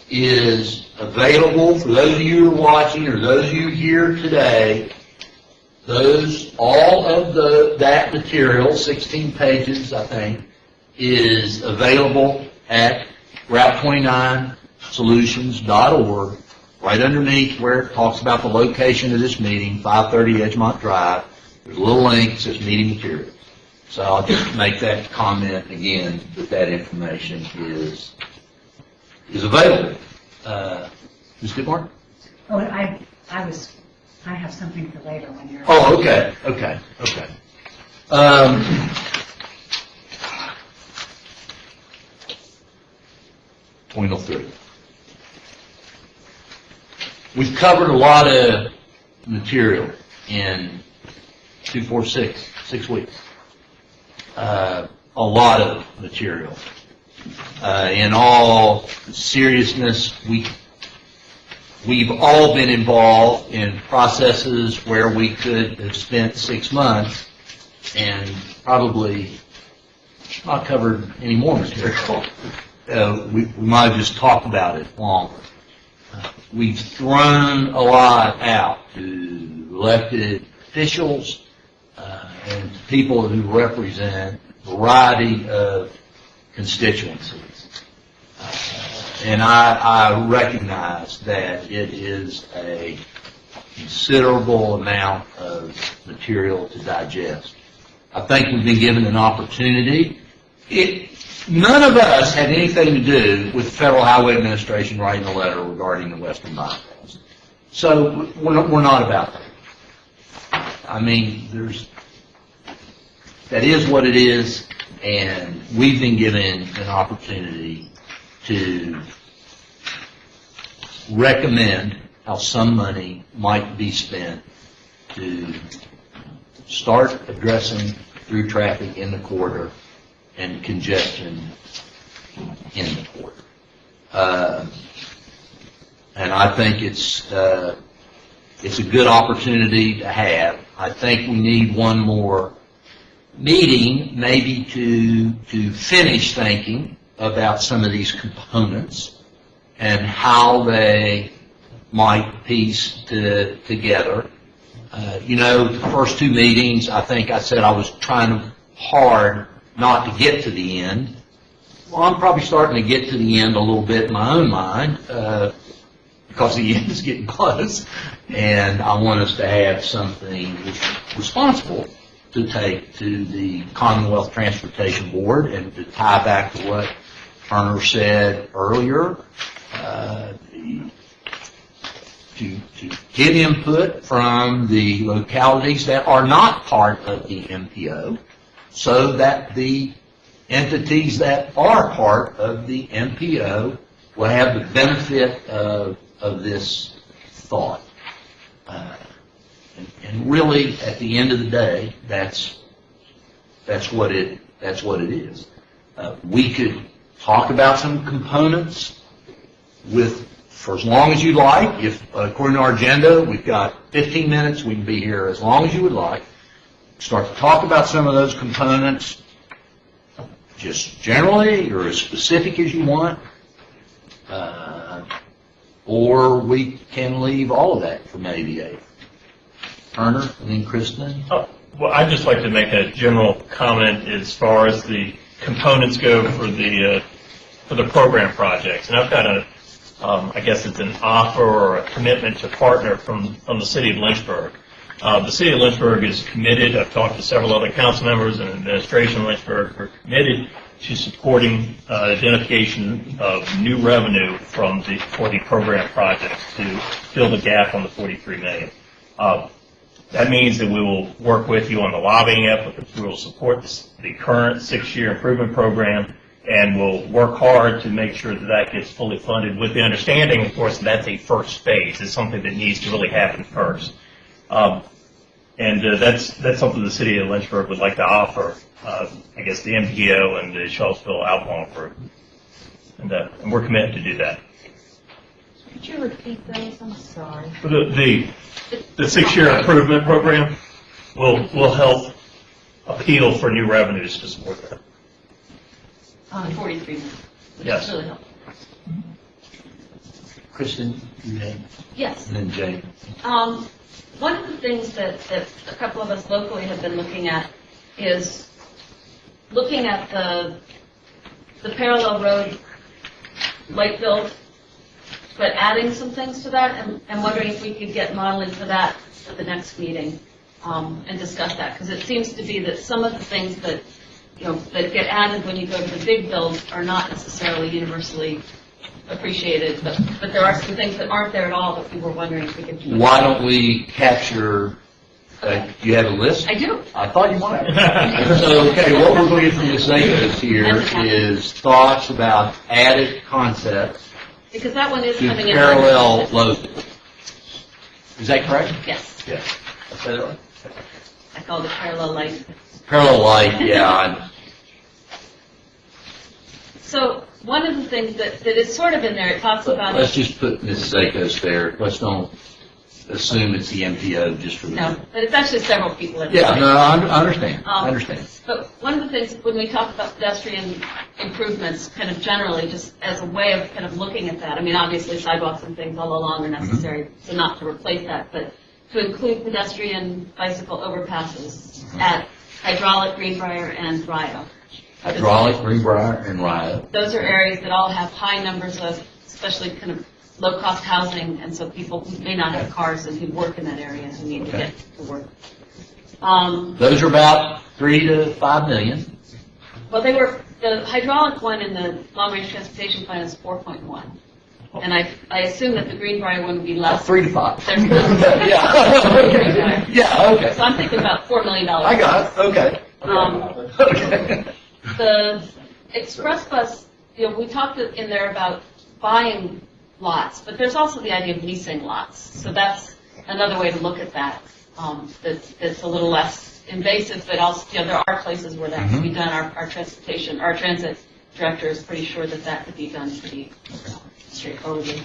is available for those of you who are watching or those of you here today. All of that material, 16 pages, I think, is available at route29solutions.org, right underneath where it talks about the location of this meeting, 530 Edgemont Drive. There's a little link that says meeting materials. So I'll just make that comment again, that information is available. Ms. Goodmark? Oh, I have something for later when you're. Oh, okay. 2003. We've covered a lot of material in 6 weeks. A lot of material. In all seriousness, we've all been involved in processes where we could have spent 6 months and probably not covered any more material. We might have just talked about it longer. We've thrown a lot out to elected officials and people who represent a variety of constituencies. And I recognize that it is a considerable amount of material to digest. I think we've been given an opportunity. None of us had anything to do with the Federal Highway Administration writing a letter regarding the Western Bypass. So we're not about that. I mean, that is what it is, and we've been given an opportunity to recommend how some money might be spent to start addressing through traffic in the corridor and congestion in the corridor. And I think it's a good opportunity to have. I think we need one more meeting, maybe to finish thinking about some of these components and how they might piece together. The first 2 meetings, I think I said I was trying hard not to get to the end. Well, I'm probably starting to get to the end a little bit in my own mind because the end is getting close, and I want us to have something responsible to take to the Commonwealth Transportation Board, and to tie back to what Turner said earlier, to get input from the localities that are not part of the MPO, so that the entities that are part of the MPO will have the benefit of this thought. And really, at the end of the day, that's what it is. We could talk about some components for as long as you like. If according to our agenda, we've got 15 minutes, we can be here as long as you would like. Start to talk about some of those components, just generally or as specific as you want. Or we can leave all of that for May 8th. Turner, and then Kristen. Well, I'd just like to make a general comment as far as the components go for the program projects. And I've got I guess it's an offer or a commitment to partner from the city of Lynchburg. The city of Lynchburg is committed. I've talked to several other council members and administration in Lynchburg who are committed to supporting identification of new revenue for the program projects to fill the gap on the $43 million. That means that we will work with you on the lobbying effort. We will support the current 6-year improvement program, and we'll work hard to make sure that gets fully funded, with the understanding, of course, that's a first phase. It's something that needs to really happen first. That's something the city of Lynchburg would like to offer, I guess, the MPO and the Charlottesville outbound group. And we're committed to do that. Could you repeat those? I'm sorry. The 6-year improvement program will help appeal for new revenues to support that. 43 million. Yes. Really helpful. Kristen, you had, Yes. and then Jane. One of the things that a couple of us locally have been looking at is looking at the parallel road light build, but adding some things to that, and wondering if we could get modeling for that at the next meeting and discuss that, because it seems to be that some of the things that that get added when you go to the big builds are not necessarily universally appreciated, but there are some things that aren't there at all that we were wondering if we could. Why don't we capture, do you have a list? I do. I thought you might. So, okay, what we're going to get from Ms. Akins here is thoughts about added concepts Because that one is to coming in. parallel loading. Is that correct? Yes. Yes. I said it right? I called it parallel light. Parallel light, yeah. So one of the things that is sort of in there, it talks about. Let's just put Ms. Sakos there. Let's don't assume it's the MPO just for the. No, but it's actually several people. Yeah, no, I understand. I understand. But one of the things, when we talk about pedestrian improvements, kind of generally, just as a way of kind of looking at that, I mean, obviously sidewalks and things all along are necessary, so not to replace that, but to include pedestrian bicycle overpasses at Hydraulic, Greenbrier, and Rio. Hydraulic, Greenbrier, and Rio. Those are areas that all have high numbers of, especially kind of low-cost housing, and so people who may not have cars and who work in that area and need to get to work. Those are about 3 to 5 million. Well, the hydraulic one in the long-range transportation plan is 4.1. And I assume that the Greenbrier one would be less. 3 to 5. There's Yeah. Yeah, okay. So I'm thinking about $4 million. I got it, okay. Okay. The express bus, we talked in there about buying lots, but there's also the idea of leasing lots. So that's another way to look at that. That's a little less invasive, but also, there are places where that can be done. Our transit director is pretty sure that could be done pretty straightforwardly.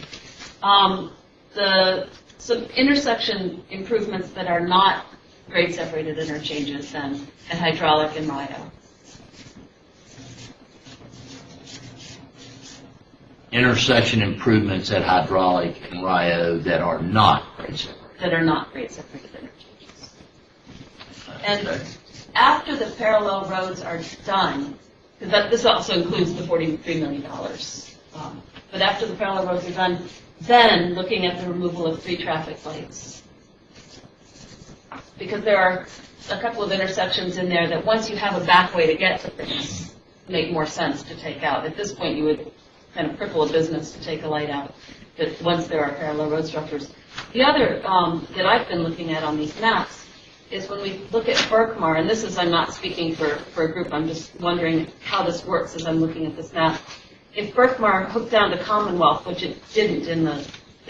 Some intersection improvements that are not grade separated interchanges and hydraulic and Rio. Intersection improvements at Hydraulic and Rio that are not grade separated. That are not grade separated interchanges. And after the parallel roads are done, because this also includes the $43 million, but after the parallel roads are done, then looking at the removal of 3 traffic lights. Because there are a couple of intersections in there that once you have a back way to get to things, make more sense to take out. At this point, you would kind of cripple a business to take a light out, but once there are parallel road structures. The other that I've been looking at on these maps is when we look at Berkmar, and this is, I'm not speaking for a group, I'm just wondering how this works as I'm looking at this map. If Berkmar hooked down to Commonwealth, which it didn't in the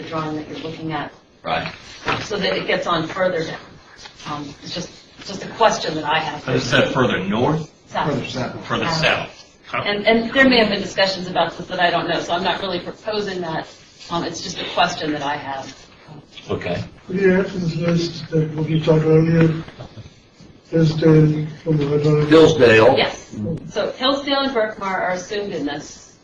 drawing that you're looking at, Right. so that it gets on further down. It's just a question that I have. Is that further north, South. further south? And there may have been discussions about this that I don't know, so I'm not really proposing that. It's just a question that I have. Okay. Could you add to this list that what you talked earlier, Hillsdale from the hydraulic? Hillsdale. Yes. So Hillsdale and Berkmar are assumed in this,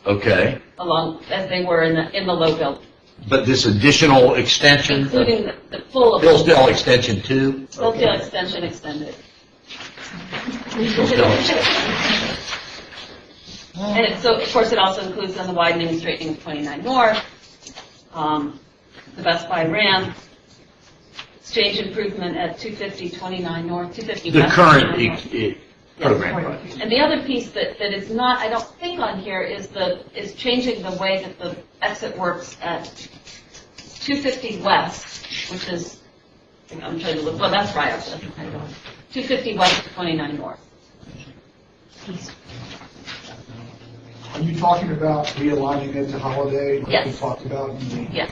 Okay. along as they were in the low build, But this additional extension, including the full of Hillsdale Extension 2? Hillsdale extension extended. Hillsdale Extension. And so, of course, it also includes then the widening and straightening of 29 North, the Best Buy ramp, exchange improvement at 250 29 North, 250 The West. current 29 North. program project. And the other piece that is not, I don't think on here, is changing the way that the exit works at 250 West, which is, I'm trying to look, well, that's right, 250 West to 29 North. Are you talking about realigning it to Holiday? Like Yes. we talked about in the... Yes.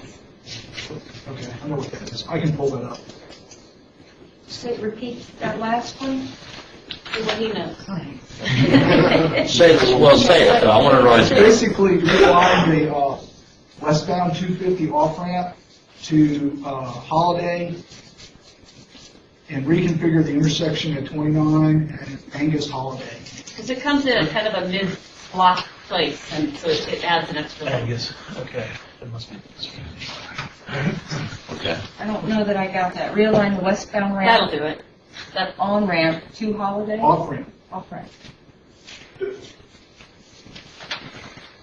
Okay, I know what that is. I can pull that up. So repeat that last one? See what he knows. Say it, I want to write it. Basically, realign the westbound 250 off-ramp to Holiday and reconfigure the intersection at 29 and Angus Holiday. Because it comes in at kind of a mid-block place, and so it adds an extra level. Okay. That must be. Okay. I don't know that I got that. Realign the westbound That'll ramp do it. That, on ramp to Holiday? Off-ramp. Off ramp.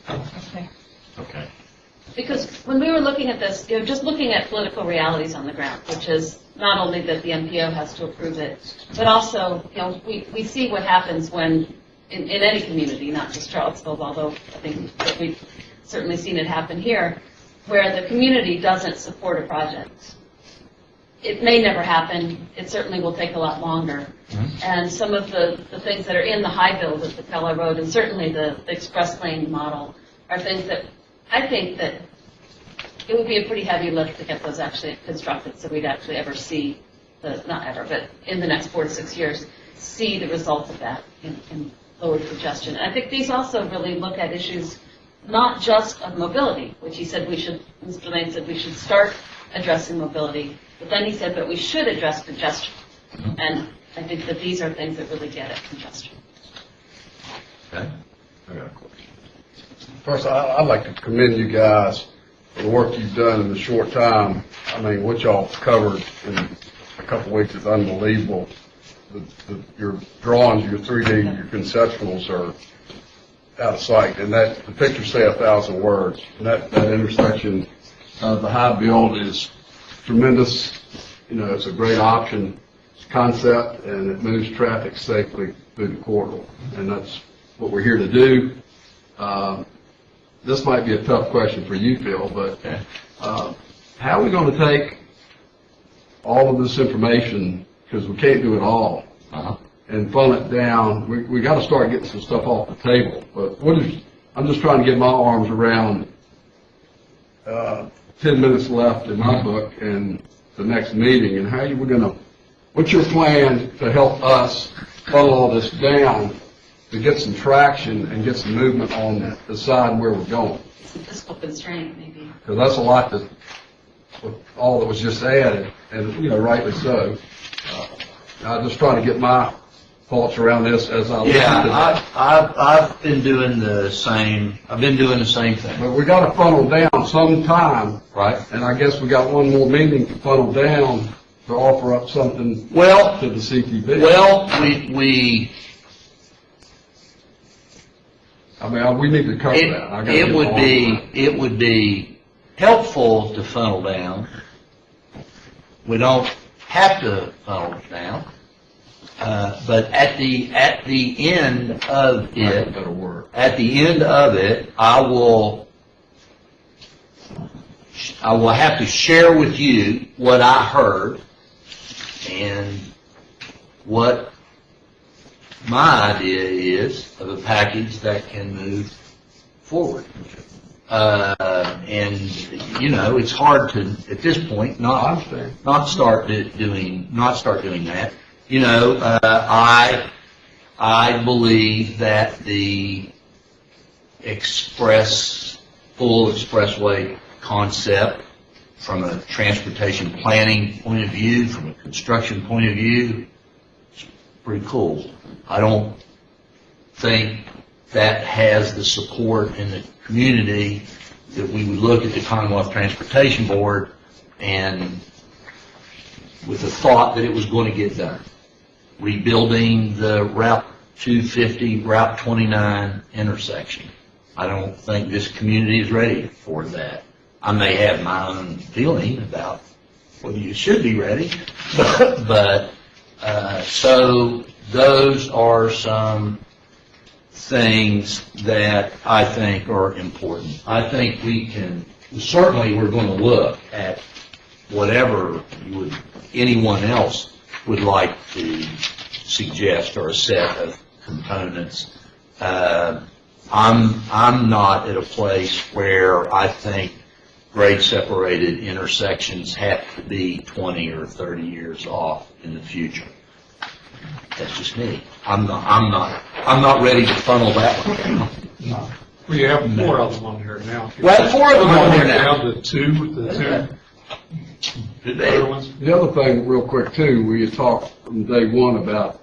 Okay. Okay. because when we were looking at this, just looking at political realities on the ground, which is not only that the MPO has to approve it, but also, we see what happens when, in any community, not just Charlottesville, although I think that we've certainly seen it happen here, where the community doesn't support a project. It may never happen. It certainly will take a lot longer. And some of the things that are in the high build of the Pella Road, and certainly the express lane model, are things that I think that it would be a pretty heavy lift to get those actually constructed, so we'd actually ever see, not ever, but in the next 4 to 6 years, see the results of that in lower congestion. I think these also really look at issues not just of mobility, which he said we should, Mr. Lane said we should start addressing mobility, but then he said, but we should address congestion. And I think that these are things that really get at congestion. Okay. I got a question. First, I'd like to commend you guys for the work you've done in the short time. I mean, what y'all covered in a couple of weeks is unbelievable. Your drawings, your 3D, your conceptuals are out of sight, and that the pictures say 1,000 words. And that intersection of the high build is tremendous. You know, it's a great option concept, and it moves traffic safely through the corridor, and that's what we're here to do. This might be a tough question for you, Phil, but how are we going to take all of this information, because we can't do it all, and funnel it down? We got to start getting some stuff off the table. But I'm just trying to get my arms around 10 minutes left in my book and the next meeting, and how we're going to, what's your plan to help us funnel all this down to get some traction and get some movement on the side where we're going? Some fiscal constraint, maybe. Because that's a lot with all that was just added, and, you know, rightly so. I'm just trying to get my thoughts around this as I listen to that. I've been doing the same. I've been doing the same thing. But we got to funnel down sometime, Right. and I guess we got one more meeting to funnel down to offer up something to the CTV. Well, I mean, we need to cover that. I gotta it get would along be with that. it would be helpful to funnel down. We don't have to funnel down, but at the end of it, I will have to share with you what I heard and what my idea is of a package that can move forward. And, you know, it's hard to, at this point, not start doing that. You know, I believe that the full expressway concept, from a transportation planning point of view, from a construction point of view, is pretty cool. I don't think that has the support in the community that we would look at the Commonwealth Transportation Board and with the thought that it was going to get done. Rebuilding the Route 250, Route 29 intersection. I don't think this community is ready for that. I may have my own feeling about whether you should be ready, but so those are some things that I think are important. I think we're going to look at whatever anyone else would like to suggest, or a set of components. I'm not at a place where I think grade separated intersections have to be 20 or 30 years off in the future. That's just me. I'm not ready to funnel that one down. Well, you have 4 of them on here now. We have 4 of them on here now. Down to 2, the 2 other ones. The other thing, real quick too, we had talked from day one about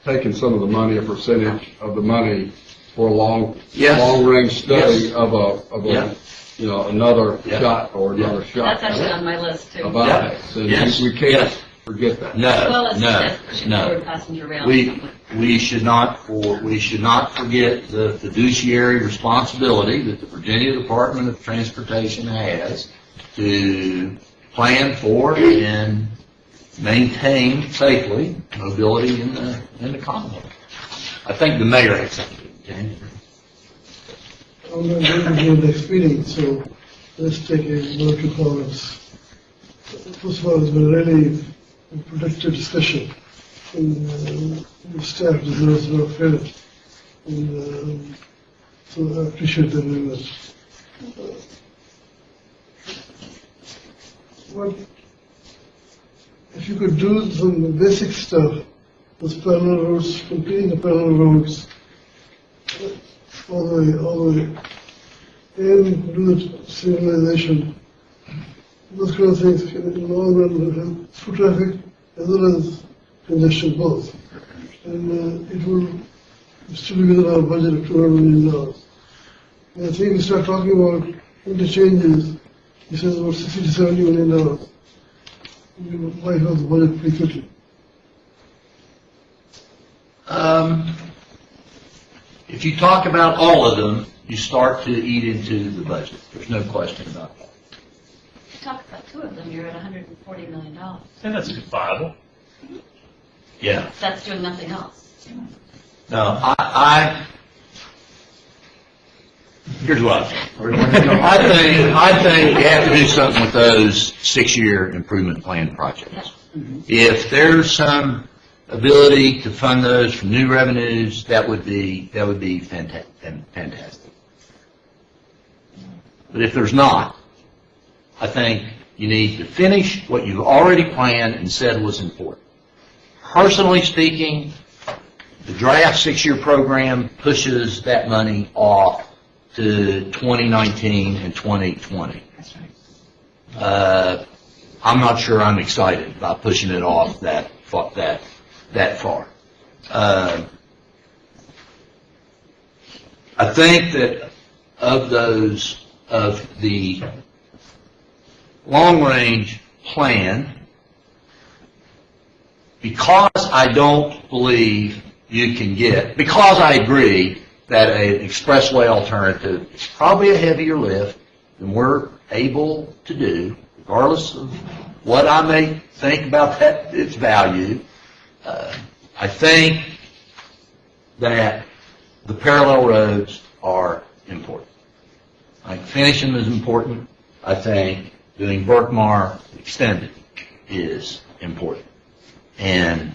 taking some of the money, a percentage of the money for a long-range study of a you know, another shot or another shot. That's actually on my list, too. About it. So we can't forget that. Well, as forward passenger rail. We should not forget the fiduciary responsibility that the Virginia Department of Transportation has to plan for and maintain safely mobility in the Commonwealth. I think the mayor had something. I'm not going to do the next meeting, so let's take one or 2 comments. First of all, it's been really a productive discussion, and the staff deserves a lot of credit, and so I appreciate that very much. If you could do some basic stuff those parallel roads, completing the parallel roads, all the way, and do the signalization, those kind of things, in the long run will help through traffic as well as congestion both. And it will still be within our budget of $200 million. And I think we start talking about interchanges, he says about $60 to $70 million. We might have the budget pretty quickly. If you talk about all of them, you start to eat into the budget. There's no question about that. If you talk about two of them, you're at $140 million. And that's viable. Yeah. That's doing nothing else. No, here's what I think you have to do something with those 6-year improvement plan projects. If there's some ability to fund those from new revenues, that would be fantastic. But if there's not, I think you need to finish what you've already planned and said was important. Personally speaking, the draft 6-year program pushes that money off to 2019 and 2020. That's right. I'm not sure I'm excited about pushing it off that far. I think that of the long-range plan, because I don't believe you can get, because I agree that an expressway alternative is probably a heavier lift than we're able to do, regardless of what I may think about its value. I think that the parallel roads are important. I think finishing is important. I think doing Berkmar extended is important. And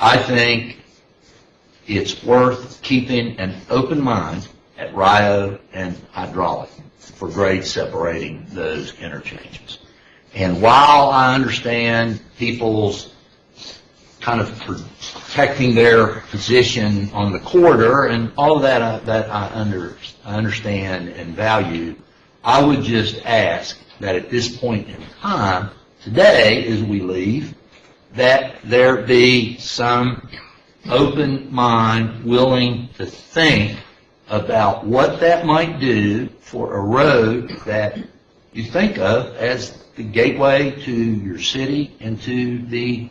I think it's worth keeping an open mind at Rio and hydraulic for grade separating those interchanges. And while I understand people's kind of protecting their position on the corridor and all of that, I understand and value, I would just ask that at this point in time, today, as we leave, that there be some open mind willing to think about what that might do for a road that you think of as the gateway to your city and to the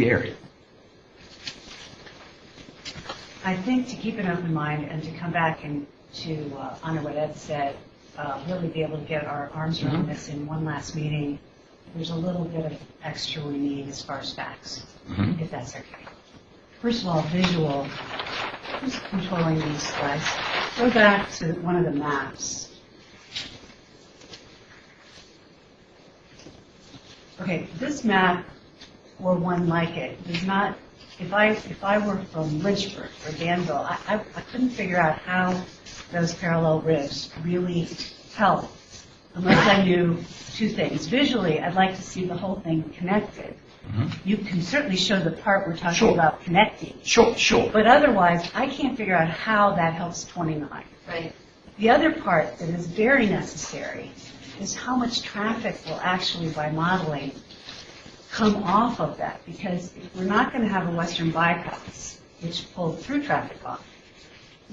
area. I think to keep an open mind and to come back and to honor what Ed said, really be able to get our arms around this in one last meeting, there's a little bit of extra we need as far as facts, if that's okay. First of all, visual. Who's controlling these slides? Go back to one of the maps. Okay, this map, or one like it, does not, if I were from Lynchburg or Danville, I couldn't figure out how those parallel ribs really help unless I knew two things. Visually, I'd like to see the whole thing connected. You can certainly show the part we're talking about connecting. Sure. But otherwise, I can't figure out how that helps 29. Right. The other part that is very necessary is how much traffic will actually, by modeling, come off of that. Because if we're not going to have a western bypass, which pulled through traffic off,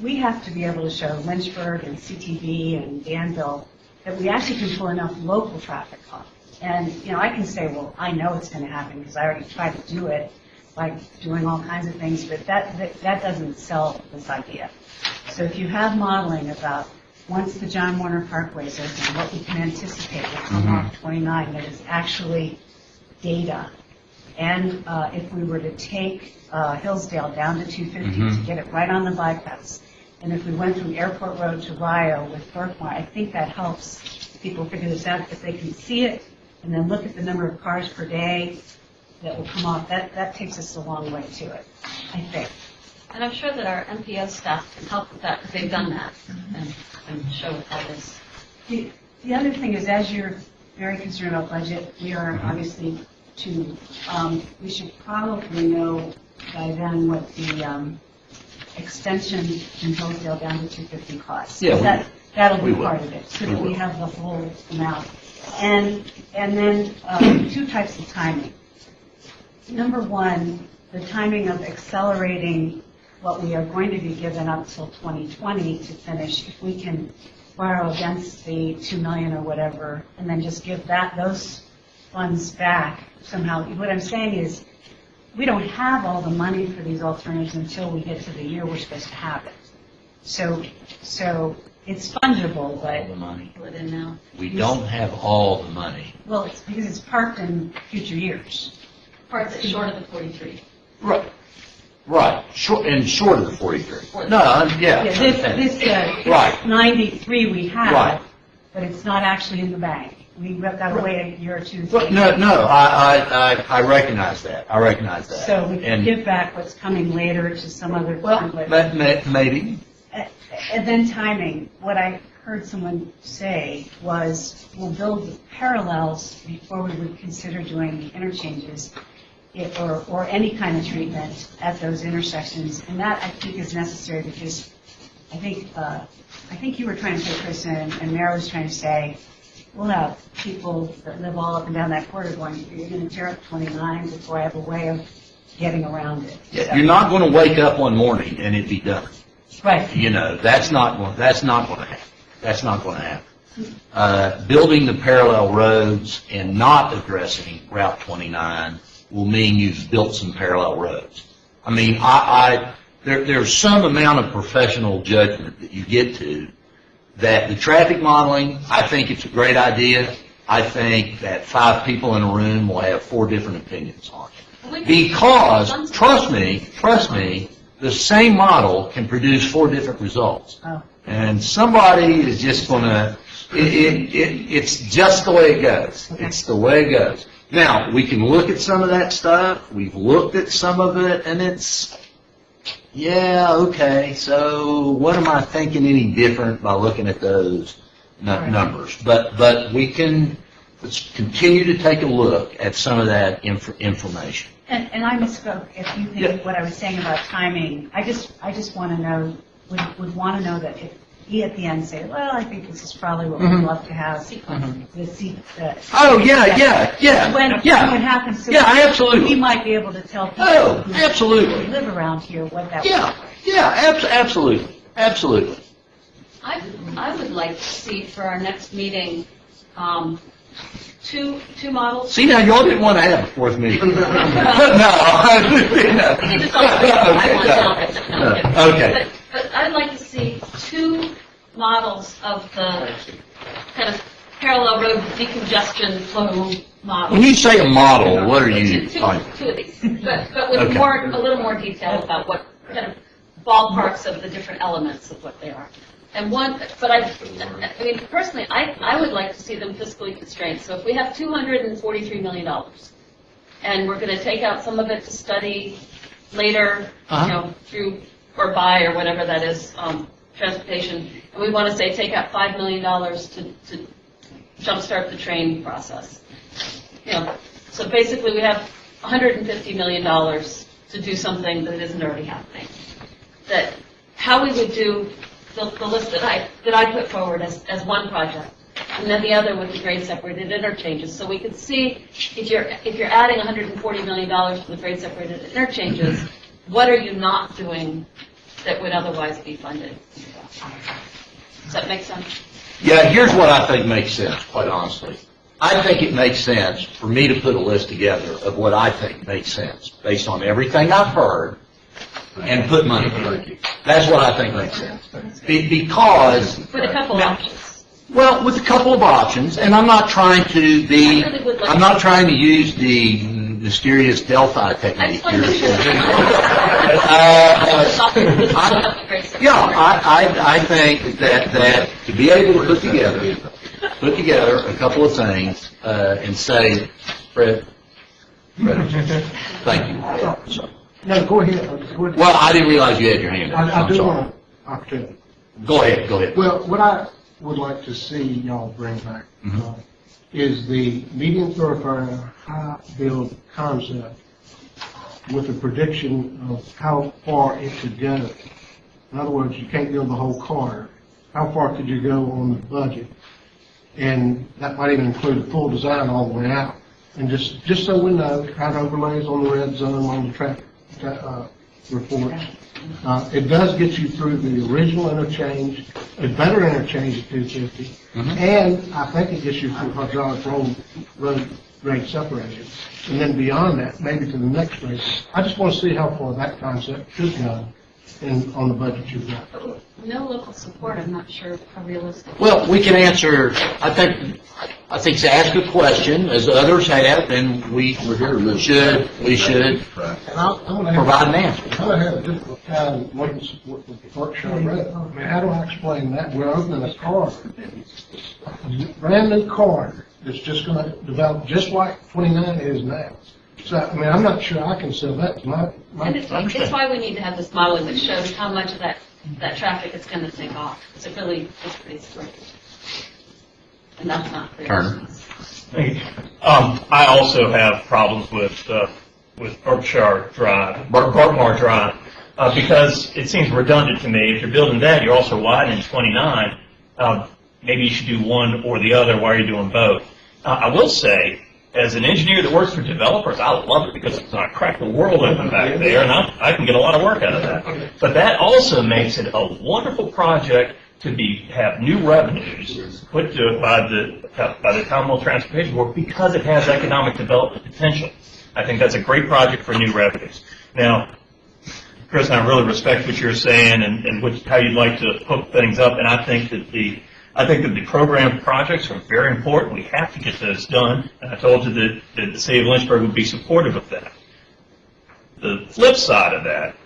we have to be able to show Lynchburg and CTV and Danville that we actually can pull enough local traffic off. And, I can say, well, I know it's going to happen because I already tried to do it by doing all kinds of things, but that doesn't sell this idea. So if you have modeling about once the John Warner Parkway is open, what we can anticipate will come off 29 that is actually data. And if we were to take Hillsdale down to 250 to get it right on the bypass, and if we went from Airport Road to Rio with Berkmar, I think that helps people figure this out if they can see it and then look at the number of cars per day that will come off. That takes us a long way to it, I think. And I'm sure that our MPO staff can help with that because they've done that and show what that is. The other thing is, as you're very concerned about budget, we are obviously we should probably know by then what the extension in Hillsdale down to 250 costs? Yeah, That'll we be will. part of it, so We that we will. have the full amount. And then two types of timing. Number one, the timing of accelerating what we are going to be given up till 2020 to finish, if we can borrow against the 2 million or whatever, and then just give those funds back somehow. What I'm saying is, we don't have all the money for these alternatives until we get to the year we're supposed to have it. So it's fungible, All but, the money. Within now. We don't have all the money. well, it's because it's parked in future years. Parts that's short of the 43. Right. Right. Short of the 43. No, yeah. This Right. 93 we have, Right. but it's not actually in the bank. We've got to wait a year or two. But no, I recognize that. I recognize that. So we can And- give back what's coming later to some other Well, template. maybe. And then timing, what I heard someone say was, we'll build the parallels before we would consider doing the interchanges, or any kind of treatment at those intersections. And that, I think, is necessary because I think you were trying to say, Chris, and Mayor was trying to say, we'll have people that live all up and down that corridor going, you're going to tear up 29 before I have a way of getting around it. Yeah, you're not going to wake up one morning and it be done. Right. You know, that's not going to happen. That's not going to happen. Building the parallel roads and not addressing Route 29 will mean you've built some parallel roads. I mean, there's some amount of professional judgment that you get to that the traffic modeling, I think it's a great idea. I think that 5 people in a room will have 4 different opinions on it. Because, trust me, the same model can produce 4 different results. Oh. And somebody is just going to, it's just the way it goes. It's the way it goes. Now, we can look at some of that stuff. We've looked at some of it, and it's, yeah, okay, so what am I thinking any different by looking at those numbers? But let's continue to take a look at some of that information. And I misspoke, if you think what I was saying about timing, I just want to know, would want to know that if he at the end say, well, I think this is probably what we'd love to have, Oh, yeah. When it happens, so Yeah, absolutely. we might be able to tell people Oh, who absolutely. live around here what that Absolutely. I would like to see for our next meeting, two models. See, now, y'all didn't want to have a 4th meeting. No. We can just talk about it. No. Okay. But I'd like to see 2 models of the kind of parallel road decongestion flow model. When you say a model, what are you Two talking? of these, but with Okay. a little more detail about what kind of ballparks of the different elements of what they are. And but I mean, personally, I would like to see them fiscally constrained. So if we have $243 million, and we're going to take out some of it to study later, through or by or whatever that is, transportation, and we want to say take out $5 million to jumpstart the training process. So basically we have $150 million to do something that isn't already happening. That how we would do the list that I put forward as one project, and then the other with the grade separated interchanges. So we could see if you're adding $140 million to the grade separated interchanges, what are you not doing that would otherwise be funded? Does that make sense? Yeah, here's what I think makes sense, quite honestly. I think it makes sense for me to put a list together of what I think makes sense, based on everything I've heard, and put money in it. That's what I think makes sense. Because... With a couple options. Well, with a couple of options, and I'm not trying to I'm not trying to use the mysterious Delphi technique here. I think that to be able to put together a couple of things and say, Fred, thank you. No, go ahead. Well, I didn't realize you had your hand up. I I'm do sorry. want an opportunity. Go ahead. Well, what I would like to see y'all bring back is the medium thoroughfare high build concept with a prediction of how far it could go. In other words, you can't build the whole corridor. How far could you go on the budget? And that might even include a full design all the way out. And just so we know, how it overlays on the red zone, on the traffic reports. It does get you through the original interchange, a better interchange at 250, and I think it gets you through hydraulic road grade separation. And then beyond that, maybe to the next grade. I just want to see how far that concept could go on the budget you've got. No local support, I'm not sure how realistic. Well, we can answer, I think to ask a question, as others have, and we should And I'm going to provide an answer. I'm going to have a difficult time wanting to support the Berkshire Road. I mean, how do I explain that? We're opening a corridor, brand new corridor that's just going to develop just like 29 is now. So, I mean, I'm not sure I can sell that to my And it's why we need to have this modeling that shows how much of that traffic is going to take off. Because it really is pretty slick. And that's not clear. Turner. I also have problems with Berkshire Drive, Bartmore Drive, because it seems redundant to me. If you're building that, you're also widening 29. Maybe you should do one or the other. Why are you doing both? I will say, as an engineer that works for developers, I love it because it's going to crack the world open back there, and I can get a lot of work out of that. But that also makes it a wonderful project to have new revenues put to by the Commonwealth Transportation Board because it has economic development potential. I think that's a great project for new revenues. Now, Chris, I really respect what you're saying and how you'd like to hook things up, and I think that the program projects are very important. We have to get those done, and I told you that the city of Lynchburg would be supportive of that. The flip side of that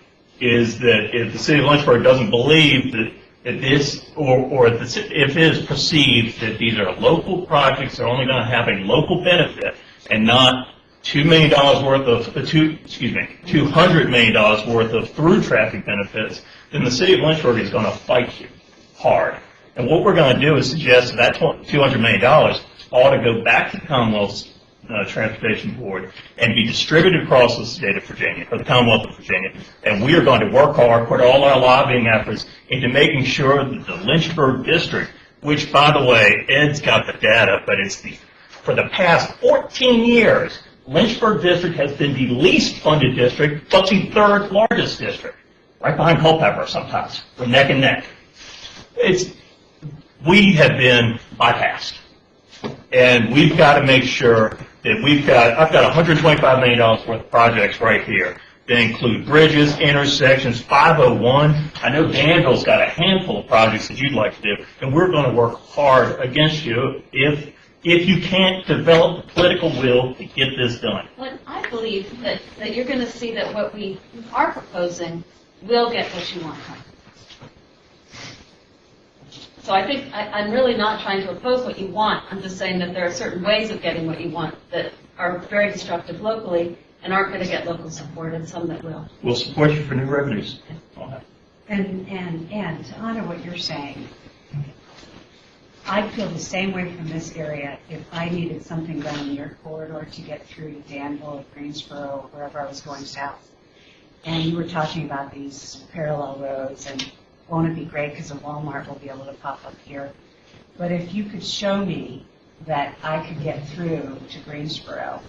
is that if the city of Lynchburg doesn't believe that this, or if it is perceived that these are local projects, they're only going to have a local benefit and not $200 million worth of through traffic benefits, then the city of Lynchburg is going to fight you hard. And what we're going to do is suggest that $200 million ought to go back to the Commonwealth's Transportation Board and be distributed across the state of Virginia, or the Commonwealth of Virginia. And we are going to work hard, put all our lobbying efforts into making sure that the Lynchburg district, which, by the way, Ed's got the data, but for the past 14 years, Lynchburg district has been the least funded district, but the third largest district, right behind Culpeper sometimes. We're neck and neck. We have been bypassed. And we've got to make sure that I've got $125 million worth of projects right here. They include bridges, intersections, 501. I know Danville's got a handful of projects that you'd like to do, and we're going to work hard against you if you can't develop the political will to get this done. Well, I believe that you're going to see that what we are proposing will get what you want. So I think I'm really not trying to oppose what you want. I'm just saying that there are certain ways of getting what you want that are very destructive locally and aren't going to get local support, and some that will. We'll support you for new revenues. And to honor what you're saying, I'd feel the same way from this area if I needed something done in your corridor to get through to Danville or Greensboro or wherever I was going south. And you were talking about these parallel roads, and won't it be great because a Walmart will be able to pop up here. But if you could show me that I could get through to Greensboro,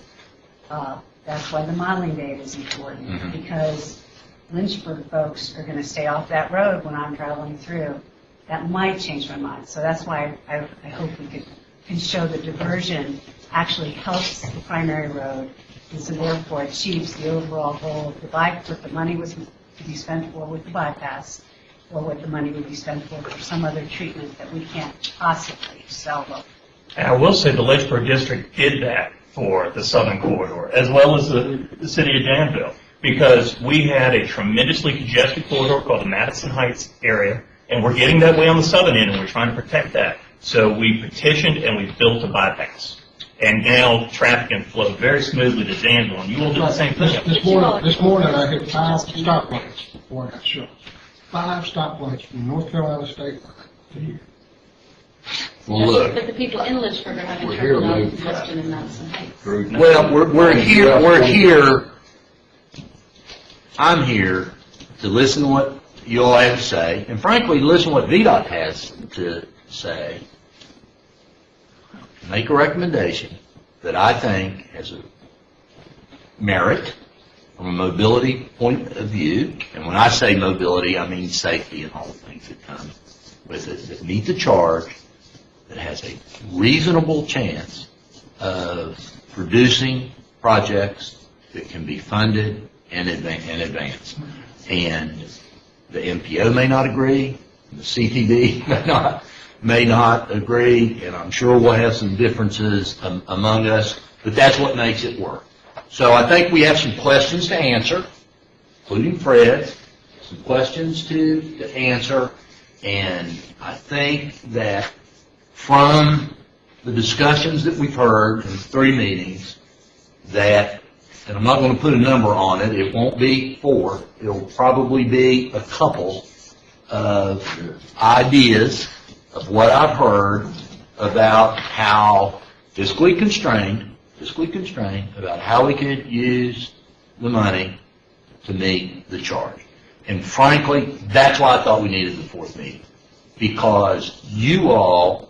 that's why the modeling data is important, because Lynchburg folks are going to stay off that road when I'm traveling through. That might change my mind. So that's why I hope we can show the diversion actually helps the primary road, and so therefore achieves the overall goal of what the money was to be spent for with the bypass, or what the money would be spent for some other treatment that we can't possibly sell them. And I will say the Lynchburg district did that for the southern corridor, as well as the city of Danville, because we had a tremendously congested corridor called the Madison Heights area, and we're getting that way on the southern end, and we're trying to protect that. So we petitioned and we built a bypass. And now traffic can flow very smoothly to Danville, and you will do the same thing. This morning I hit 5 stoplights before I got shot. 5 stoplights from North Carolina State Line to here. Well, look, But the people in Lynchburg are having We're trouble here, now man. congestion in Madison Heights. Well, we're here I'm here to listen to what you all have to say, and frankly, listen to what VDOT has to say, make a recommendation that I think has a merit from a mobility point of view, and when I say mobility, I mean safety and all the things that come with it, that meet the charge, that has a reasonable chance of producing projects that can be funded in advance. And the MPO may not agree, the CTD may not agree, and I'm sure we'll have some differences among us, but that's what makes it work. So I think we have some questions to answer, including Fred, some questions to answer, and I think that from the discussions that we've heard in 3 meetings, that, and I'm not going to put a number on it, it won't be 4, it'll probably be a couple of ideas of what I've heard about how fiscally constrained, about how we could use the money to meet the charge. And frankly, that's why I thought we needed the 4th meeting, because you all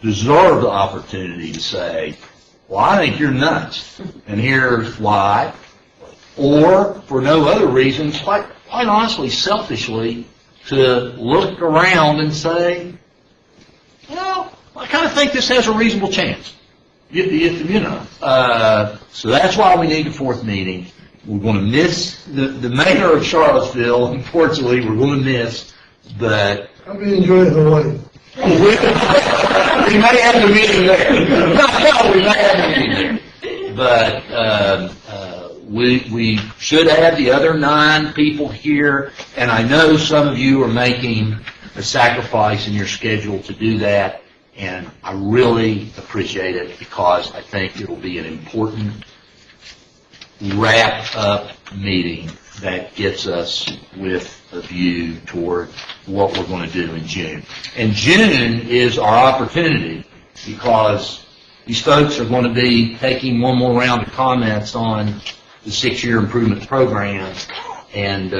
deserve the opportunity to say, well, I think you're nuts, and here's why, or for no other reasons, quite honestly, selfishly, to look around and say, well, I kind of think this has a reasonable chance. You know. So that's why we need the 4th meeting. We're going to miss the mayor of Charlottesville, unfortunately, we're going to miss, but I'll be enjoying Hawaii. We may have the meeting there. We may have the meeting there. But we should have the other 9 people here, and I know some of you are making a sacrifice in your schedule to do that, and I really appreciate it because I think it will be an important wrap-up meeting that gets us with a view toward what we're going to do in June. And June is our opportunity because these folks are going to be taking one more round of comments on the 6-year improvement program, and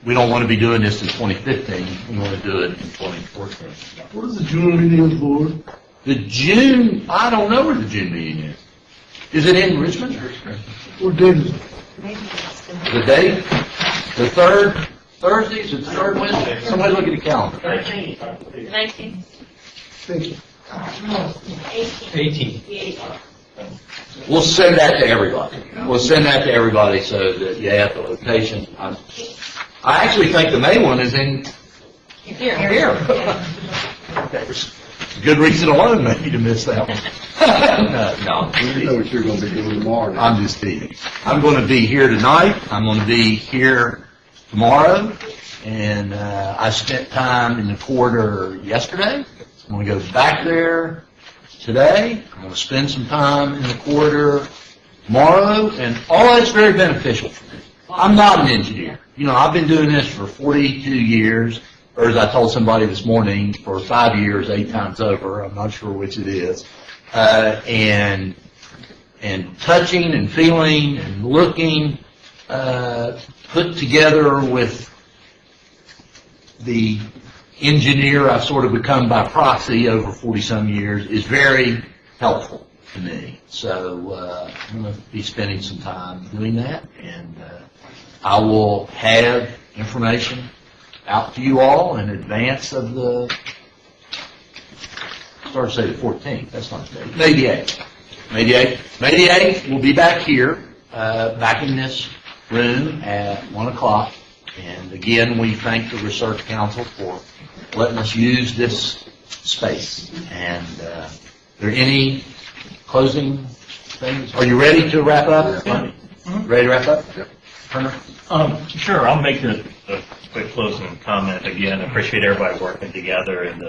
we don't want to be doing this in 2015. We want to do it in 2014. What is the June meeting for? The June, I don't know where the June meeting is. Is it in Richmond? What date is it? The date? The 3rd Thursdays? It's the 3rd Wednesday? Somebody look at the calendar. 19th. Thank you. 18. We'll send that to everybody. We'll send that to everybody so that you have the location. I actually think the May one is in here. There's a good reason alone maybe to miss that one. No. You know what you're going to be doing tomorrow. I'm just teasing. I'm going to be here tonight. I'm going to be here tomorrow. And I spent time in the corridor yesterday. I'm going to go back there today. I'm going to spend some time in the corridor tomorrow. And all that's very beneficial for me. I'm not an engineer. You know, I've been doing this for 42 years, or as I told somebody this morning, for 5 years, 8 times over. I'm not sure which it is. And touching and feeling and looking, put together with the engineer I've sort of become by proxy over 40-some years is very helpful to me. So I'm going to be spending some time doing that, and I will have information out to you all in advance of the, start to say the 14th, that's not the date, May the 8th. May the 8th, we'll be back here, back in this room at 1 o'clock. And again, we thank the Research Council for letting us use this space. And are there any closing things? Are you ready to wrap up? Ready to wrap up? Yep. Turner? Sure, I'll make a quick closing comment. Again, I appreciate everybody working together and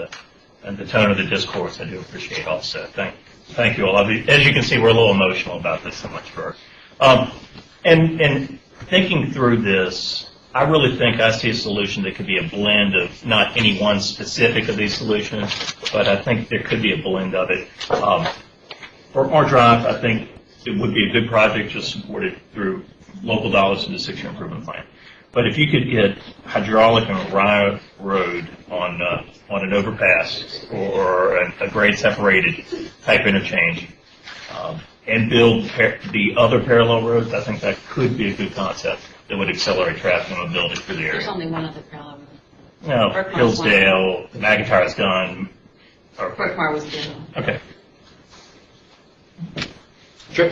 the tone of the discourse. I do appreciate also. Thank you all. As you can see, we're a little emotional about this so much for. And thinking through this, I really think I see a solution that could be a blend of not any one specific of these solutions, but I think there could be a blend of it. For Orange Drive, I think it would be a good project just supported through local dollars to the 6-year improvement plan. But if you could get hydraulic on Rye Road on an overpass or a grade separated type interchange, and build the other parallel roads, I think that could be a good concept that would accelerate traffic and mobility through the There's area. only one other parallel road. No, Berkmar's one. Hillsdale, McIntyre's done. Berkmar was the other one. Okay. Sure.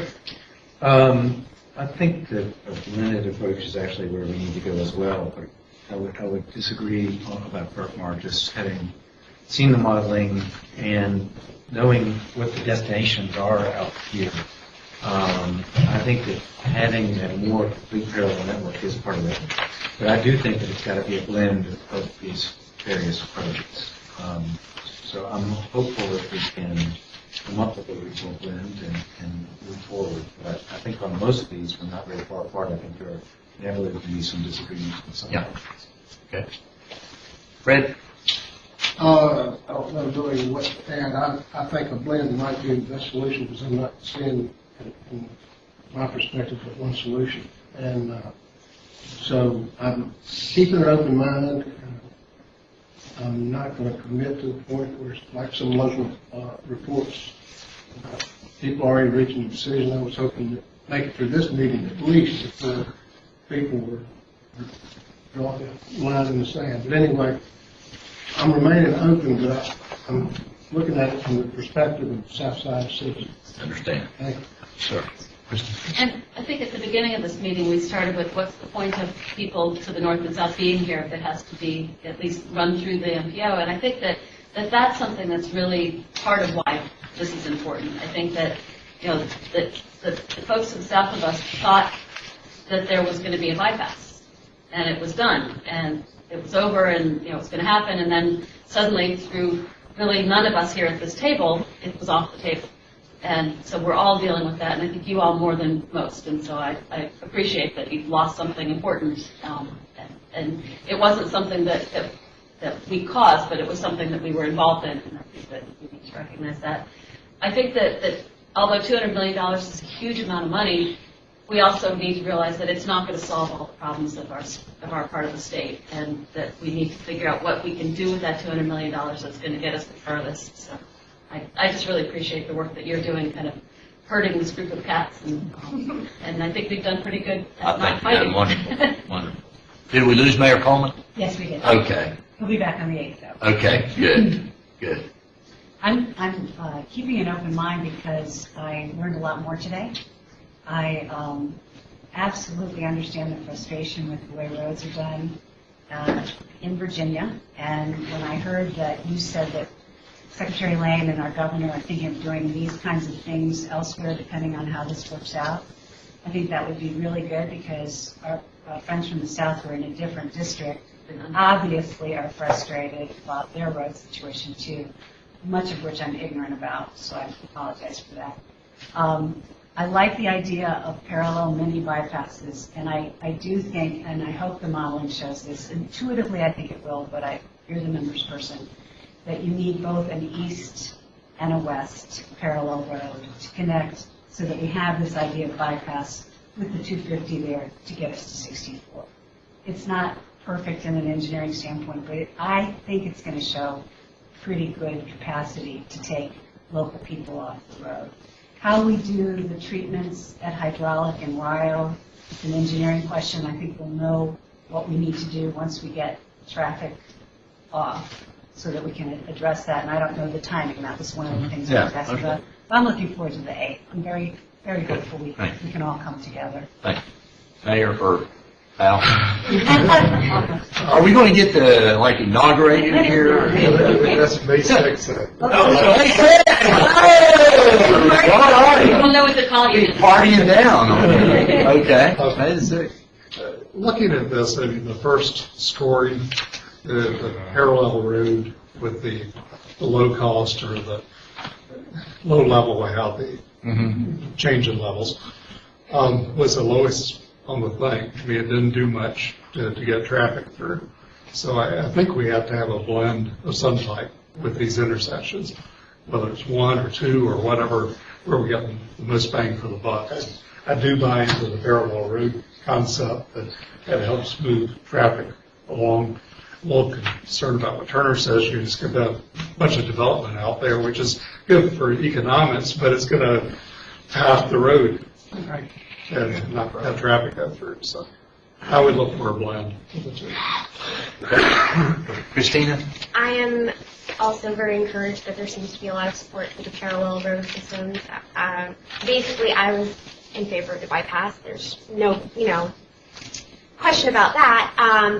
I think that a blended approach is actually where we need to go as well. But I would disagree about Berkmar, just having seen the modeling and knowing what the destinations are out here. I think that having a more complete parallel network is part of it. But I do think that it's got to be a blend of these various approaches. So I'm hopeful that we can come up with a regional blend and move forward. But I think on most of these, we're not very far apart. I think there are inevitably going to be some disagreements on some. Yeah. Okay. Fred? I don't know really what to add. I think a blend might be the best solution because I'm not seeing, from my perspective, but one solution. And so I'm keeping an open mind. I'm not going to commit to the point where it's like some local reports. People already reaching a decision. I was hoping to make it through this meeting at least before people were drawing a line in the sand. But anyway, I'm remaining open, but I'm looking at it from the perspective of the south side of the city. Understand. Thank you. Sir. And I think at the beginning of this meeting, we started with what's the point of people to the north and south being here if it has to be at least run through the MPO. And I think that's something that's really part of why this is important. I think that, that the folks to the south of us thought that there was going to be a bypass, and it was done, and it was over, and, it was going to happen, and then suddenly through really none of us here at this table, it was off the table. And so we're all dealing with that, and I think you all more than most. And so I appreciate that you've lost something important. And it wasn't something that we caused, but it was something that we were involved in, and I think that we need to recognize that. I think that although $200 million is a huge amount of money, we also need to realize that it's not going to solve all the problems of our part of the state, and that we need to figure out what we can do with that $200 million that's going to get us the furthest. So I just really appreciate the work that you're doing, kind of herding this group of cats, and I think we've done pretty good at not fighting. Wonderful. Did we lose Mayor Coleman? Yes, we did. Okay. He'll be back on the 8th, though. Okay, good. I'm keeping an open mind because I learned a lot more today. I absolutely understand the frustration with the way roads are done in Virginia, and when I heard that you said that Secretary Lane and our governor are thinking of doing these kinds of things elsewhere, depending on how this works out, I think that would be really good because our friends from the South who are in a different district obviously are frustrated about their road situation too, much of which I'm ignorant about, so I apologize for that. I like the idea of parallel mini bypasses, and I do think, and I hope the modeling shows this, intuitively I think it will, but you're the numbers person, that you need both an east and a west parallel road to connect so that we have this idea of bypass with the 250 there to get us to 64. It's not perfect in an engineering standpoint, but I think it's going to show pretty good capacity to take local people off the road. How we do the treatments at hydraulic and Rio, it's an engineering question. I think we'll know what we need to do once we get traffic off, so that we can address that, and I don't know the timing. That was one of the things I was asking about. But I'm looking forward to the 8th. I'm very, very hopeful we can all come together. Thank you. Mayor or Al? Are we going to get inaugurated here? That's May 6th. We'll know what to call you. Partying down. Okay. May 6th. Looking at this, I mean, the first story, the parallel road with the low cost or the low level layout, the change in levels, was the lowest on the thing. I mean, it didn't do much to get traffic through. So I think we have to have a blend of some type with these intersections, whether it's one or two or whatever, where we get the most bang for the buck. I do buy into the parallel road concept that helps move traffic along. A little concerned about what Turner says, you're just going to have a bunch of development out there, which is good for economics, but it's going to path the road and not have traffic go through. So I would look for a blend of the two. Christina? I am also very encouraged that there seems to be a lot of support for the parallel road systems. Basically, I was in favor of the bypass. There's no, question about that.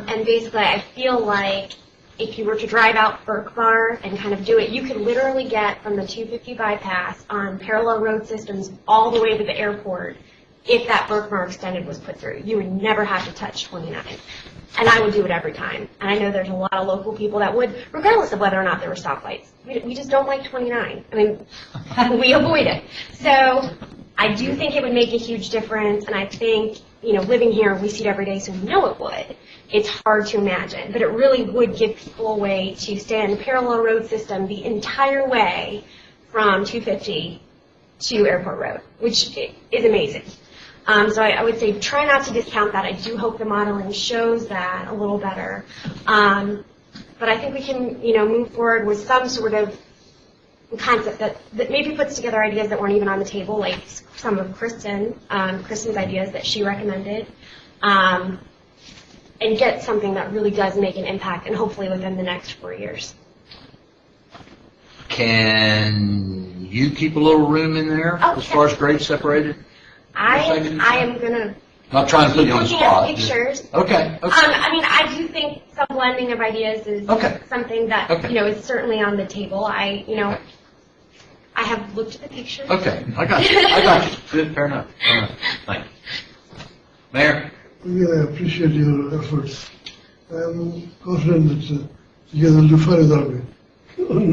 And basically, I feel like if you were to drive out Berkmar and kind of do it, you could literally get from the 250 bypass on parallel road systems all the way to the airport if that Berkmar extended was put through. You would never have to touch 29. And I would do it every time. And I know there's a lot of local people that would, regardless of whether or not there were stoplights. We just don't like 29. I mean, we avoid it. So I do think it would make a huge difference. And I think, living here, we see it every day, so we know it would. It's hard to imagine. But it really would give people a way to stay on the parallel road system the entire way from 250 to Airport Road, which is amazing. So I would say try not to discount that. I do hope the modeling shows that a little better. But I think we can, move forward with some sort of concept that maybe puts together ideas that weren't even on the table, like some of Kristen's ideas that she recommended, and get something that really does make an impact, and hopefully within the next 4 years. Can you keep a little room in there as far as grades separated? I am gonna. Not trying to put you on the Looking spot. at pictures. Okay. I do think some blending of ideas is something that is certainly on the table. I have looked at the pictures. Okay, I got you. Good, fair enough. Thank you. Mayor? Yeah, I appreciate your efforts. I'm confident that together we'll find a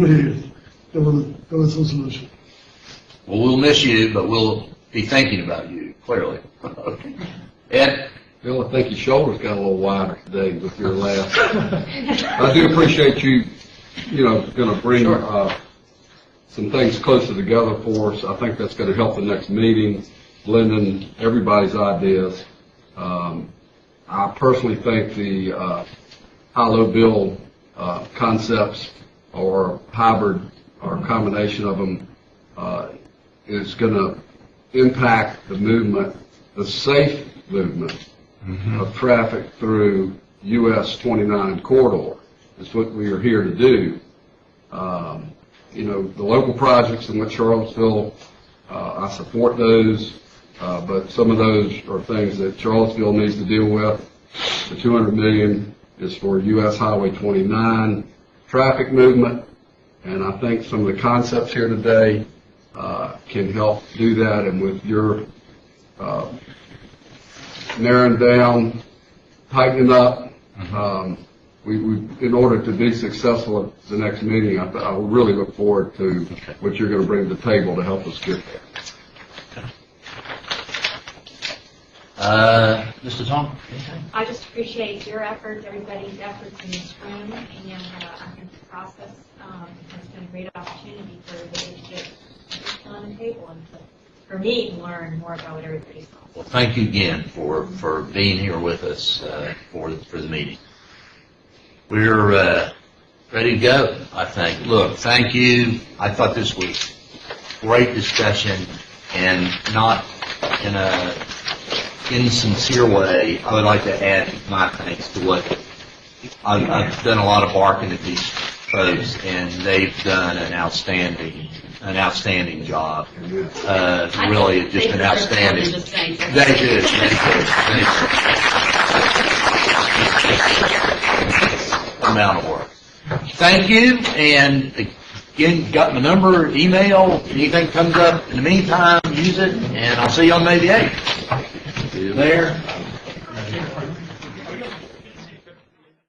way. There was some solution. Well, we'll miss you, but we'll be thinking about you, clearly. Ed? Bill, I think your shoulders got a little wider today with your laugh. I do appreciate you, going to bring some things closer together for us. I think that's going to help the next meeting, blending everybody's ideas. I personally think the high-low bill concepts or hybrid or a combination of them is going to impact the movement, the safe movement of traffic through US 29 corridor. Is what we are here to do. The local projects in West Charlottesville, I support those, but some of those are things that Charlottesville needs to deal with. The $200 million is for US Highway 29 traffic movement, and I think some of the concepts here today can help do that, and with your narrowing down, tightening up, we in order to be successful at the next meeting, I really look forward to what you're going to bring to the table to help us get there. Mr. Tom? I just appreciate your efforts, everybody's efforts in this room, and I think the process has been a great opportunity for everybody to get on the table and for me to learn more about what everybody's thought. Well, thank you again for being here with us for the meeting. We're ready to go, I think. Look, thank you. I thought this was great discussion, and not in a insincere way. I would like to add my thanks to what I've done a lot of barking at these folks, and they've done an outstanding job. Really, just an outstanding. They did. Amount of work. Thank you, and again, got my number, email, anything comes up in the meantime, use it, and I'll see you on May the 8th. See you there.